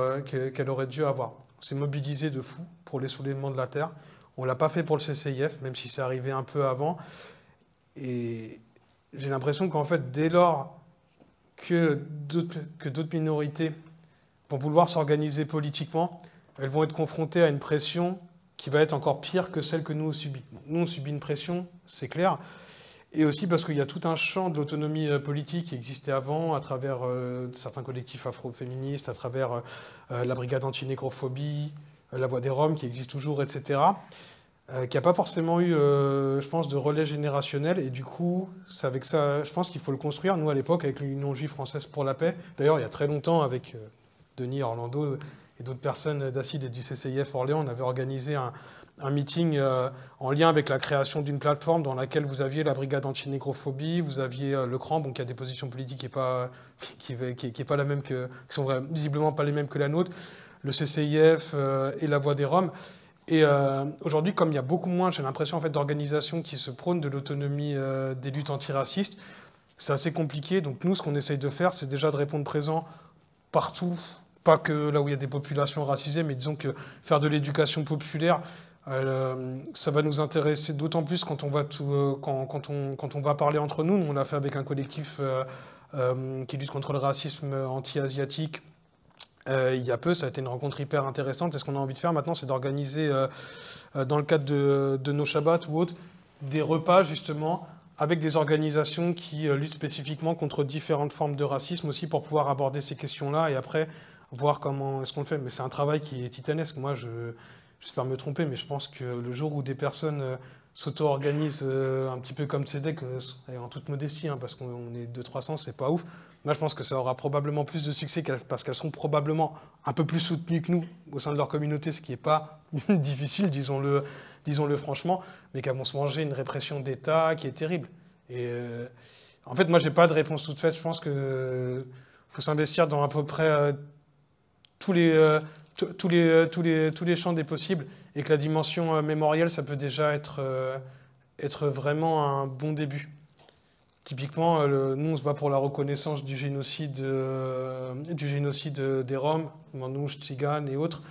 aurait dû avoir. On s'est mobilisé de fou pour les soulèvements de la terre. On ne l'a pas fait pour le CCIF, même si c'est arrivé un peu avant. Et j'ai l'impression qu'en fait, dès lors que d'autres minorités vont vouloir s'organiser politiquement, elles vont être confrontées à une pression qui va être encore pire que celle que nous on subit. Nous, on subit une pression, c'est clair. Et aussi parce qu'il y a tout un champ de l'autonomie politique qui existait avant, à travers certains collectifs afro-féministes, à travers la brigade anti-négrophobie, la Voix des Roms qui existe toujours, etc., qui n'a pas forcément eu, je pense, de relais générationnel. Et du coup, c'est avec ça, je pense qu'il faut le construire. Nous, à l'époque, avec l'Union juive française pour la paix, d'ailleurs, il y a très longtemps, avec Denis Orlando et d'autres personnes d'Acide et du CCIF Orléans, on avait organisé un meeting en lien avec la création d'une plateforme dans laquelle vous aviez la brigade anti-négrophobie, vous aviez le CRAN, bon, qui a des positions politiques qui est pas la même qui sont visiblement pas les mêmes que la nôtre, le CCIF et la Voix des Roms. Et aujourd'hui, comme il y a beaucoup moins, j'ai l'impression en fait, d'organisations qui se prônent de l'autonomie des luttes antiracistes, c'est assez compliqué. Donc nous, ce qu'on essaye de faire, c'est déjà de répondre présent partout, pas que là où il y a des populations racisées, mais disons que faire de l'éducation populaire, ça va nous intéresser d'autant plus quand on va, quand on va parler entre nous. Nous, on l'a fait avec un collectif qui lutte contre le racisme anti-asiatique. Il y a peu, ça a été une rencontre hyper intéressante. Et ce qu'on a envie de faire maintenant, c'est d'organiser, dans le cadre de nos Shabbats ou autres, des repas justement avec des organisations qui luttent spécifiquement contre différentes formes de racisme aussi pour pouvoir aborder ces questions-là et après voir comment est-ce qu'on le fait. Mais c'est un travail qui est titanesque. Moi, j'espère me tromper, mais je pense que le jour où des personnes s'auto-organisent un petit peu comme Tzedek, en toute modestie, parce qu'on est 200-300, c'est pas ouf. Moi, je pense que ça aura probablement plus de succès parce qu'elles seront probablement un peu plus soutenues que nous au sein de leur communauté, ce qui n'est pas difficile, disons-le franchement, mais qu'elles vont se manger une répression d'État qui est terrible. Et en fait, moi, j'ai pas de réponse toute faite. Je pense qu'il faut s'investir dans à peu près tous les champs des possibles et que la dimension mémorielle, ça peut déjà être vraiment un bon début. Typiquement, nous, on se bat pour la reconnaissance du génocide des Roms, Manouches, Tziganes et autres.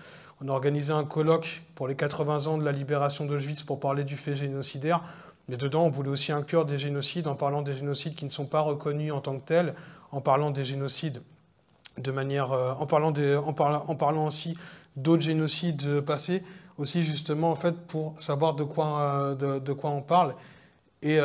On a organisé un colloque pour les 80 ans de la libération d'Auschwitz pour parler du fait génocidaire. Mais dedans, on voulait aussi inclure des génocides en parlant des génocides qui ne sont pas reconnus en tant que tels, en parlant des génocides de manière, en parlant aussi d'autres génocides passés, aussi justement en fait pour savoir de quoi on parle. Et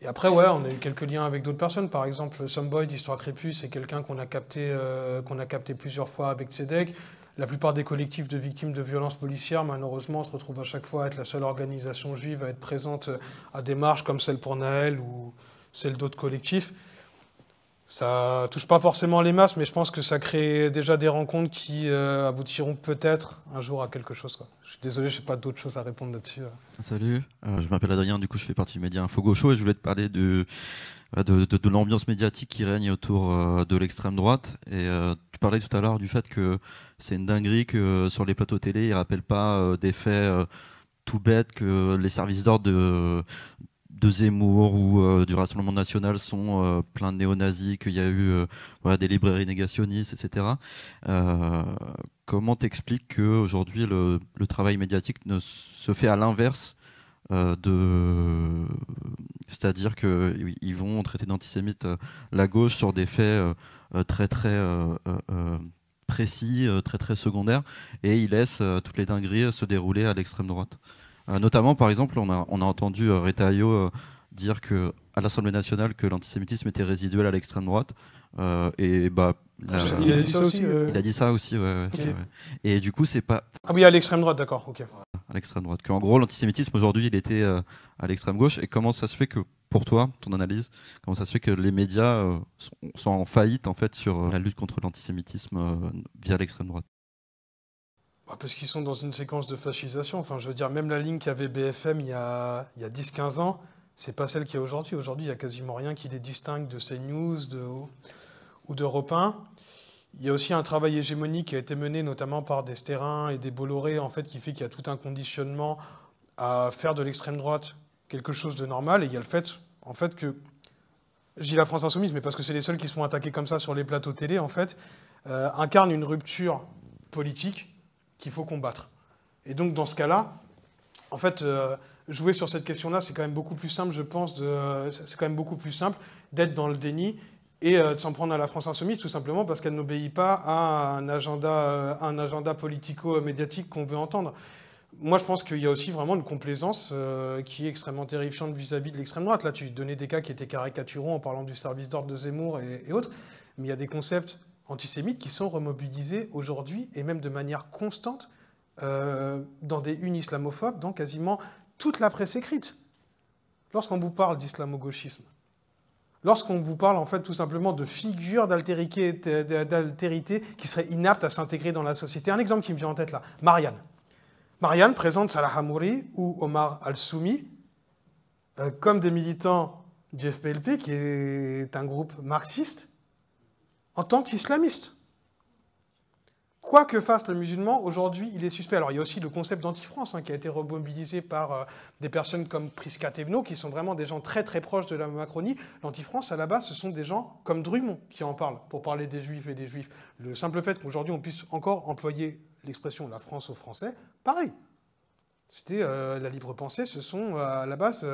après, ouais, on a eu quelques liens avec d'autres personnes. Par exemple, Someboy d'Histoire Crépus, c'est quelqu'un qu'on a capté plusieurs fois avec Tzedek. La plupart des collectifs de victimes de violences policières, malheureusement, se retrouvent à chaque fois à être la seule organisation juive à être présente à des marches comme celle pour Naël ou celle d'autres collectifs. Ça touche pas forcément les masses, mais je pense que ça crée déjà des rencontres qui aboutiront peut-être un jour à quelque chose, quoi. Je suis désolé, je n'ai pas d'autres choses à répondre là-dessus. Salut, je m'appelle Adrien, du coup je fais partie du média Info Gaucho et je voulais te parler de l'ambiance médiatique qui règne autour de l'extrême droite. Et tu parlais tout à l'heure du fait que c'est une dinguerie que sur les plateaux télé, ils ne rappellent pas des faits tout bêtes, que les services d'ordre de Zemmour ou du Rassemblement national sont pleins de néo-nazis, qu'il y a eu des librairies négationnistes, etc. Comment t'expliques qu'aujourd'hui le travail médiatique ne se fait à l'inverse c'est-à-dire qu'ils vont traiter d'antisémite la gauche sur des faits très précis, très secondaires, et ils laissent toutes les dingueries se dérouler à l'extrême droite. Notamment, par exemple, on a entendu Retailleau dire à l'Assemblée nationale que l'antisémitisme était résiduel à l'extrême droite. Il a dit ça aussi Il a dit ça aussi, ouais. Okay. Ouais. Et du coup, c'est pas... Ah oui, à l'extrême droite, d'accord, ok. À l'extrême droite. Qu'en gros, l'antisémitisme, aujourd'hui, il était à l'extrême gauche. Et comment ça se fait que, pour toi, ton analyse, comment ça se fait que les médias sont en faillite, en fait, sur la lutte contre l'antisémitisme via l'extrême droite? Parce qu'ils sont dans une séquence de fascisation. Enfin, je veux dire, même la ligne qu'avait BFM il y a 10-15 ans, c'est pas celle qu'il y a aujourd'hui. Aujourd'hui, il n'y a quasiment rien qui les distingue de CNews ou d'Europe 1. Il y a aussi un travail hégémonique qui a été mené notamment par des Stérin et des Bolloré, en fait, qui fait qu'il y a tout un conditionnement à faire de l'extrême droite quelque chose de normal. Et il y a le fait, en fait, que, je dis la France Insoumise, mais parce que c'est les seuls qui sont attaqués comme ça sur les plateaux télé, en fait, incarnent une rupture politique qu'il faut combattre. Et donc, dans ce cas-là, en fait, jouer sur cette question-là, c'est quand même beaucoup plus simple, je pense, c'est quand même beaucoup plus simple d'être dans le déni et de s'en prendre à la France Insoumise, tout simplement parce qu'elle n'obéit pas à un agenda politico-médiatique qu'on veut entendre. Moi, je pense qu'il y a aussi vraiment une complaisance qui est extrêmement terrifiante vis-à-vis de l'extrême droite. Là, tu donnais des cas qui étaient caricaturaux en parlant du service d'ordre de Zemmour et autres, mais il y a des concepts antisémites qui sont remobilisés aujourd'hui et même de manière constante dans des unes islamophobes, dans quasiment toute la presse écrite. Lorsqu'on vous parle d'islamo-gauchisme, lorsqu'on vous parle en fait tout simplement de figures d'altérité qui seraient inaptes à s'intégrer dans la société. Un exemple qui me vient en tête là, Marianne. Marianne présente Salah Hamouri ou Omar Al-Soumi comme des militants du FPLP, qui est un groupe marxiste, en tant qu'islamiste. Quoi que fasse le musulman, aujourd'hui, il est suspect. Alors, il y a aussi le concept d'anti-France qui a été remobilisé par des personnes comme Prisca Thévenot, qui sont vraiment des gens très très proches de la Macronie. L'anti-France, à la base, ce sont des gens comme Drummond qui en parlent, pour parler des Juifs et des Juifs. Le simple fait qu'aujourd'hui, on puisse encore employer l'expression « la France aux Français », pareil. C'était la libre-pensée, ce sont à la base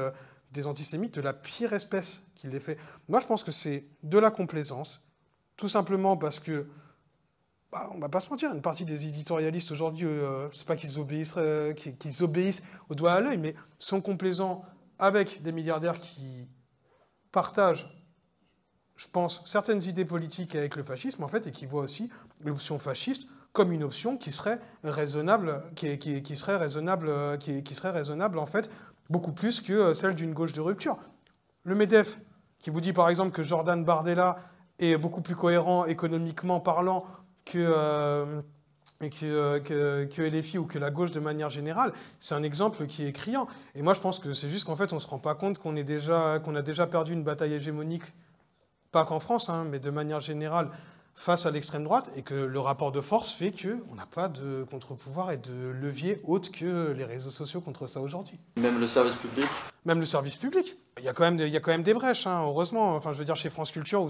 des antisémites de la pire espèce qui les fait. Moi, je pense que c'est de la complaisance, tout simplement parce que on va pas se mentir, une partie des éditorialistes aujourd'hui, c'est pas qu'ils obéissent au doigt à l'œil, mais sont complaisants avec des milliardaires qui partagent, je pense, certaines idées politiques avec le fascisme, en fait, et qui voient aussi l'option fasciste comme une option qui serait raisonnable, qui serait raisonnable, en fait, beaucoup plus que celle d'une gauche de rupture. Le MEDEF, qui vous dit, par exemple, que Jordan Bardella est beaucoup plus cohérent économiquement parlant que LFI ou que la gauche de manière générale, c'est un exemple qui est criant. Et moi, je pense que c'est juste qu'en fait, on ne se rend pas compte qu'on a déjà perdu une bataille hégémonique, pas qu'en France, mais de manière générale, face à l'extrême droite, et que le rapport de force fait qu'on n'a pas de contre-pouvoir et de levier autre que les réseaux sociaux contre ça aujourd'hui. Même le service public. Même le service public. Il y a quand même des brèches, heureusement. Enfin, je veux dire, chez France Culture,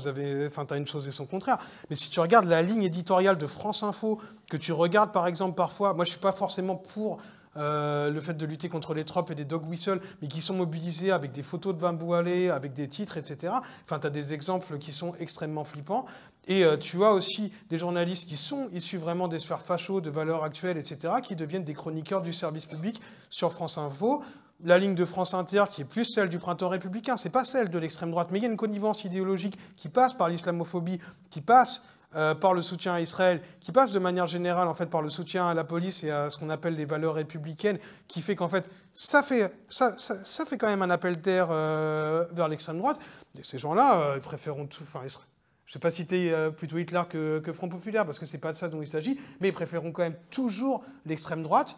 t'as une chose et son contraire. Mais si tu regardes la ligne éditoriale de France Info, que tu regardes par exemple parfois, moi je suis pas forcément pour le fait de lutter contre les tropes et des dog whistles, mais qui sont mobilisés avec des photos de Bamboualé, avec des titres, etc. Enfin, tu as des exemples qui sont extrêmement flippants. Et tu as aussi des journalistes qui sont issus vraiment des sphères fachos, de valeurs actuelles, etc., qui deviennent des chroniqueurs du service public sur France Info. La ligne de France Inter, qui est plus celle du printemps républicain, c'est pas celle de l'extrême droite, mais il y a une connivence idéologique qui passe par l'islamophobie, qui passe par le soutien à Israël, qui passe de manière générale en fait par le soutien à la police et à ce qu'on appelle les valeurs républicaines, qui fait qu'en fait ça fait quand même un appel d'air vers l'extrême droite. Et ces gens-là, ils préféreront tout. Enfin, je ne vais pas citer plutôt Hitler que Front Populaire parce que c'est pas de ça dont il s'agit, mais ils préféreront quand même toujours l'extrême droite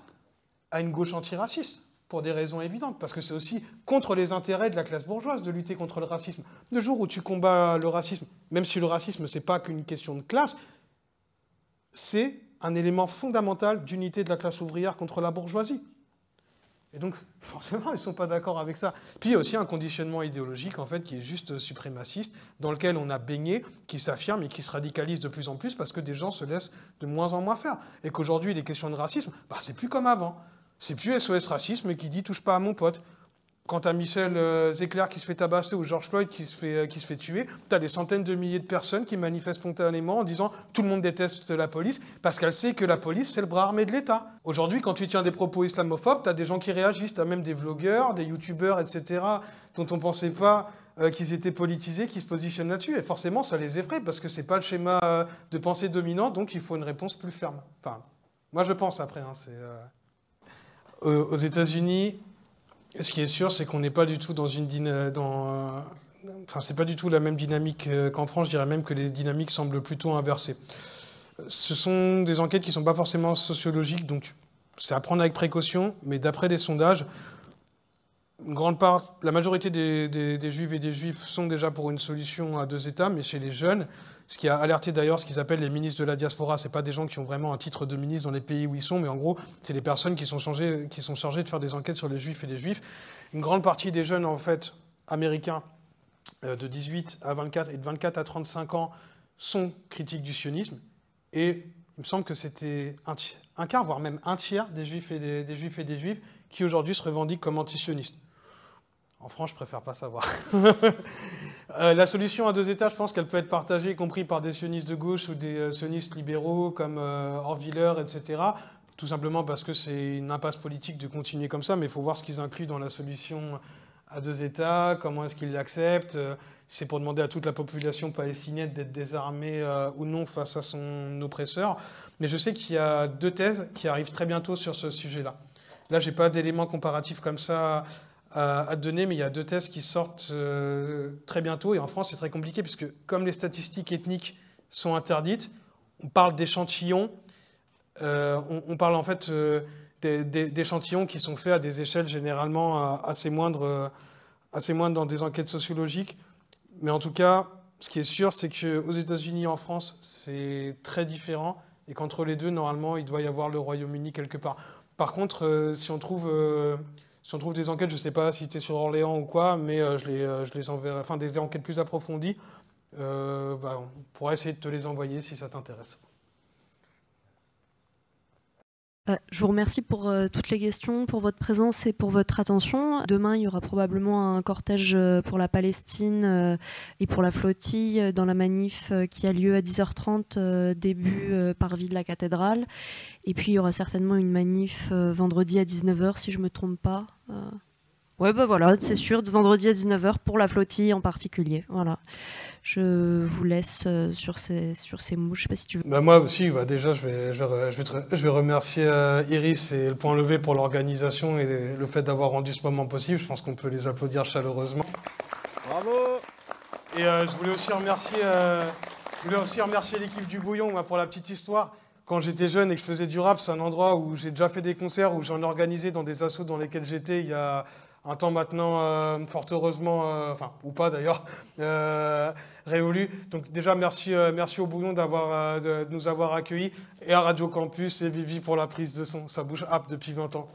à une gauche antiraciste. Pour des raisons évidentes, parce que c'est aussi contre les intérêts de la classe bourgeoise de lutter contre le racisme. Le jour où tu combats le racisme, même si le racisme, c'est pas qu'une question de classe, c'est un élément fondamental d'unité de la classe ouvrière contre la bourgeoisie. Et donc, forcément, ils ne sont pas d'accord avec ça. Puis il y a aussi un conditionnement idéologique, en fait, qui est juste suprémaciste, dans lequel on a baigné, qui s'affirme et qui se radicalise de plus en plus, parce que des gens se laissent de moins en moins faire. Et qu'aujourd'hui, les questions de racisme, c'est plus comme avant. C'est plus SOS Racisme qui dit « touche pas à mon pote ». Quand t'as Michel Zecler qui se fait tabasser ou George Floyd qui se fait tuer, t'as des centaines de milliers de personnes qui manifestent spontanément en disant « tout le monde déteste la police » parce qu'elle sait que la police, c'est le bras armé de l'État. Aujourd'hui, quand tu tiens des propos islamophobes, t'as des gens qui réagissent, t'as même des vlogueurs, des youtubeurs, etc., dont on pensait pas qu'ils étaient politisés, qui se positionnent là-dessus. Et forcément, ça les effraie parce que c'est pas le schéma de pensée dominant, donc il faut une réponse plus ferme. Enfin, moi je pense après, aux États-Unis, ce qui est sûr, c'est qu'on n'est pas du tout dans une c'est pas du tout la même dynamique qu'en France. Je dirais même que les dynamiques semblent plutôt inversées. Ce sont des enquêtes qui ne sont pas forcément sociologiques, donc c'est à prendre avec précaution. Mais d'après des sondages, la majorité des Juifs et des Juifs sont déjà pour une solution à deux États, mais chez les jeunes, ce qui a alerté d'ailleurs ce qu'ils appellent les ministres de la diaspora, c'est pas des gens qui ont vraiment un titre de ministre dans les pays où ils sont, mais en gros, c'est des personnes qui sont chargées de faire des enquêtes sur les Juifs et les Juifs. Une grande partie des jeunes, en fait, américains, de 18 à 24 et de 24 à 35 ans, sont critiques du sionisme. Et il me semble que c'était un quart, voire même un tiers des Juifs et des Juifs qui aujourd'hui se revendiquent comme antisionistes. En France, je préfère pas savoir. La solution à deux États, je pense qu'elle peut être partagée, y compris par des sionistes de gauche ou des sionistes libéraux comme Horviller, etc. Tout simplement parce que c'est une impasse politique de continuer comme ça, mais il faut voir ce qu'ils incluent dans la solution à deux États, comment est-ce qu'ils l'acceptent. C'est pour demander à toute la population palestinienne d'être désarmée ou non face à son oppresseur. Mais je sais qu'il y a deux thèses qui arrivent très bientôt sur ce sujet-là. Là, j'ai pas d'éléments comparatifs comme ça à te donner, mais il y a deux thèses qui sortent très bientôt. Et en France, c'est très compliqué, puisque comme les statistiques ethniques sont interdites, on parle d'échantillons, on parle en fait d'échantillons qui sont faits à des échelles généralement assez moindres dans des enquêtes sociologiques. Mais en tout cas, ce qui est sûr, c'est qu'aux États-Unis et en France, c'est très différent et qu'entre les deux, normalement, il doit y avoir le Royaume-Uni quelque part. Par contre, si on trouve des enquêtes, je ne sais pas si tu es sur Orléans ou quoi, mais je les enverrai, enfin des enquêtes plus approfondies, on pourra essayer de te les envoyer si ça t'intéresse. Je vous remercie pour toutes les questions, pour votre présence et pour votre attention. Demain, il y aura probablement un cortège pour la Palestine et pour la flottille dans la manif qui a lieu à 10h30, début parvis de la cathédrale. Et puis, il y aura certainement une manif vendredi à 19h, si je ne me trompe pas. Ouais, bah voilà, c'est sûr, vendredi à 19h pour la flottille en particulier. Voilà. Je vous laisse sur ces mots. Je sais pas si tu veux. Bah moi aussi, déjà, je vais remercier Iris et le Point Levé pour l'organisation et le fait d'avoir rendu ce moment possible. Je pense qu'on peut les applaudir chaleureusement. Bravo! Et je voulais aussi remercier l'équipe du Bouillon. Moi, pour la petite histoire, quand j'étais jeune et que je faisais du rap, c'est un endroit où j'ai déjà fait des concerts, où j'en ai organisé dans des assos dans lesquels j'étais il y a un temps maintenant, fort heureusement, enfin, ou pas d'ailleurs, révolu. Donc déjà, merci au Bouillon de nous avoir accueillis, et à Radio Campus et Vivi pour la prise de son. Ça bouge depuis 20 ans.